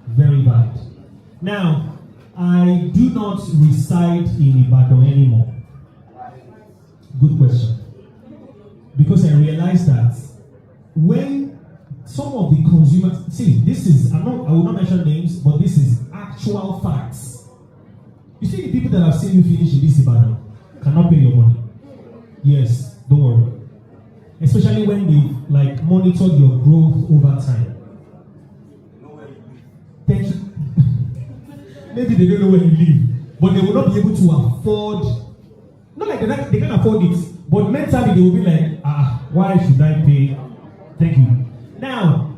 Very valid. Now, I do not reside in Ibadan anymore. Good question. Because I realized that when some of the consumers, see, this is, I will not mention names, but this is actual facts. You see, the people that have seen you finish in this Ibadan cannot pay your money. Yes, don't worry. Especially when they monitored your growth over time. Thank you. Maybe they don't know where you live, but they will not be able to afford. Not like they can afford it, but mentally they will be like, why should I pay? Thank you. Now,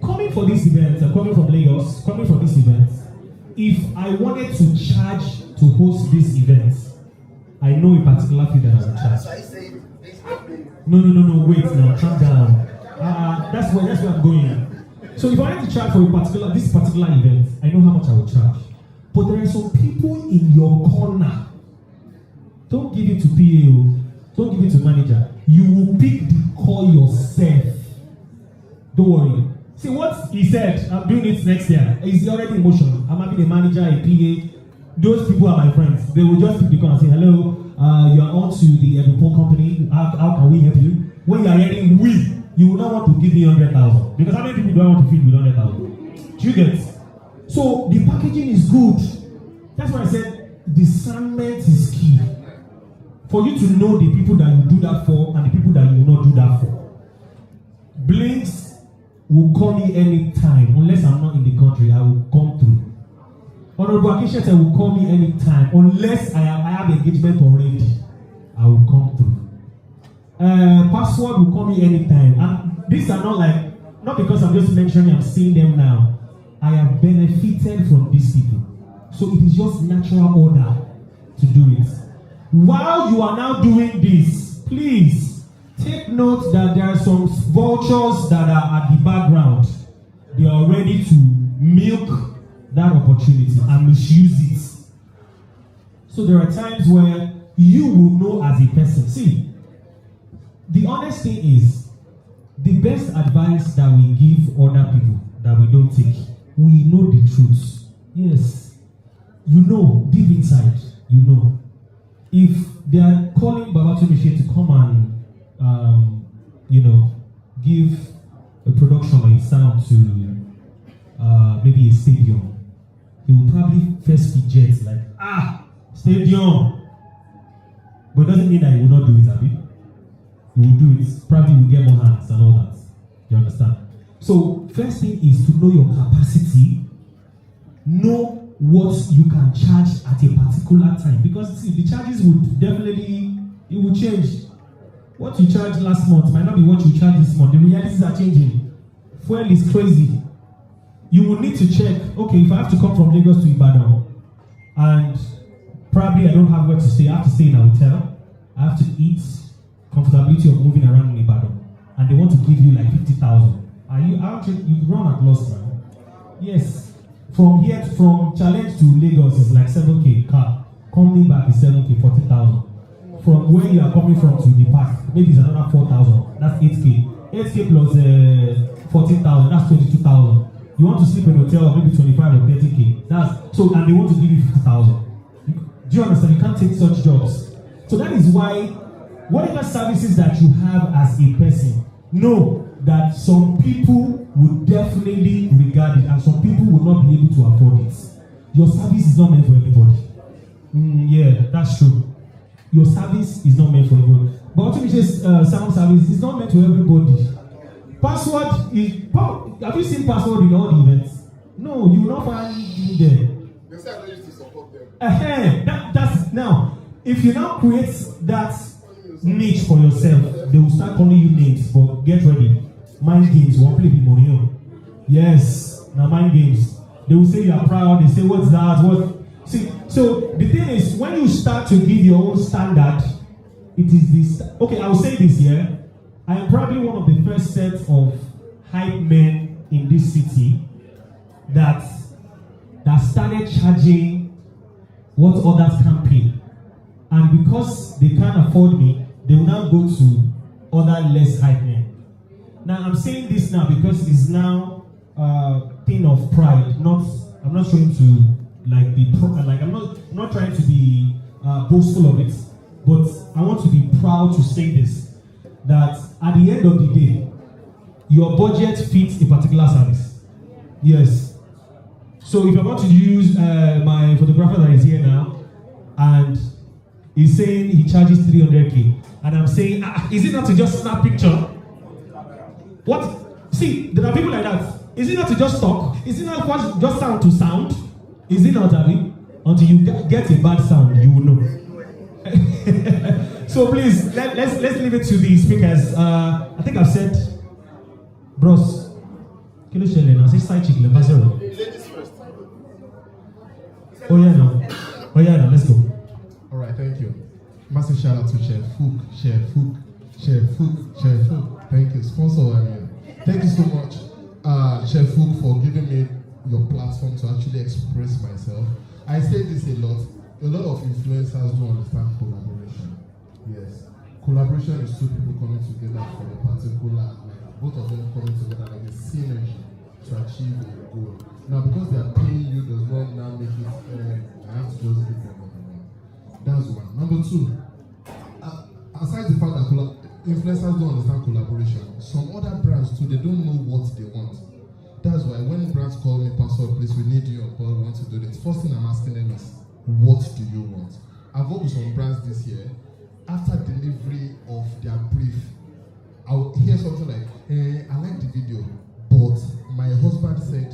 coming for this event, coming from Lagos, coming for this event, if I wanted to charge to host this event, I know a particular fee that I will charge. No, wait, now, calm down. That's where I'm going. So if I wanted to charge for this particular event, I know how much I will charge. But there are some people in your corner. Don't give it to PAO. Don't give it to manager. You will pick the call yourself. Don't worry. See what he said, I'm doing it next year. He's already in motion. I'm having a manager, a PA. Those people are my friends. They will just pick the call and say, hello, you are on to the Edupol company. How can we help you? When you are hearing we, you will not want to give me 100,000. Because how many people do I want to feed with 100,000? Do you get it? So the packaging is good. That's why I said discernment is key. For you to know the people that you do that for and the people that you will not do that for. Blinks will call me anytime. Unless I'm not in the country, I will come through. Honorable Akishete will call me anytime. Unless I have engagement already, I will come through. Password will call me anytime. And these are not because I'm just mentioning, I'm seeing them now. I have benefited from these people. So it is just natural order to do it. While you are now doing this, please take note that there are some vultures that are at the background. They are ready to milk that opportunity and misuse it. So there are times where you will know as a person. See, the honest thing is, the best advice that we give other people that we don't take, we know the truth. Yes. You know, deep inside, you know. If they are calling Babatunde to come and, give a production or a sound to maybe a stadium, he will probably first be jets like, stadium. But it doesn't mean that he will not do it, Abi. He will do it. Probably will get more hands and all that. You understand? So, first thing is to know your capacity. Know what you can charge at a particular time. Because see, the charges would definitely, it will change. What you charged last month might not be what you charge this month. The realities are changing. Fuel is crazy. You will need to check, okay, if I have to come from Lagos to Ibadan, and probably I don't have where to stay, I have to stay in a hotel, I have to eat, comfortability of moving around in Ibadan, and they want to give you like 50,000. You run at loss now. Yes. From Challenge to Lagos is like 7K car. Coming back is 7K, 40,000. From where you are coming from to the park, maybe it's another 4,000. That's 8K. 8K plus 14,000. That's 22,000. You want to sleep in a hotel, maybe 25 or 30K. And they want to give you 50,000. Do you understand? You can't take such jobs. So that is why, whatever services that you have as a person, know that some people would definitely regard it and some people will not be able to afford it. Your service is not meant for everybody. Yeah, that's true. Your service is not meant for everybody. But what you say, sound service is not meant for everybody. Password is. Have you seen password in all the events? No, you will not find you there. They say I used to support them. That's now. If you now create that niche for yourself, they will start calling you names. But get ready. Mind games, won't play with money. Yes, now mind games. They will say you are proud. They say what's that? What? See, So the thing is, when you start to give your own standard, it is this. Okay, I'll say this here. I am probably one of the first sets of hype men in this city that started charging what others can't pay. And because they can't afford me, they will now go to other less hype men. Now I'm saying this now because it's now a thing of pride. I'm not trying to I'm not trying to be boastful of it, but I want to be proud to say this, that at the end of the day, your budget fits a particular service. Yes. So if I want to use my photographer that is here now, and he's saying he charges 300k, and I'm saying, is it not to just snap picture? What? See, there are people like that. Is it not to just talk? Is it not just sound to sound? Is it not, Abby? Until you get a bad sound, you will know. So please, let's leave it to the speakers. I think I've said, bros. Kilo shele na, say side chick le basero. Oh yeah, no, let's go. All right, thank you. Massive shout out to Chef Hook. Thank you, sponsor. Thank you so much, Chef Hook, for giving me your platform to actually express myself. I say this a lot. A lot of influencers don't understand collaboration. Yes, collaboration is two people coming together for a particular, both of them coming together like a synergy to achieve a goal. Now, because they are paying you does not now make it. I have to just give them what I want. That's one. Number two, aside the fact that influencers don't understand collaboration, some other brands too, they don't know what they want. That's why when brands call me, Pastor, please, we need you on board, we want to do this. First thing I'm asking them is, what do you want? I've worked with some brands this year. After delivery of their brief, I'll hear something like, I like the video, but my husband said,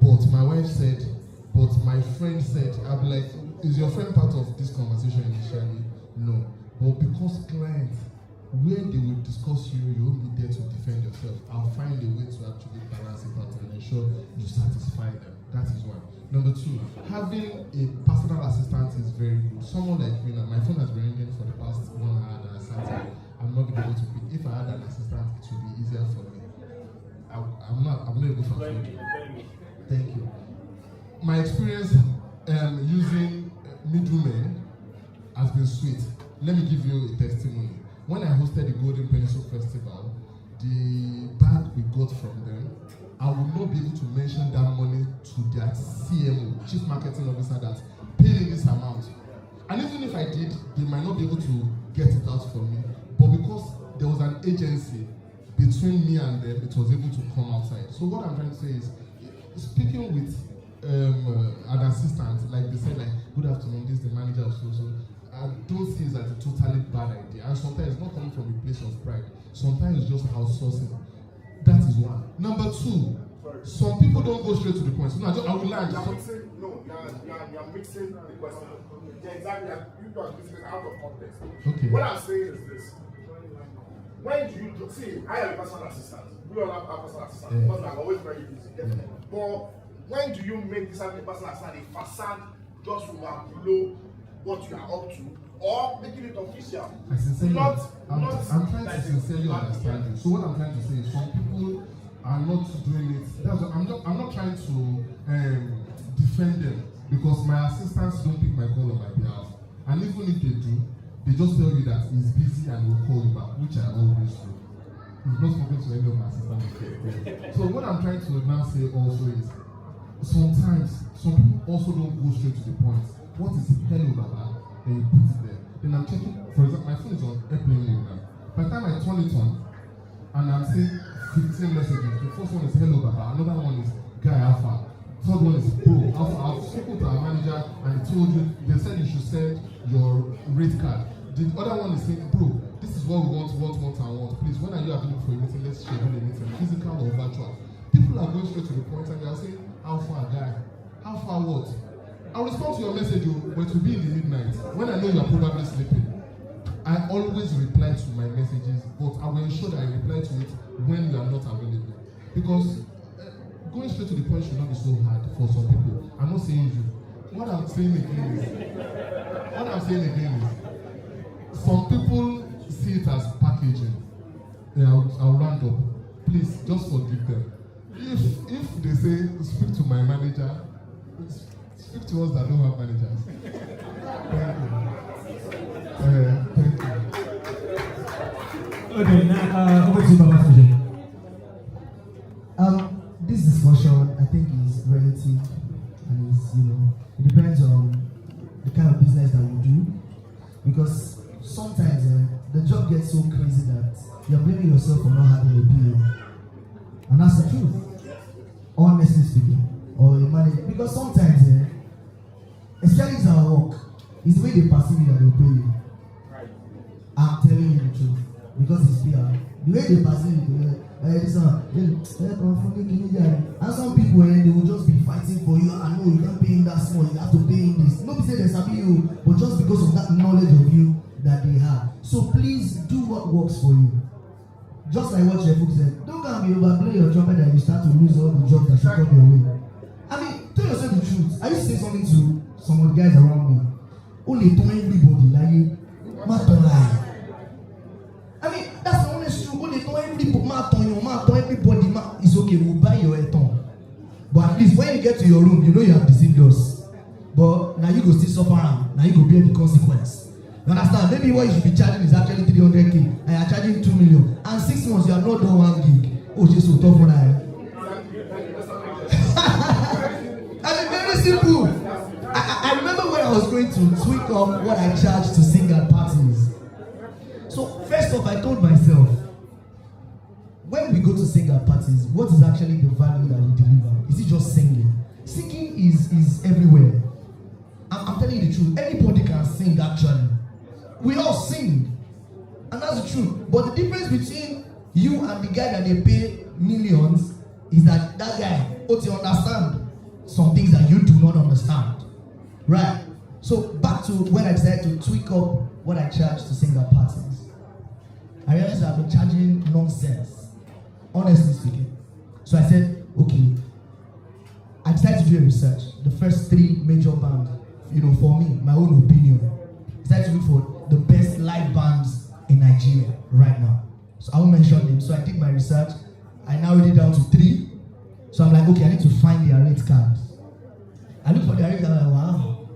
but my wife said, but my friend said. I'll be like, is your friend part of this conversation initially? No. But because clients, where they will discuss you, you won't be there to defend yourself. I'll find a way to actually balance it out and ensure you satisfy them. That is one. Number two, having a personal assistant is very good. Someone like me now, my phone has been ringing for the past 1 hour and I sat here. I'm not able to pick. If I had an assistant, it would be easier for me. I'm not able to afford it. Thank you. My experience using middlemen has been sweet. Let me give you a testimony. When I hosted the Golden Pencil Festival, the bag we got from them, I would not be able to mention that money to their CMO, Chief Marketing Officer, that paid in this amount. And even if I did, they might not be able to get it out for me. But because there was an agency between me and them, it was able to come outside. So what I'm trying to say is, speaking with an assistant, like they said, like, good afternoon, this is the manager of so. I don't see it as a totally bad idea. And sometimes it's not coming from a place of pride. Sometimes it's just outsourcing. That is one. Number two, some people don't go straight to the point. So no, I will land. You're mixing the question. Yeah, exactly. You are mixing it out of context. Okay. What I'm saying is this. When do you see, I have a personal assistant. We all have a personal assistant. Because I'm always very busy. But when do you make this having a personal assistant a facade just to below what you are up to, or making it official? I'm trying to sincerely understand you. So what I'm trying to say is, some people are not doing it. I'm not trying to defend them, because my assistants don't pick my call on my behalf. And even if they do, they just tell you that he's busy and will call you back, which I always do. You've not spoken to any of my assistants before. So what I'm trying to now say also is, sometimes some people also don't go straight to the point. What is hello Baba? Then you put it there. Then I'm checking, for example, my phone is on airplane mode now. By the time I turn it on, and I'm seeing 15 messages. The first one is hello Baba, another one is Guy Alpha, third one is Bro Alpha. I've spoken to our manager and he told you, they said you should send your rate card. The other one is saying, bro, this is what we want. Please, when are you available for a meeting? Let's schedule a meeting, physical or virtual. People are going straight to the point and they are saying, how far, guy? How far what? I'll respond to your message, but it will be in the midnight, when I know you are probably sleeping. I always reply to my messages, but I will ensure that I reply to it when you are not available. Because going straight to the point should not be so hard for some people. I'm not saying you. what I'm saying again is, some people see it as packaging. Yeah, I'll round up. Please, just forgive them. If they say, speak to my manager, speak to us that don't have managers. Thank you. Thank you. Okay, now over to Baba Fuji. This discussion, I think, is relative, and it depends on the kind of business that you do, because sometimes the job gets so crazy that you're blaming yourself for not having a PO, and that's the truth, honestly speaking, or a manager, because sometimes, especially in our work, it's the way they perceive you that they pay you. I'm telling you the truth, because it's PR. The way they perceive it, and some people they will just be fighting for you. I know you can't pay him that small, you have to pay him this. Nobody say there's a you, but just because of that knowledge of you that they have. So please do what works for you. Just like what Jeffuk said, don't go and be overplaying your trumpet and you start to lose all the jobs that should come your way. I mean, tell yourself the truth. I used to say something to some of the guys around me. Only to everybody, like, matter lie. I mean, that's the honest truth. Only to everybody, everybody, it's okay, we'll buy your eton. But at least when you get to your room, you know you have deceived us. But now you go still suffer and now you go bear the consequence. You understand? Maybe what you should be charging is actually 300k and you're charging 2 million. And 6 months you have not done 1 gig. Oh, just so tough for that. I mean, very simple. I remember when I was going to tweak up what I charged to sing at parties. So first off, I told myself, when we go to sing at parties, what is actually the value that we deliver? Is it just singing? Singing is everywhere. I'm telling you the truth. Anybody can sing actually. We all sing. And that's the truth. But the difference between you and the guy that they pay millions is that guy ought to understand some things that you do not understand. Right? So back to when I decided to tweak up what I charge to sing at parties. I realized I've been charging nonsense, honestly speaking. So I said, okay, I decided to do a research. The first 3 major bands, for me, my own opinion, I decided to look for the best live bands in Nigeria right now. So I won't mention them. So I did my research. I narrowed it down to 3. So I'm like, okay, I need to find their rate cards. I look for their rate card. I'm like, wow,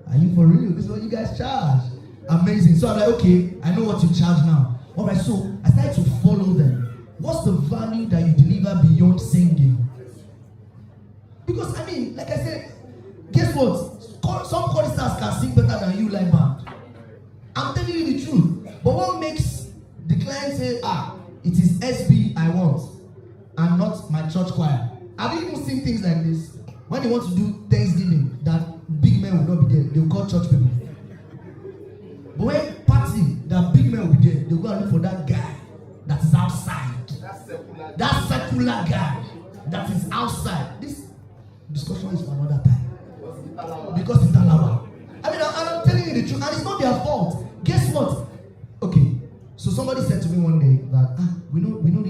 are you for real? This is what you guys charge. Amazing. So I'm like, okay, I know what you charge now. All right, so I started to follow them. What's the value that you deliver beyond singing? Because, I mean, like I said, guess what? Some choristers can sing better than you live band. I'm telling you the truth. But what makes the client say, it is SB I want, and not my church choir? Have you even seen things like this? When they want to do Thanksgiving, that big men will not be there, they will call church people. But when party, that big man will be there, they'll go and look for that guy that is outside. That secular guy that is outside. This discussion is for another time. Because it's Alawa. I mean, I'm telling you the truth, and it's not their fault. Guess what? Okay, so somebody said to me one day that we don't really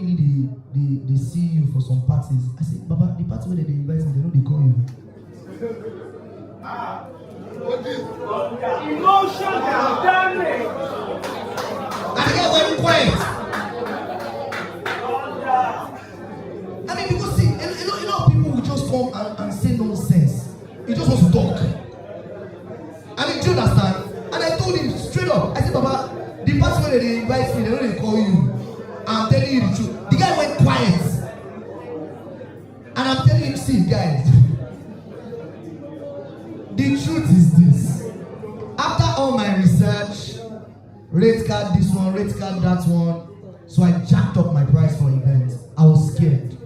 they see you for some parties. I said, Baba, the party where they invite me, they know they call you. Emotion and damage. And the guy went quiet. I mean, because see, a lot of people will just come and say nonsense. He just wants to talk. I mean, do you understand? And I told him straight up. I said, Baba, the party where they invite me, they know they call you. I'm telling you the truth. The guy went quiet. And I'm telling him, see, guys, the truth is this. After all my research, rate card this one, rate card that one, so I jacked up my price for events. I was scared.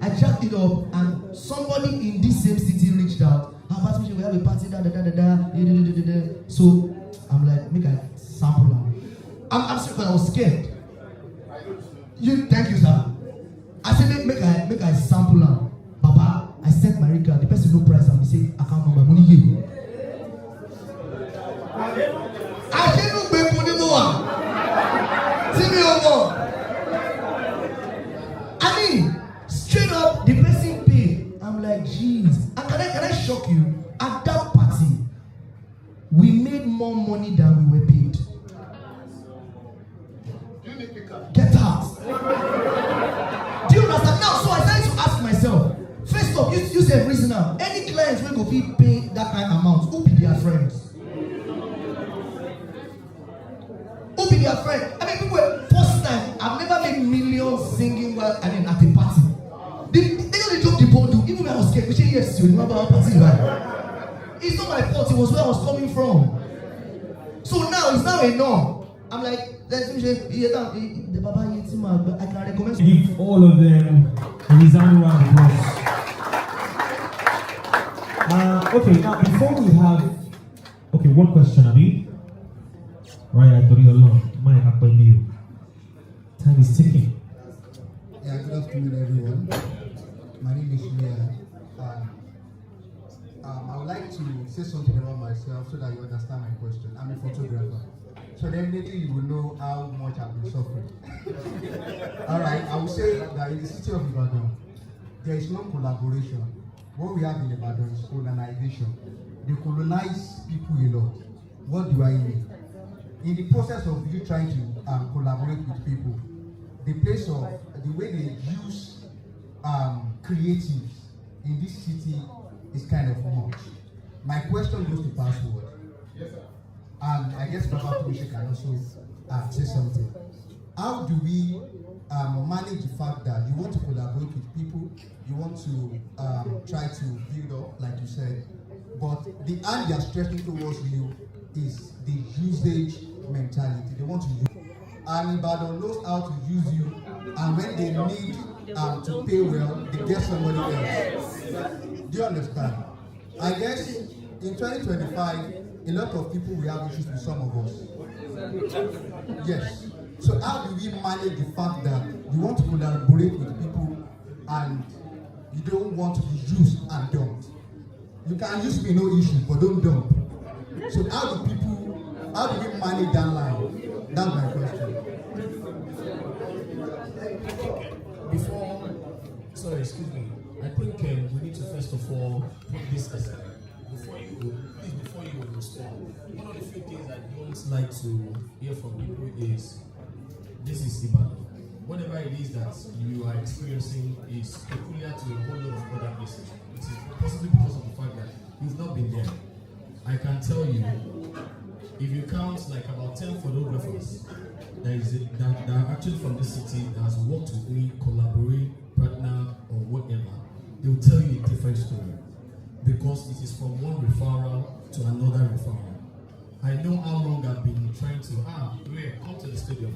I jacked it up, and somebody in this same city reached out. We have a party, So I'm like, make a sample now. I'm serious, but I was scared. Thank you, sir. I said, make a sample now. Baba, I sent my record. The person no price, and he said, account number, money here. I said, no, baby, money more. See me over. I mean, straight up, the person paid. I'm like, jeez. And can I shock you? At that made more money than we were paid. Get out. Do you understand? Now, so I started to ask myself, first off, you say reason now. Any clients will go pay that kind of amount, who be their friends? Who be their friend? I mean, people were first time. I've never made millions singing while at a party. They only joke the bundle. Even when I was scared, we say yes, you remember our party, right? It's not my fault, it was where I was coming from. So now it's now a norm. I'm like, let's me say, the Baba Yetima, I can recommend. Give all of them a resounding round of applause. Okay, now before we have, one question, Abi. Right, I thought you alone. Mike, I put you. Time is ticking. Yeah, good afternoon, everyone. My name is Leah. I would like to say something about myself so that you understand my question. I'm a photographer. So definitely you will know how much I've been suffering. Alright, I would say that in the city of Ibadan, there is no collaboration. What we have in Ibadan is colonization. They colonize people a lot. What do I mean? In the process of you trying to collaborate with people, the way they use creatives in this city is kind of much. My question goes to Password. Yes, sir. And I guess Baba Tumishe can also say something. How do we manage the fact that you want to collaborate with people, you want to try to build up, like you said, but the hand they are stretching towards you is the usage mentality. They want to use you. And Ibadan knows how to use you, and when they need to pay well, they get somebody else. Do you understand? I guess in 2025, a lot of people will have issues with some of us. Yes. So how do we manage the fact that you want to collaborate with people and you don't want to be used and dumped? You can use me, no issue, but don't dump. So how do we manage that line? That's my question. Excuse me. I think we need to first of all put this aside. Before you respond, one of the few things I don't like to hear from people is, this is Ibadan. Whatever it is that you are experiencing is peculiar to a whole lot of other places. It is possibly because of the fact that you've not been there. I can tell you, if you count like about 10 photographers that are actually from this city that has worked with me, collaborate, partner, or whatever, they will tell you a different story. Because it is from one referral to another referral. I know how long I've been trying to, come to the stadium,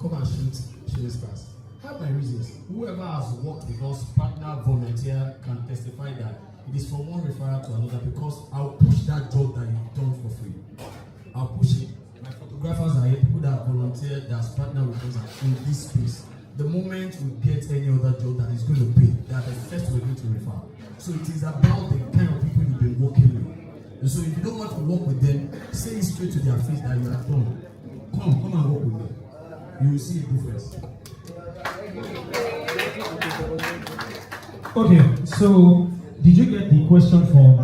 come and shoot this class. I have my reasons. Whoever has worked with us, partner, volunteer, can testify that it is from one referral to another, because I'll push that job that you've done for free. I'll push it. My photographers are here, people that have volunteered, that has partnered with us in this space. The moment we get any other job that is going to pay, they are the first we're going to refer. So it is about the kind of people you've been working with. And so if you don't want to work with them, say it straight to their face that you are done. Come and work with them. You will see a difference. Okay, so did you get the question from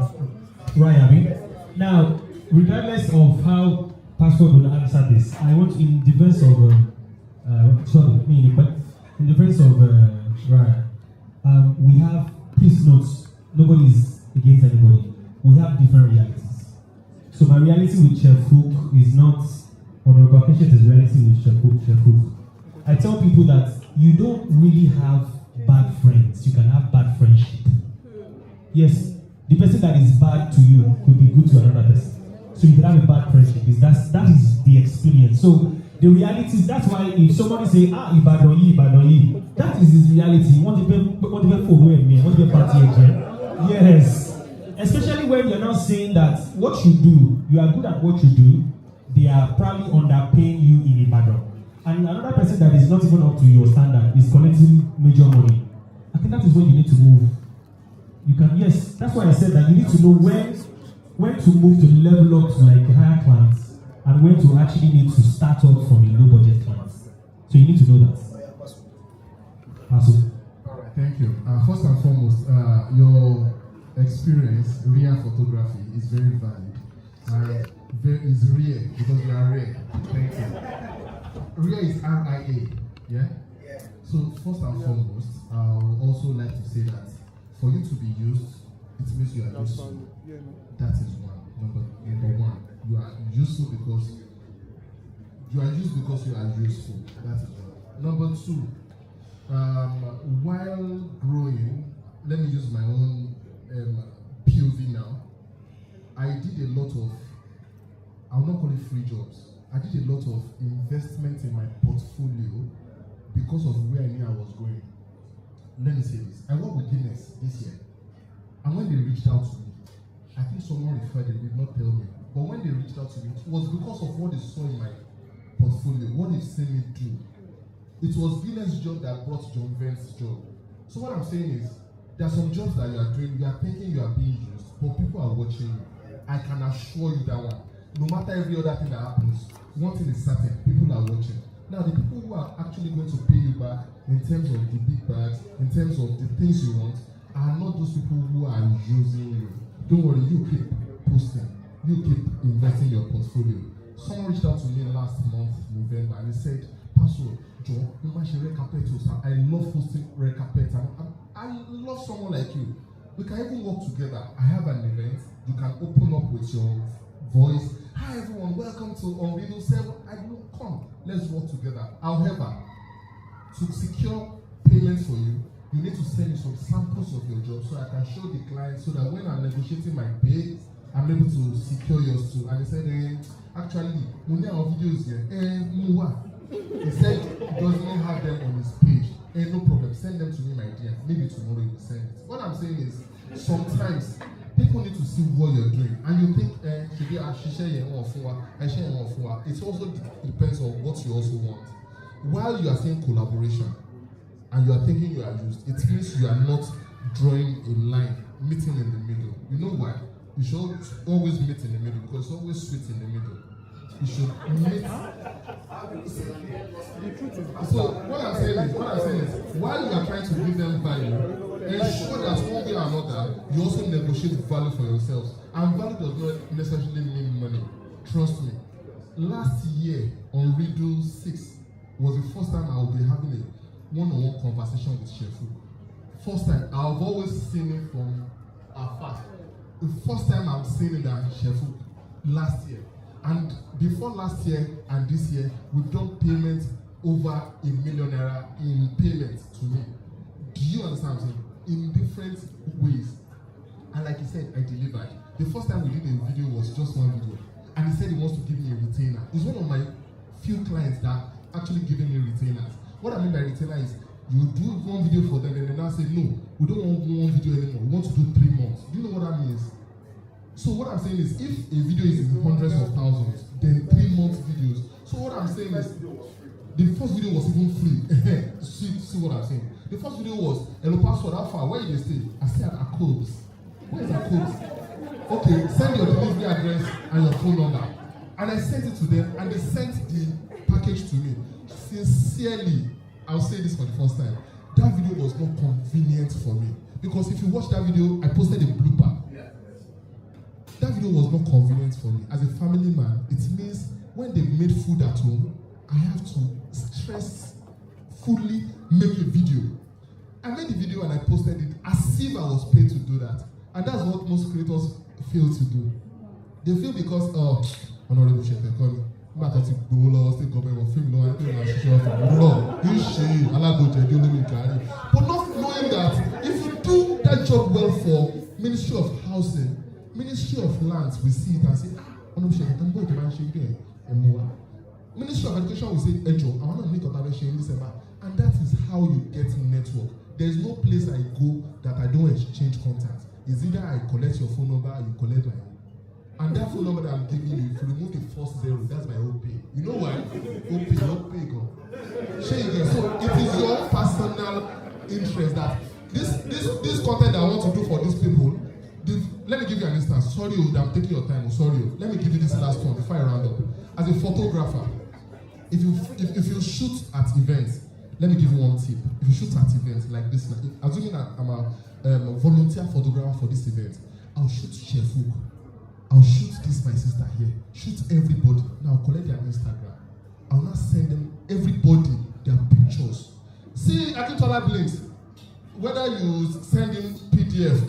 Ryan? Now, regardless of how Password will answer this, I want, in defense of in defense of Ryan, we have, please note, nobody is against anybody. We have different realities. So my reality with Chef Hook is not Honorable Patient is reality with Chef Hook. I tell people that you don't really have bad friends. You can have bad friendship. Yes, the person that is bad to you could be good to another person. So you can have a bad friendship. That is the experience. So the reality is, that's why if somebody say, Ibadan, that is his reality. What the for me? What the party again? Yes. Especially when you're not saying that what you do, you are good at what you do, they are probably underpaying you in Ibadan. And another person that is not even up to your standard is collecting major money. I think that is when you need to move. You can, yes, that's why I said that you need to know when to move to level up to like higher clients, and when to actually need to start off from a low budget clients. So you need to know that. Awesome. All right, thank you. First and foremost, your experience, real photography, is very valid. is RIA because we are rare. Thank you. RIA is RIA. Yeah? So first and foremost, I would also like to say that for you to be used, it means you are useful. That is one. Number one, you are useful because you are used because you are useful. That is one. Number two, while growing, let me use my own POV now. I did a lot of, I will not call it free jobs. I did a lot of investment in my portfolio because of where I knew I was going. Let me say this. I worked with Guinness this year. And when they reached out to me, I think someone referred, they did not tell me. But when they reached out to me, it was because of what they saw in my portfolio, what they've seen me do. It was Guinness' job that brought John Vent's job. So what I'm saying is, there are some jobs that you are doing, you are thinking you are being used, but people are watching you. I can assure you that one. No matter every other thing that happens, one thing is certain, people are watching. Now, the people who are actually going to pay you back in terms of the big bags, in terms of the things you want, are not those people who are using you. Don't worry, you keep posting, you keep investing your portfolio. Someone reached out to me last month, November, and he said, Pastor, Joe, you might share red carpet too. I love hosting red carpet. I love someone like you. We can even work together. I have an event. You can open up with your voice. Hi everyone, welcome to Unriddle 7. I will come. Let's work together. However, to secure payments for you, you need to send me some samples of your job so I can show the client so that when I'm negotiating my pay, I'm able to secure yours too. And he said, actually, we need our videos here. He said he does not have them on his page. No problem, send them to me, my dear. Maybe tomorrow you will send it. What I'm saying is, sometimes people need to see what you're doing. And you think, it also depends on what you also want. While you are saying collaboration, and you are thinking you are used, it means you are not drawing a line, meeting in the middle. You know why? You should always meet in the middle because it's always sweet in the middle. You should meet. So what I'm saying is, while you are trying to give them value, ensure that one way or another, you also negotiate value for yourselves. And value does not necessarily mean money. Trust me. Last year, Unriddle 6 was the first time I will be having a one-on-one conversation with Shefu. First time, I've always seen it from afar. The first time I'm seeing it at Shefu last year. And before last year and this year, we've done payments over $1 million in payments to me. Do you understand what I'm saying? In different ways. And like he said, I delivered. The first time we did a video was just one video. And he said he wants to give me a retainer. He's one of my few clients that actually giving me retainers. What I mean by retainer is you do one video for them and then now say, no, we don't want one video anymore. We want to do 3 months. Do you know what that means? So what I'm saying is if a video is in hundreds of thousands, then 3 months videos. So what I'm saying is the first video was even free. see what I'm saying? The first video was, hello password, how far? Where do you stay? I said Akobs. Where is Akobs? Okay, send your delivery address and your phone number. And I sent it to them and they sent the package to me. Sincerely, I'll say this for the first time. That video was not convenient for me. Because if you watch that video, I posted a blooper. That video was not convenient for me. As a family man, it means when they've made food at home, I have to stressfully make a video. I made the video and I posted it as if I was paid to do that. And that's what most creators fail to do. They fail because, Honorable Chef, call me. But not knowing that if you do that job well for Ministry of Housing, Ministry of Lands, we see it and say, Honorable Chef, I'm going to manage there. Ministry of Education will say, Ejo, I want to make a in December. And that is how you get network. There is no place I go that I don't exchange contacts. It's either I collect your phone number or you collect my own. And that phone number that I'm giving you, if you remove the first 0, that's my OP. You know why? OP, not pay go. So it is your personal interest that this content I want to do for these people. Let me give you an instance. Sorry, I'm taking your time. Sorry. Let me give you this last one before I round up. As a photographer, if you shoot at events, let me give you one tip. If you shoot at events like this, assuming that I'm a volunteer photographer for this event, I'll shoot Chef Hook. I'll shoot this my sister here, shoot everybody. Now I'll collect their Instagram. I'll not send them everybody their pictures. See Akintola links. Whether you send him PDF,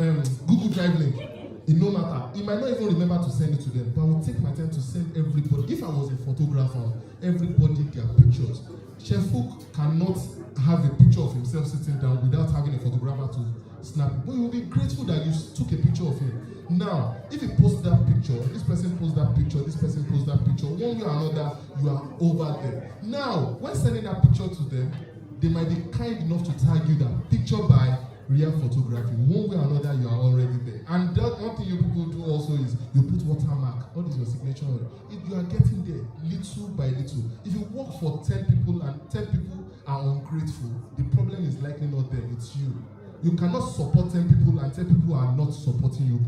Google Drive link, it no matter. He might not even remember to send it to them, but I will take my time to send everybody. If I was a photographer, everybody their pictures. Chef Hook cannot have a picture of himself sitting down without having a photographer to snap it. But you will be grateful that you took a picture of him. Now, if he posts that picture, this person posts that picture, this person posts that picture, one way or another, you are over there. Now, when sending that picture to them, they might be kind enough to tag you that picture by real photography. One way or another, you are already there. And that one thing you people do also is you put watermark. What is your signature? If you are getting there little by little. If you work for 10 people and 10 people are ungrateful, the problem is likely not them, it's you. You cannot support 10 people and 10 people are not supporting you.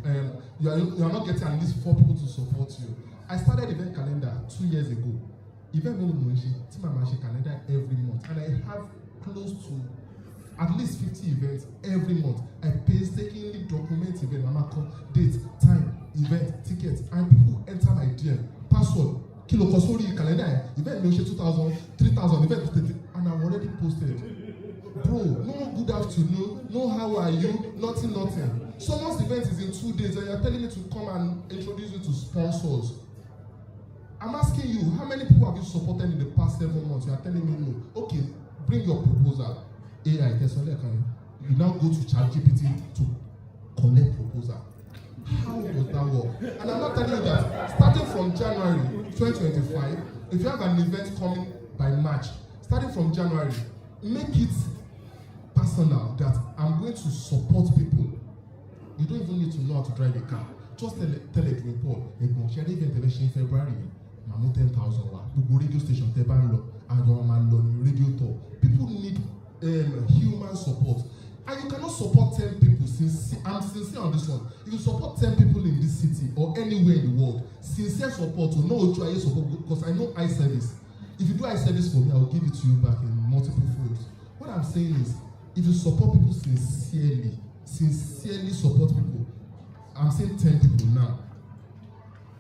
You are not getting at least 4 people to support you. I started event calendar 2 years ago. Event calendar every month, and I have close to at least 50 events every month. I painstakingly document event, date, time, event, tickets, and people enter my DM, password, kilo kosori calendar, event 2,000, 3,000, event 50, and I've already posted. Bro, no good afternoon, no how are you, nothing. Someone's event is in 2 days and you're telling me to come and introduce you to sponsors. I'm asking you, how many people have you supported in the past 7 months? You are telling me no. Okay, bring your proposal. AI, you now go to ChatGPT to collect proposal. How does that work? And I'm not telling you that starting from January 2025, if you have an event coming by March, starting from January, make it personal that I'm going to support people. You don't even need to know how to drive a car. Just tell a people, share the event in February. I'm 10,000 radio station, and radio tour. People need human support. And you cannot support 10 people. I'm sincere on this one. If you support 10 people in this city or anywhere in the world, sincere support will know what you support, because I know eye service. If you do eye service for me, I will give it to you back in multiple folds. What I'm saying is, if you support people sincerely support people, I'm saying 10 people now,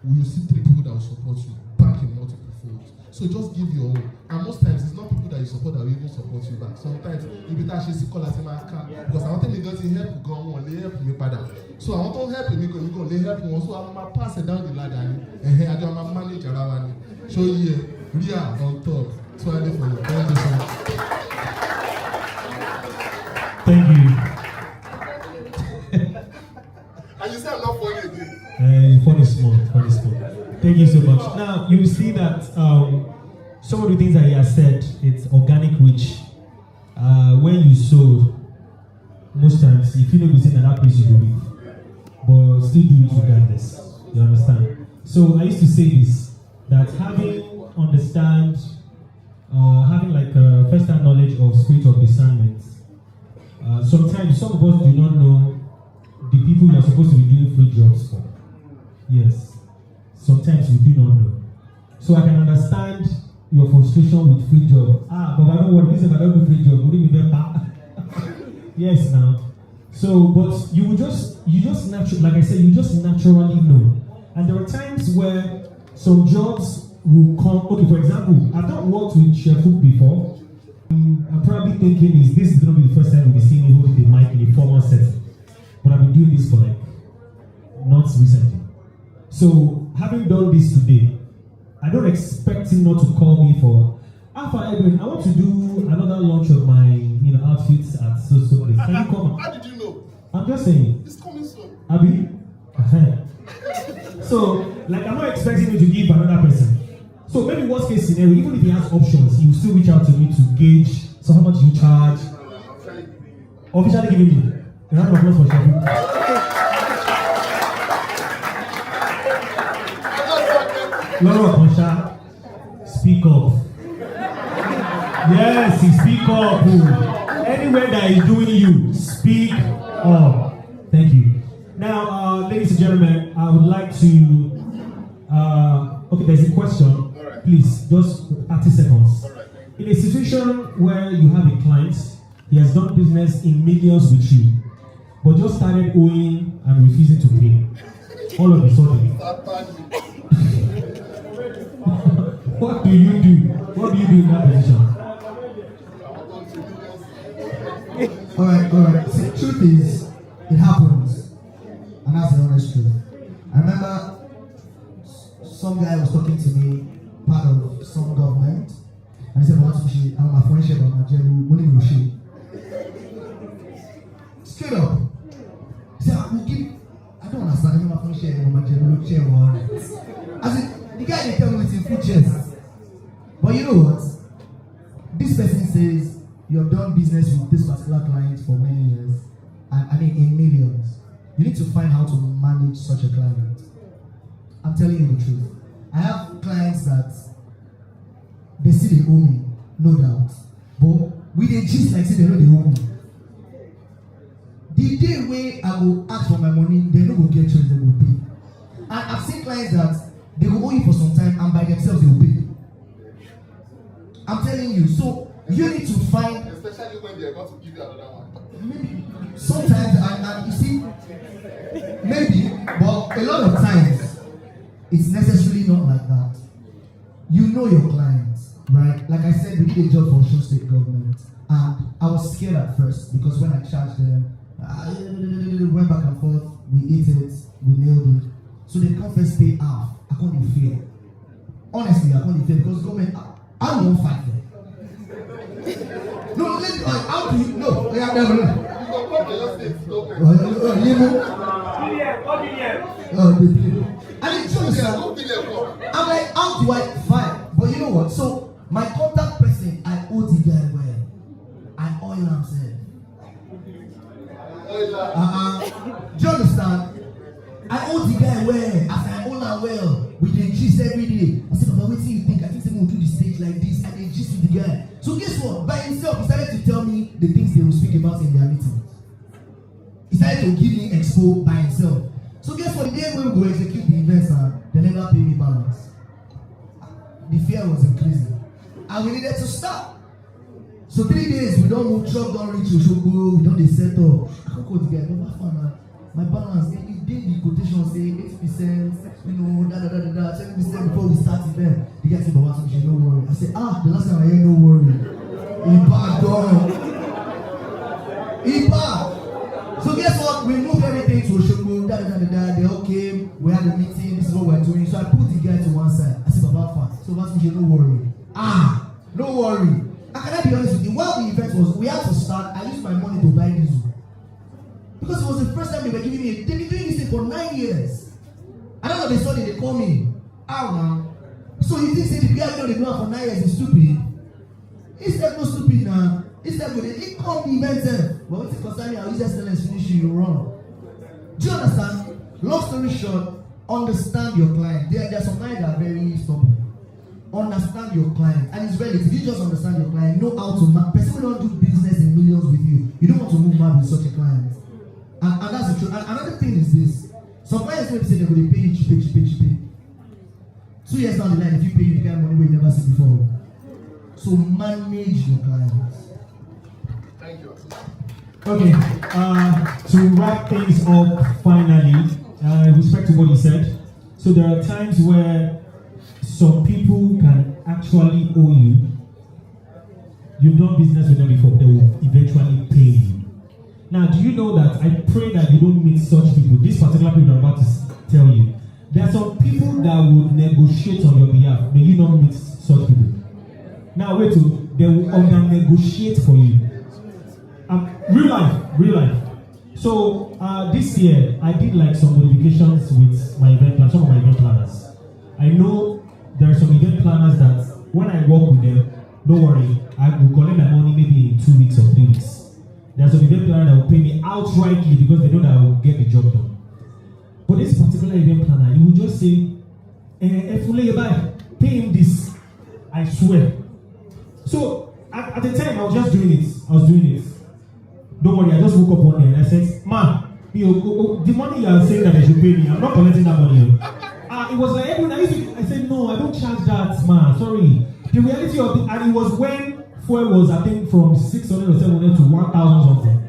will you see 3 people that will support you back in multiple folds? So just give your own. And most times it's not people that you support that will even support you back. Sometimes you better actually call as my car, because I want them to help go on, they help me father. So I want to help me go, they help me. So I'm gonna pass it down the ladder and I do my manager around. So yeah, Ria on top. So I live for you. Thank you so much. Thank you. And you say I'm not funny again. Funny small. Thank you so much. Now, you will see that some of the things that he has said, it's organic reach. When you sow, most times, if you know within that place you believe, but still do it regardless. You understand? So I used to say this, that having like first-hand knowledge of spirit of discernment, sometimes some of us do not know the people you are supposed to be doing free jobs for. Yes. Sometimes we do not know. So I can understand your frustration with free job. But I don't want this if I don't do free job. Would it be better? Yes, now. So, but you just naturally, like I said, you just naturally know. And there are times where some jobs will come. Okay, for example, I've not worked with Chef Hook before. I'm probably thinking, this is going to be the first time we'll be seeing me hold the mic in a formal setting. But I've been doing this for not recently. So, having done this today, I don't expect him not to call me for Alpha Edwin. I want to do another launch of my outfits at so place. Can you come? How did you know? I'm just saying. It's coming soon. Abi? So, I'm not expecting you to give another person. So maybe worst case scenario, even if he has options, he will still reach out to me to gauge. So how much you charge? Officially giving me. A round of applause for Shafi. Laura Konsha, speak up. Yes, he speak up. Anywhere that is doing you, speak up. Thank you. Now, ladies and gentlemen, I would like to. Okay, there's a question. Right. Please, just 30 seconds. Right. In a situation where you have a client, he has done business in millions with you, but just started owing and refusing to pay. all of a sudden. What do you do? What do you do in that position? Alright. See, the truth is, it happens. And that's the honest truth. I remember some guy was talking to me, part of some government, and he said, I'm a friendship on my jelly, winning your shit. Straight up. He said, I don't understand, I'm a friendship on my jelly, share one. I said, the guy they tell me it's in full chest. But you know what? This person says, you have done business with this particular client for many years, and I mean in millions. You need to find how to manage such a client. I'm telling you the truth. I have clients that they see they owe me, no doubt. But we they just like say they know they owe me. The day where I go ask for my money, they no go get choice, they will pay. And I've seen clients that they will owe you for some time and by themselves they will pay. I'm telling you, so you need to find, especially when they're about to give you another one. Maybe sometimes, and you see, maybe, but a lot of times, it's necessarily not like that. You know your clients, right? Like I said, we did a job for Osun State government, and I was scared at first because when I charged them, I went back and forth, we ate it, we nailed it. So they come first pay half. I can't be fair. Honestly, I can't be fair because government, I won't fight them. No, how do you know? I have never known. I'm like, how do I fight? But you know what? So my contact person, I owe the guy well. I owe him himself. Do you understand? I owe the guy well. As I owe him well, we dey gist every day. I said, Baba, what do you think? I think someone will do the stage like this, and they gist with the guy. So guess what? By himself, he started to tell me the things they will speak about in their meetings. He started to give me expo by himself. So guess what? The day when we go execute the events, they never pay me balance. The fear was increasing, and we needed to stop. So 3 days, we don't move, truck don't reach Oshogbo, we don't dey set up. I can't call the guy, no matter my balance, they did the quotation say 8%, you know, 7% before we start the event. The guy said, Baba, no worry. I said, the last time I heard no worry. So guess what? We moved everything to Oshogbo, they all came, we had a meeting, this is what we're doing. So I put the guy to one side. I said, Baba, so Baba, no worry. No worry. And can I be honest with you? While the event was, we had to start, I used my money to buy diesel. Because it was the first time they were giving me, they've been doing this thing for 9 years. I don't know, they saw it, they call me. Now. So you think, say, the guy know they do it for 9 years is stupid? It's not stupid now. It's not good. It can't be invented. But what's it concerning? I'll use excellence finish you wrong. Do you understand? Long story short, understand your client. There are some clients that are very stubborn. Understand your client, and it's relative. You just understand your client, know how to map. Person will not do business in millions with you. You don't want to move mad with such a client. And that's the truth. And another thing is this: some clients may say they're going to pay you cheap. 2 years down the line, if you pay you the kind of money we never seen before. So manage your clients. Thank you. Okay, to wrap things up finally, with respect to what you said, so there are times where some people can actually owe you. You've done business with them before, they will eventually pay you. Now, do you know that I pray that you don't meet such people? This particular people I'm about to tell you. There are some people that would negotiate on your behalf. May you not meet such people. Now, wait till they will under-negotiate for you. Real life. So, this year, I did like some modifications with my event plan, some of my event planners. I know there are some event planners that when I work with them, don't worry, I will collect my money maybe in 2 weeks or 3 weeks. There are some event planners that will pay me outrightly because they know that I will get the job done. But this particular event planner, he will just say, pay him this. I swear. So at the time I was just doing it. Don't worry, I just woke up one day and I said, Ma, the money you are saying that I should pay me, I'm not collecting that money. It was like everyone I said, no, I don't charge that, man. Sorry. The reality of it, and it was when fuel was, I think, from 600 or 700 to 1,000 something.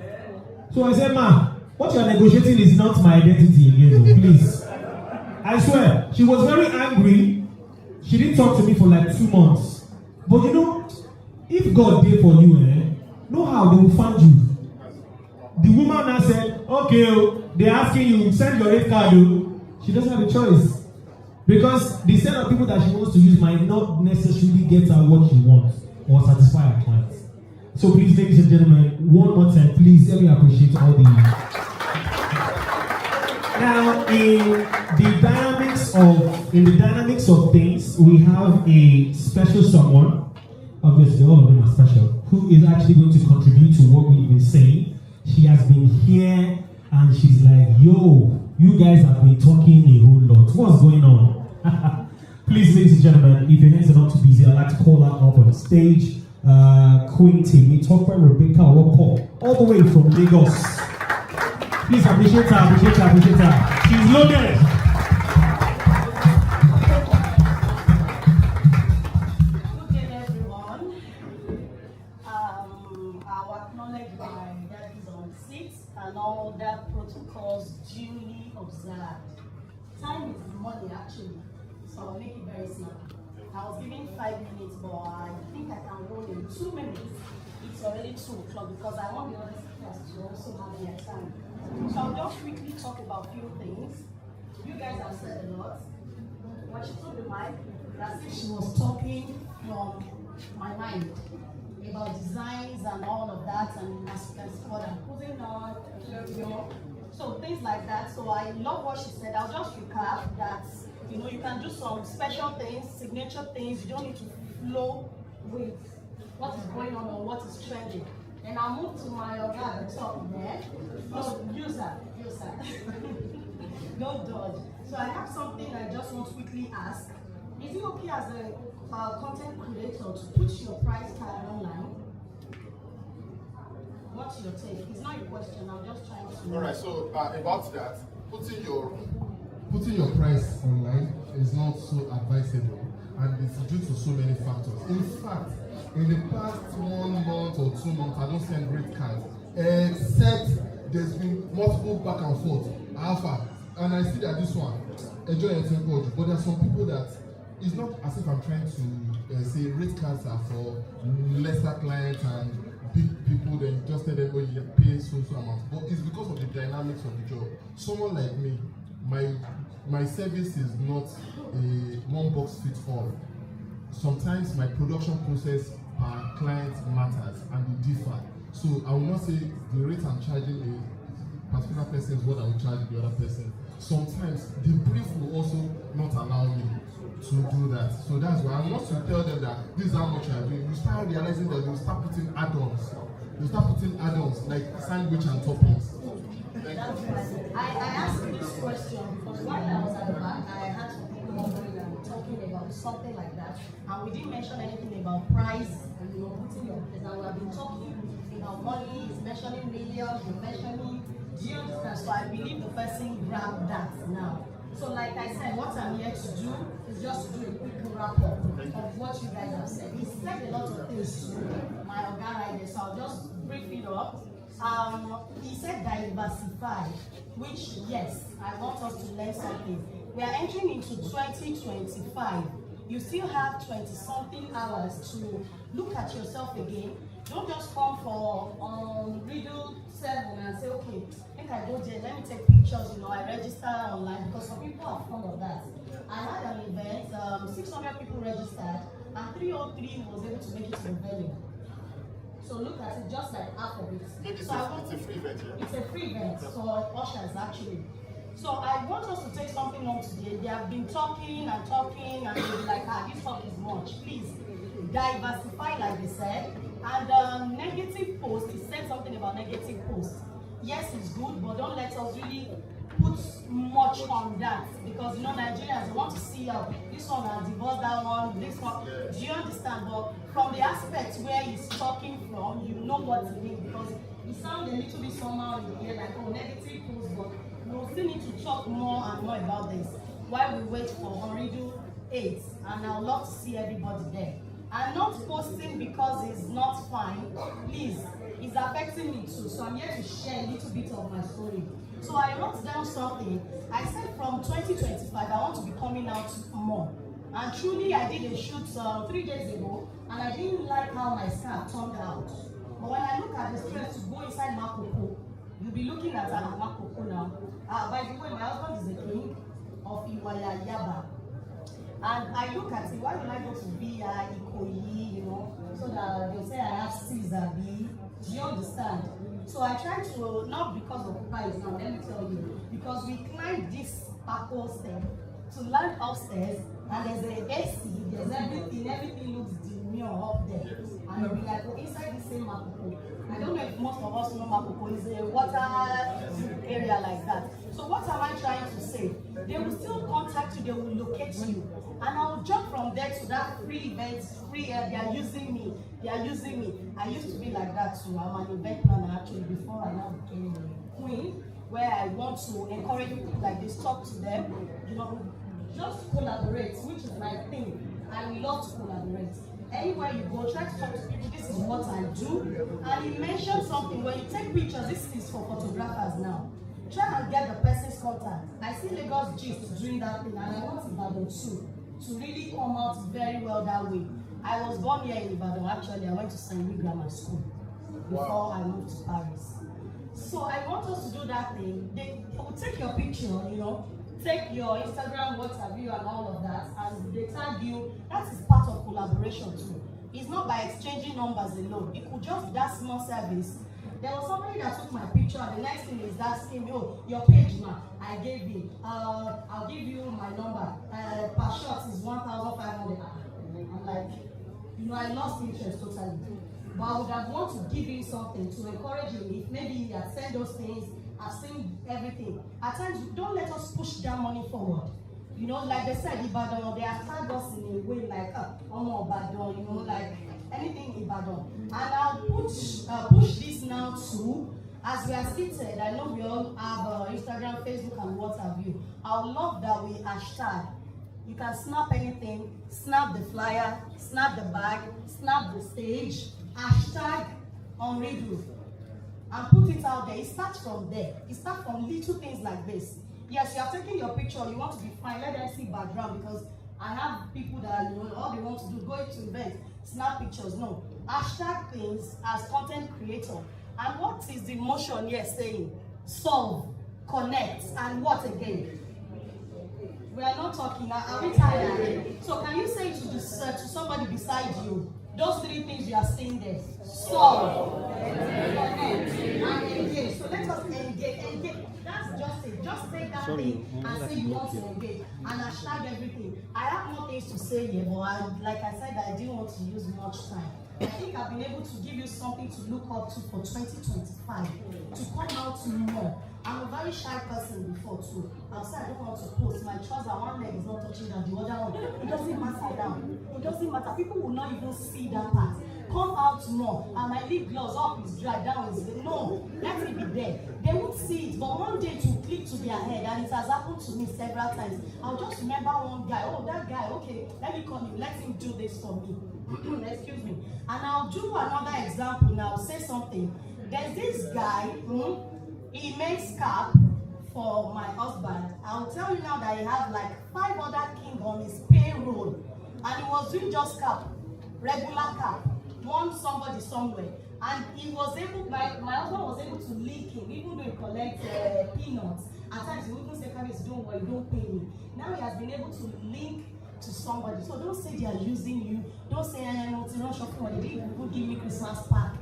So I said, ma, what you are negotiating is not my identity again, please. I swear, she was very angry. She didn't talk to me for like 2 months. But you know, if God did for you, know how they will find you. The woman now said, okay, they're asking you, send your rate card. She doesn't have a choice. Because the set of people that she wants to use might not necessarily get her what she wants or satisfy her clients. So please, ladies and gentlemen, one more time, please let me appreciate all the... Now, in the dynamics of things, we have a special someone, obviously all of them are special, who is actually going to contribute to what we've been saying. She has been here and she's like, yo, you guys have been talking a whole lot. What's going on? Please, ladies and gentlemen, if your hands are not too busy, I'd like to call her up on the stage. Queen Timmy, talk by Rebecca Owoko, all the way from Lagos. Please appreciate her. She's loaded. Good day, everyone. I'll acknowledge my daddies on seats and all that protocols duly observed. Time is money, actually, so I'll make it very simple. I was given 5 minutes, but I think I can roll in 2 minutes. It's already 2 o'clock because I want the other speakers to also have their time. So I'll just quickly talk about a few things. You guys have said a lot. When she took the mic, as if she was talking from my mind about designs and all of that, and what I'm putting on, so things like that. So I love what she said. I'll just recap that. You know, you can do some special things, signature things. You don't need to flow with what is going on or what is trending. And I'll move to my organ at the top there. No, use that. Don't dodge. So I have something I just want to quickly ask. Is it okay as a content creator to put your price tag online? What's your take? It's not your question. I'm just trying to. All right. So about that, Putting your price online is not so advisable, and it's due to so many factors. In fact, in the past 1 month or 2 months, I don't send rate cards, except there's been multiple back and forth, alpha, and I see that this one, enjoy your temple, but there are some people that it's not as if I'm trying to say rate cards are for lesser clients and big people, then just tell them, oh, you pay so amount, but it's because of the dynamics of the job. Someone like me, my service is not a one box fits all. Sometimes my production process per client matters and they differ. So I will not say the rate I'm charging a particular person is what I will charge the other person. Sometimes the brief will also not allow me to do that. So that's why I want to tell them that this is how much I'm doing. You start realizing that you start putting add-ons. You start putting add-ons like sandwich and toppings. That's right. I asked this question because while I was at the back, I had some people and talking about something like that, and we didn't mention anything about price and putting your price. Now we have been talking about money, is mentioning millions, you're mentioning. Do you understand? So I believe the person grabbed that now. So like I said, what I'm here to do is just to do a quick wrap up of what you guys have said. He said a lot of things to my organ, so I'll just brief it up. He said diversify, which yes, I want us to learn something. We are entering into 2025. You still have 20-something hours to look at yourself again. Don't just come for Unriddle 7 and say, okay, I think I go there, let me take pictures, I register online, because some people are fond of that. I had an event, 600 people registered, and 303 was able to make it to the venue. So look at it, just like half of it. It's a free event, yeah? It's a free event for ushers, actually. So I want us to take something home today. They have been talking, and they'll be like, this talk is much. Please, diversify, like they said. And negative post, he said something about negative posts. Yes, it's good, but don't let us really put much on that, because Nigerians want to see this one has divorced that one, this one. Do you understand? But from the aspect where he's talking from, you know what it means, because it sounds a little bit somehow in the air like negative posts, but we'll still need to talk more and more about this while we wait for Unriddle 8, and I'd love to see everybody there. I'm not posting because it's not fine. Please, it's affecting me too. So I'm here to share a little bit of my story. So I wrote down something. I said from 2025, I want to be coming out more. And truly, I did a shoot 3 days ago, and I didn't like how my scarf turned out. But when I look at the stress to go inside Makoko, you'll be looking at Makoko now. By the way, my husband is a king of Iwaya Yaba. And I look at it, why would I go to Via, Ikoyi, so that they'll say I have Caesar B. Do you understand? So I try to, not because of price now, let me tell you, because we climbed this parkour step to land upstairs, and there's an AC, there's everything looks demure up there. And you'll be like, oh, inside the same Makoko. I don't know if most of us know Makoko is a water area like that. So what am I trying to say? They will still contact you, they will locate you. And I will jump from there to that free event, they are using me. I used to be like that too. I'm an event planner actually before I now became a queen, where I want to encourage people like this, talk to them, just collaborate, which is my thing. I love to collaborate. Anywhere you go, try to talk to people, this is what I do. And you mentioned something, when you take pictures, this is for photographers now. Try and get the person's contact. I see Lagos Gist doing that thing, and I want Ibadan too, to really come out very well that way. I was born here in Ibadan, actually. I went to St. Louis Grammar School before I moved to Paris. So I want us to do that thing. They will take your picture, take your Instagram, what have you, and all of that, and they tag you. That is part of collaboration too. It's not by exchanging numbers alone. It could just be that small service. There was somebody that took my picture, and the next thing is asking me, oh, your page now, I gave you. I'll give you my number. Per shot is 1,500. I'm like, I lost interest totally. But I would have wanted to give you something to encourage you. If maybe you had sent those things, I've seen everything. At times, don't let us push that money forward. Like they said, Ibadan, they have tagged us in a way like, Ibadan, like anything Ibadan. And I'll push this now too. As we are seated, I know we all have Instagram, Facebook, and what have you. I would love that we hashtag. You can snap anything, snap the flyer, snap the bag, snap the stage, hashtag Unriddle, and put it out there. It starts from there. It starts from little things like this. Yes, you are taking your picture, you want to be fine, let them see background, because I have people that all they want to do, go to events, snap pictures. No. Hashtag things as content creator. And what is the motion here saying? Solve, connect, and what again? We are not talking, are we tired? So can you say to somebody beside you, those 3 things you are saying there? Solve, connect, and engage. So let us engage. That's just it. Just take that thing and say you want to engage. And hashtag everything. I have more things to say here, but like I said, I didn't want to use much time. I think I've been able to give you something to look up to for 2025, to come out more. I'm a very shy person before too. I'll say I don't want to post. My trouser, one leg is not touching the other one. It doesn't matter now. It doesn't matter. People will not even see that part. Come out more. And my lip gloss up is dry, down is no. Let it be there. They won't see it, but one day it will click to their head, and it has happened to me several times. I'll just remember one guy. Oh, that guy. Okay, let me call him. Let him do this for me. Excuse me. And I'll do another example now. Say something. There's this guy. He makes cap for my husband. I'll tell you now that he has like 5 other kings on his payroll, and he was doing just cap, regular cap, one somebody somewhere, and he was able. My husband was able to link him, even though he collects peanuts. At times he would even say, "Carlos, don't worry, don't pay me." Now he has been able to link to somebody. So don't say they are using you. Don't say I'm not shopping or they didn't even give me Christmas pack.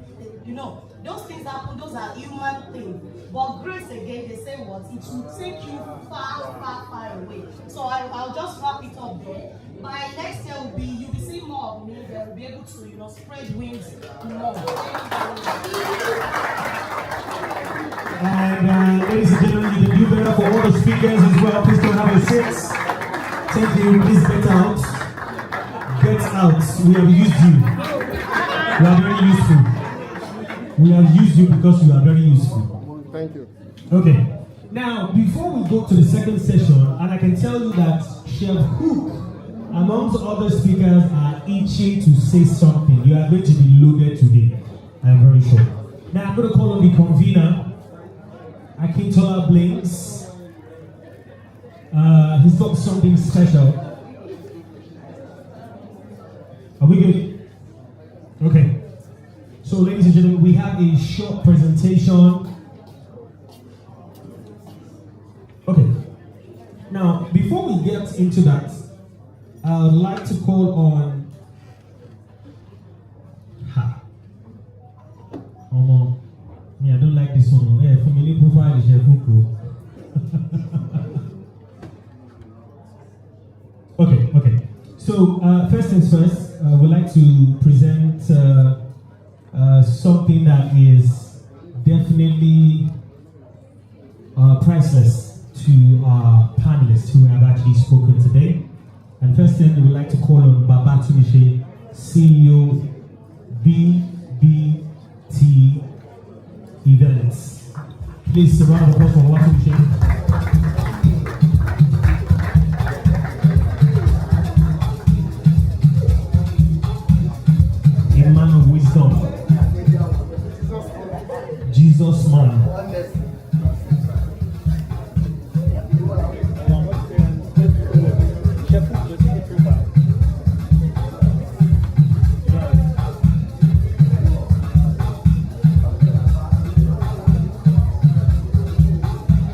Those things happen. Those are human things. But grace again, they say what? It will take you far, far, far away. So I'll just wrap it up there. By next year you'll be seeing more of me. They'll be able to spread wings more. And ladies and gentlemen, you can do better for all the speakers as well. Please don't have a seat. Thank you. Please get out. Get out. We have used you. You are very useful. We have used you because you are very useful. Thank you. Okay. Now, before we go to the second session, and I can tell you that Chef Hook, amongst other speakers, are itching to say something. You are going to be loaded today. I am very sure. Now, I'm going to call on the convener. Akintola Blinks. He's got something special. Are we good? Okay. So, ladies and gentlemen, we have a short presentation. Okay. Now, before we get into that, I would like to call on. I don't like this one. Yeah, for me, profile is Okay. So, first things first, we'd like to present something that is definitely priceless to our panelists who have actually spoken today. And first thing, we'd like to call on Babatunde, CEO, BBT Events. Please, a round of applause for Babatunde. A man of wisdom. Jesus man.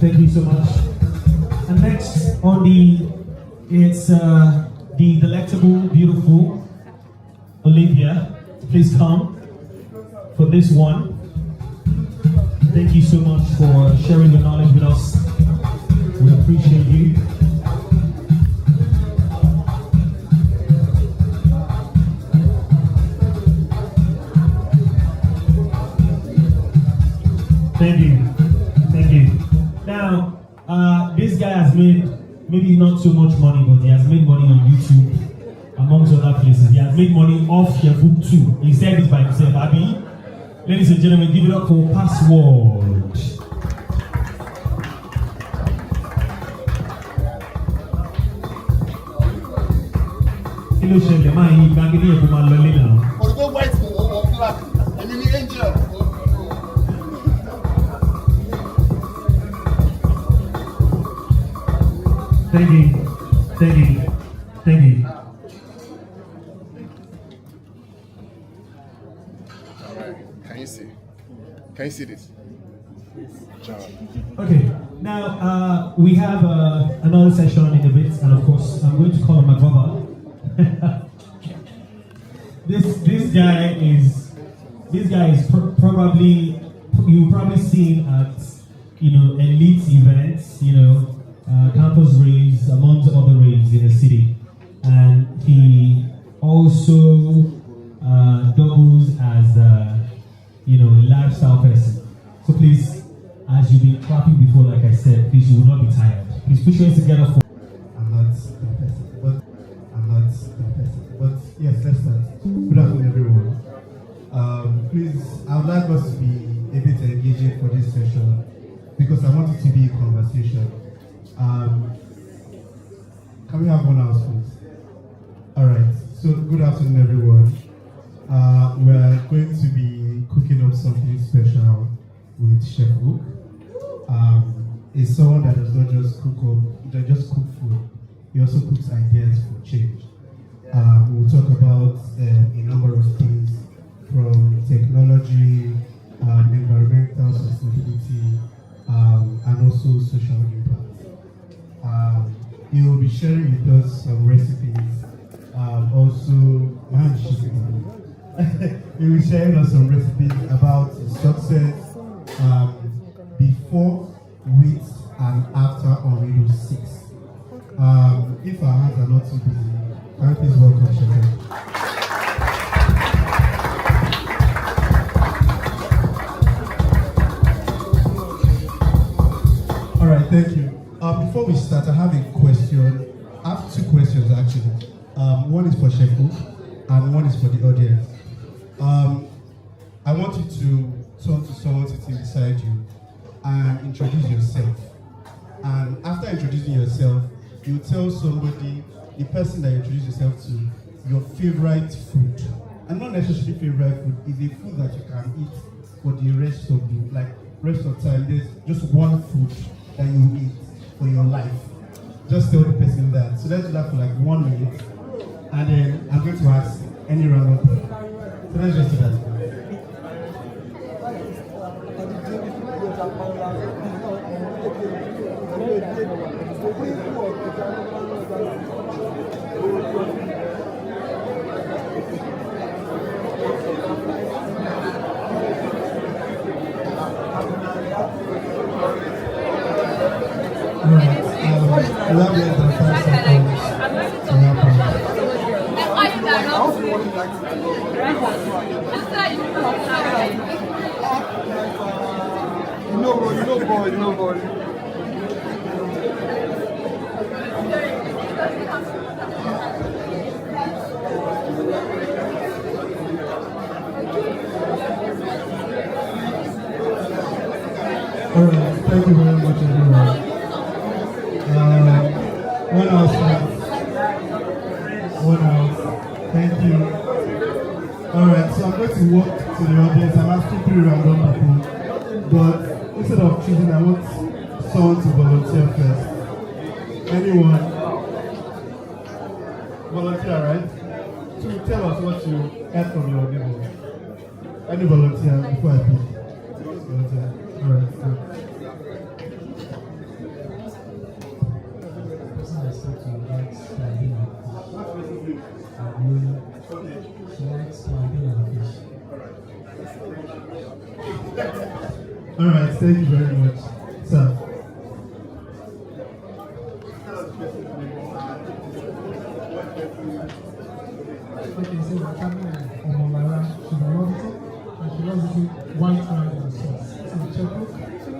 Thank you so much. And next on it's the delectable, beautiful Olivia. Please come for this one. Thank you so much for sharing your knowledge with us. We appreciate you. Thank you. Now, this guy has made maybe not so much money, but he has made money on YouTube, amongst other places. He has made money off your book too. He said this by himself, Abby. Ladies and gentlemen, give it up for Password. Hello, Shelley. My bag in here for my lolly now. Or go white or black. I mean, the angel. Thank you. Alright, can you see this? John. Okay, now we have another session in a bit, and of course I'm going to call on my brother. This guy is probably you've probably seen at elite events, campus raves, amongst other raves in the city, and he also doubles as a lifestyle person. So please, as you've been clapping before, like I said, please, you will not be tired. Please put your hands together for. I'm not that person, but yes, let's start. Good afternoon, everyone. Please, I would like us to be a bit engaging for this session because I want it to be a conversation. Can we have one house, please? All right. So, good afternoon, everyone. We're going to be cooking up something special with Chef Hook. Is someone that does not just cook food. He also cooks ideas for change. We'll talk about a number of things from technology, environmental sustainability, and also social impact. He will be sharing with us some recipes. He will be sharing us some recipes about success before, with, and after Unriddle 6. If our hands are not too busy, can you please welcome Chef? All right, thank you. Before we start, I have a question. I have two questions actually. One is for Chef Hook and one is for the audience. I want you to turn to someone sitting beside you and introduce yourself. And after introducing yourself, you tell somebody, the person that you introduce yourself to, your favorite food. And not necessarily favorite food, is a food that you can eat for the rest of the, like rest of the time, there's just one food that you eat for your life. Just tell the person that. So let's do that for like 1 minute, and then I'm going to ask any random thing. So let's just do that. No boy. Alright, thank you very much everyone. One house, thank you. Alright, so I'm going to walk to the audience. I'm asking 3 random people, but instead of choosing, I want someone to volunteer first. Anyone? Volunteer, right? To tell us what you heard from your neighbor. Any volunteer before I pick? Volunteer. Alright, so. Alright, thank you very much. Sir. Okay, so we're coming on Mara, she loves it, and she loves it white rice and sauce. So checkbook,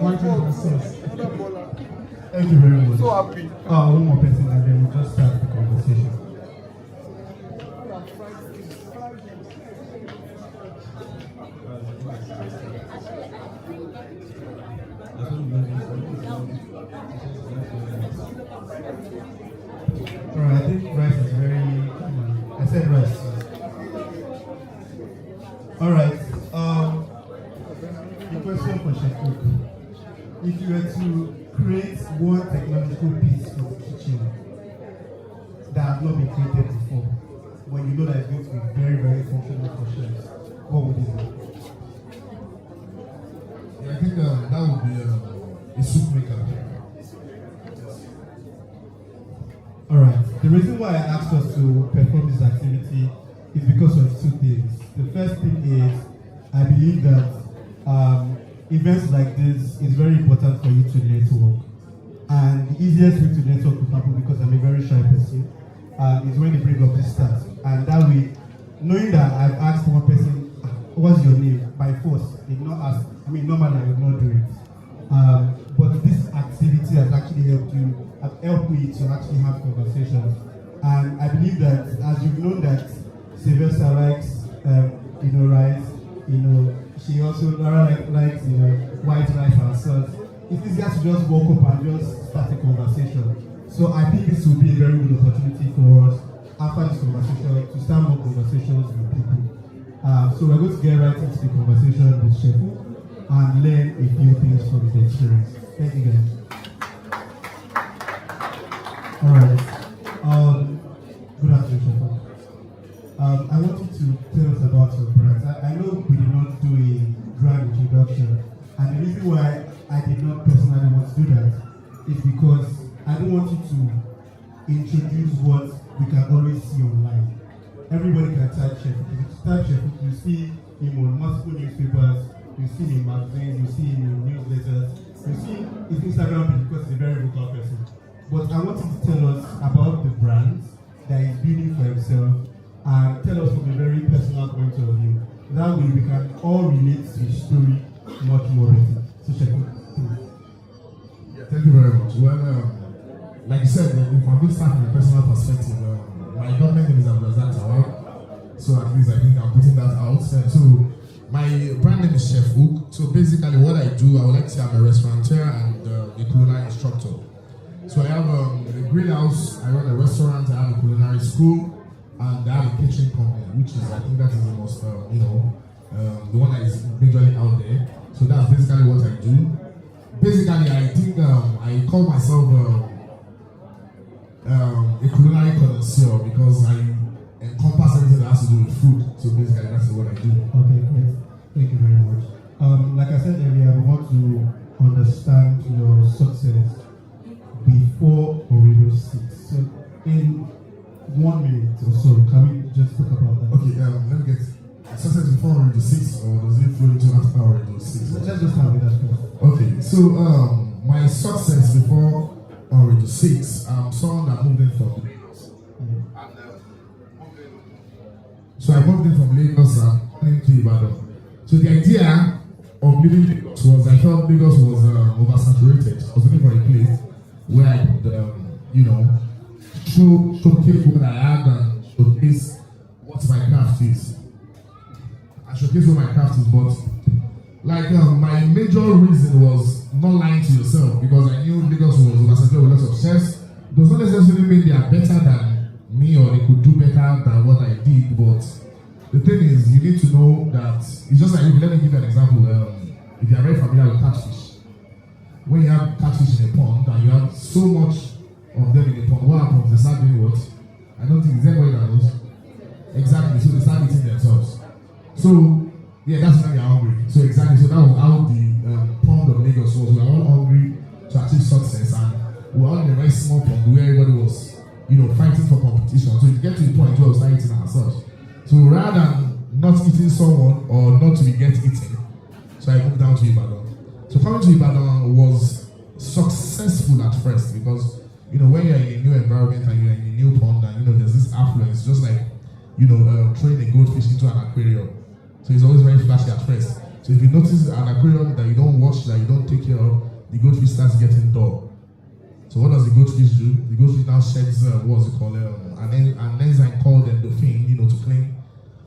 white rice and sauce. Thank you very much. So happy. One more person and then we'll just start the conversation. Alright, I think rice is very I said rice. Alright, the question for Shaku. If you were to create one technological piece for the kitchen that has not been created before, when you know that it's going to be very, very functional for chefs, what would it be? Yeah, I think that would be a soup maker. Alright, the reason why I asked us to perform this activity is because of 2 things. The first thing is, I believe that events like this is very important for you to network. And the easiest way to network with people, because I'm a very shy person, is when they bring up this task. And that way, knowing that I've asked one person, what's your name, by force, they did not ask, normally I would not do it. But this activity has actually helped me to actually have conversations. And I believe that as you've known that Sylvester likes, rice, she also likes, white rice and sauce. It's easier to just walk up and just start a conversation. So I think this will be a very good opportunity for us after this conversation to start more conversations with people. So we're going to get right into the conversation with Shefu and learn a few things from the experience. Thank you guys. Alright. Good afternoon, Shefu. I want you to tell us about your brand. I know we did not do a grand introduction, and the reason why I did not personally want to do that is because I don't want you to introduce what we can always see online. Everybody can type Chef. If you type Chef, you see him on multiple newspapers, you see him in magazines, you see him in newsletters, you see his Instagram page because he's a very vocal person. But I want you to tell us about the brand that he's building for himself and tell us from a very personal point of view. That way we can all relate to his story much more better. So check it. Thank you very much. Well, like you said, if I'm going to start from a personal perspective, my government name is Abdulazak Tawar. So at least I think I'm putting that out. So my brand name is Chef Hook. So basically what I do, I would like to say I'm a restaurateur and a culinary instructor. So I have a greenhouse, I run a restaurant, I have a culinary school, and I have a kitchen company, which is, I think that is the most, the one that is majorly out there. So that's basically what I do. Basically, I think I call myself a culinary connoisseur because I encompass everything that has to do with food. So basically, that's what I do. Okay, great. Thank you very much. Like I said earlier, we want to understand your success before Unriddle 6. So, in 1 minute or so, can we just talk about that? Okay, let me get success before Unriddle 6, or does it flow into after Unriddle 6? Let's just start with that first. Okay, so my success before Unriddle 6, I'm someone that moved in from Lagos. So I moved in from Lagos and coming to Ibadan. So the idea of living in Lagos was I felt Lagos was oversaturated. I was looking for a place where I could, showcase what I had and showcase what my craft is. I showcase what my craft is, but my major reason was not lying to yourself because I knew Lagos was oversaturated with lots of chefs. It does not necessarily mean they are better than me or they could do better than what I did, but the thing is, you need to know that it's just like, let me give you an example. If you are very familiar with catfish, when you have catfish in a pond and you have so much of them in the pond, what happens? They start doing what? I don't think, is anybody that knows? Exactly, so they start eating themselves. So, yeah, that's when they are hungry. So, exactly, so that was how the pond of Lagos was. We were all hungry to achieve success, and we were all in a very small pond where everybody was, fighting for competition. So, you get to the point where we start eating ourselves. So rather than not eating someone or not to get eaten, so I moved down to Ibadan. So coming to Ibadan was successful at first because when you're in a new environment and you're in a new pond and there's this affluence, just like throwing a goldfish into an aquarium. So it's always very flashy at first. So if you notice an aquarium that you don't wash, that you don't take care of, the goldfish starts getting dull. So what does the goldfish do? The goldfish now sheds an enzyme called endorphin, to clean.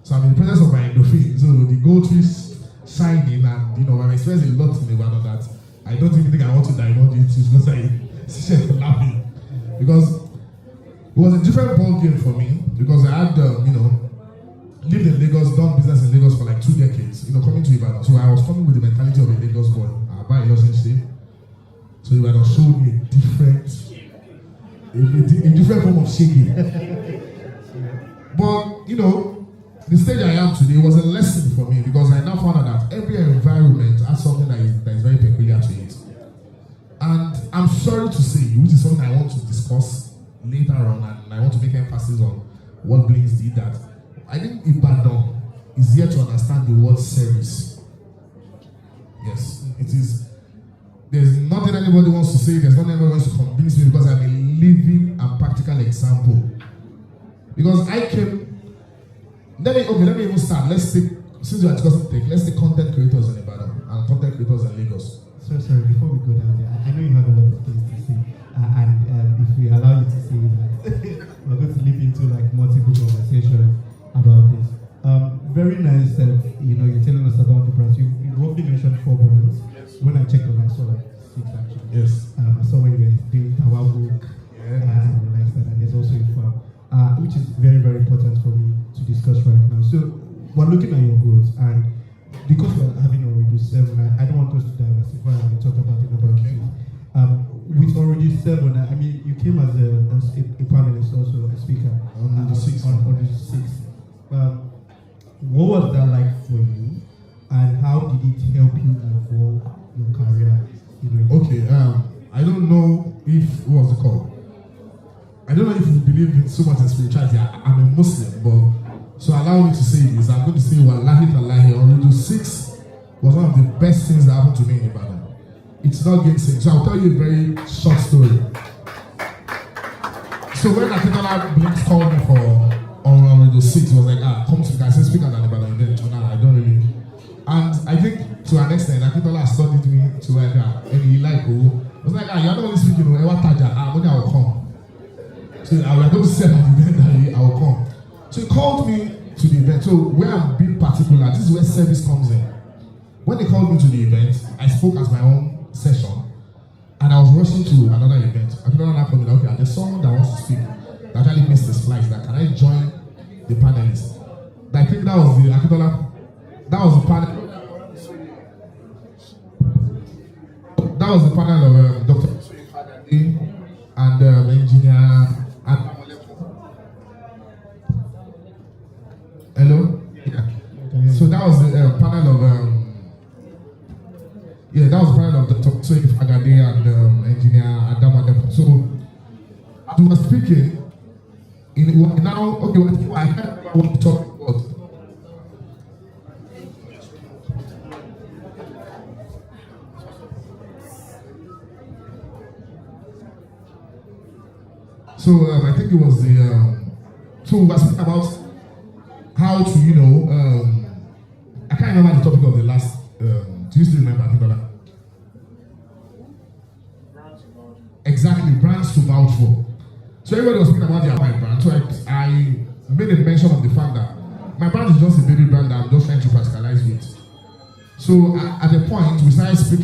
So I'm in the presence of my endorphin. So the goldfish shining, and I'm experiencing a lot in Ibadan that I don't even think I want to divulge it because I started laughing. Because it was a different ball game for me because I had lived in Lagos, done business in Lagos for like 2 decades, coming to Ibadan. So I was coming with the mentality of a Lagos boy. I buy a relationship. So Ibadan showed me a different form of shaking. But the stage I am today was a lesson for me because I now found out that every environment has something that is very peculiar to it. And I'm sorry to say, which is something I want to discuss later on, and I want to make emphasis on what Blings did, that I think Ibadan is here to understand the word service. Yes, it is. There's nothing anybody wants to say, there's nothing anybody wants to convince me because I'm a living and practical example. Because I came. Let me even start. Since we are discussing tech, let's take content creators in Ibadan and content creators in Lagos. Sorry, before we go down there, I know you have a lot of things to say, and if we allow you to say that, we're going to leap into multiple conversations about this. Very nice that you're telling us about the brands. You roughly mentioned 4 brands. Yes. When I checked them, I saw 6 actually. Yes. I saw when you were doing Tawabook, and there's also a farm. Which is very, very important for me to discuss right now. So, we're looking at your growth, and because we're having Unriddle 7, I don't want us to diversify and talk about it about things. With Unriddle 7, I mean, you came as a panelist, also a speaker on Unriddle 6. What was that like for you, and how did it help you evolve your career? Okay, I don't know if what's it called. I don't know if you believe in so much in spirituality. I'm a Muslim, but so allow me to say this. I'm going to say Wallahi Tallahi, Unriddle 6 was one of the best things that happened to me in Ibadan. It's not getting saying. So I'll tell you a very short story. So when Akitola Blings called me for Unriddle 6, it was like, come to me, I said, speak at an Ibadan event. I don't really. And I think to an extent, Akitola studied me to like, and he it was like, you're not only speaking, Ewa Taja, when I will come. So I was going to say at the event that I will come. So he called me to the event. So where I'm being particular, this is where service comes in. When they called me to the event, I spoke at my own session, and I was rushing to another event. Akitola now called me, okay, there's someone that wants to speak that actually missed his flight. That can I join the panelists? I think that was the Akitola. That was the panel. that was the panel of Dr. and engineer and hello? Yeah. So that was the panel of that was the panel of Dr. Agade and engineer Adam Adepo. So as we were speaking, now okay, I heard what to talk about. So I think it was the so we were speaking about how to I can't remember the topic of the last do you still remember? I think that exactly brands to vouch for. So everybody was speaking about their brand. So I made a mention of the fact that my brand is just a baby brand that I'm just trying to practicalize with. So at the point we started speaking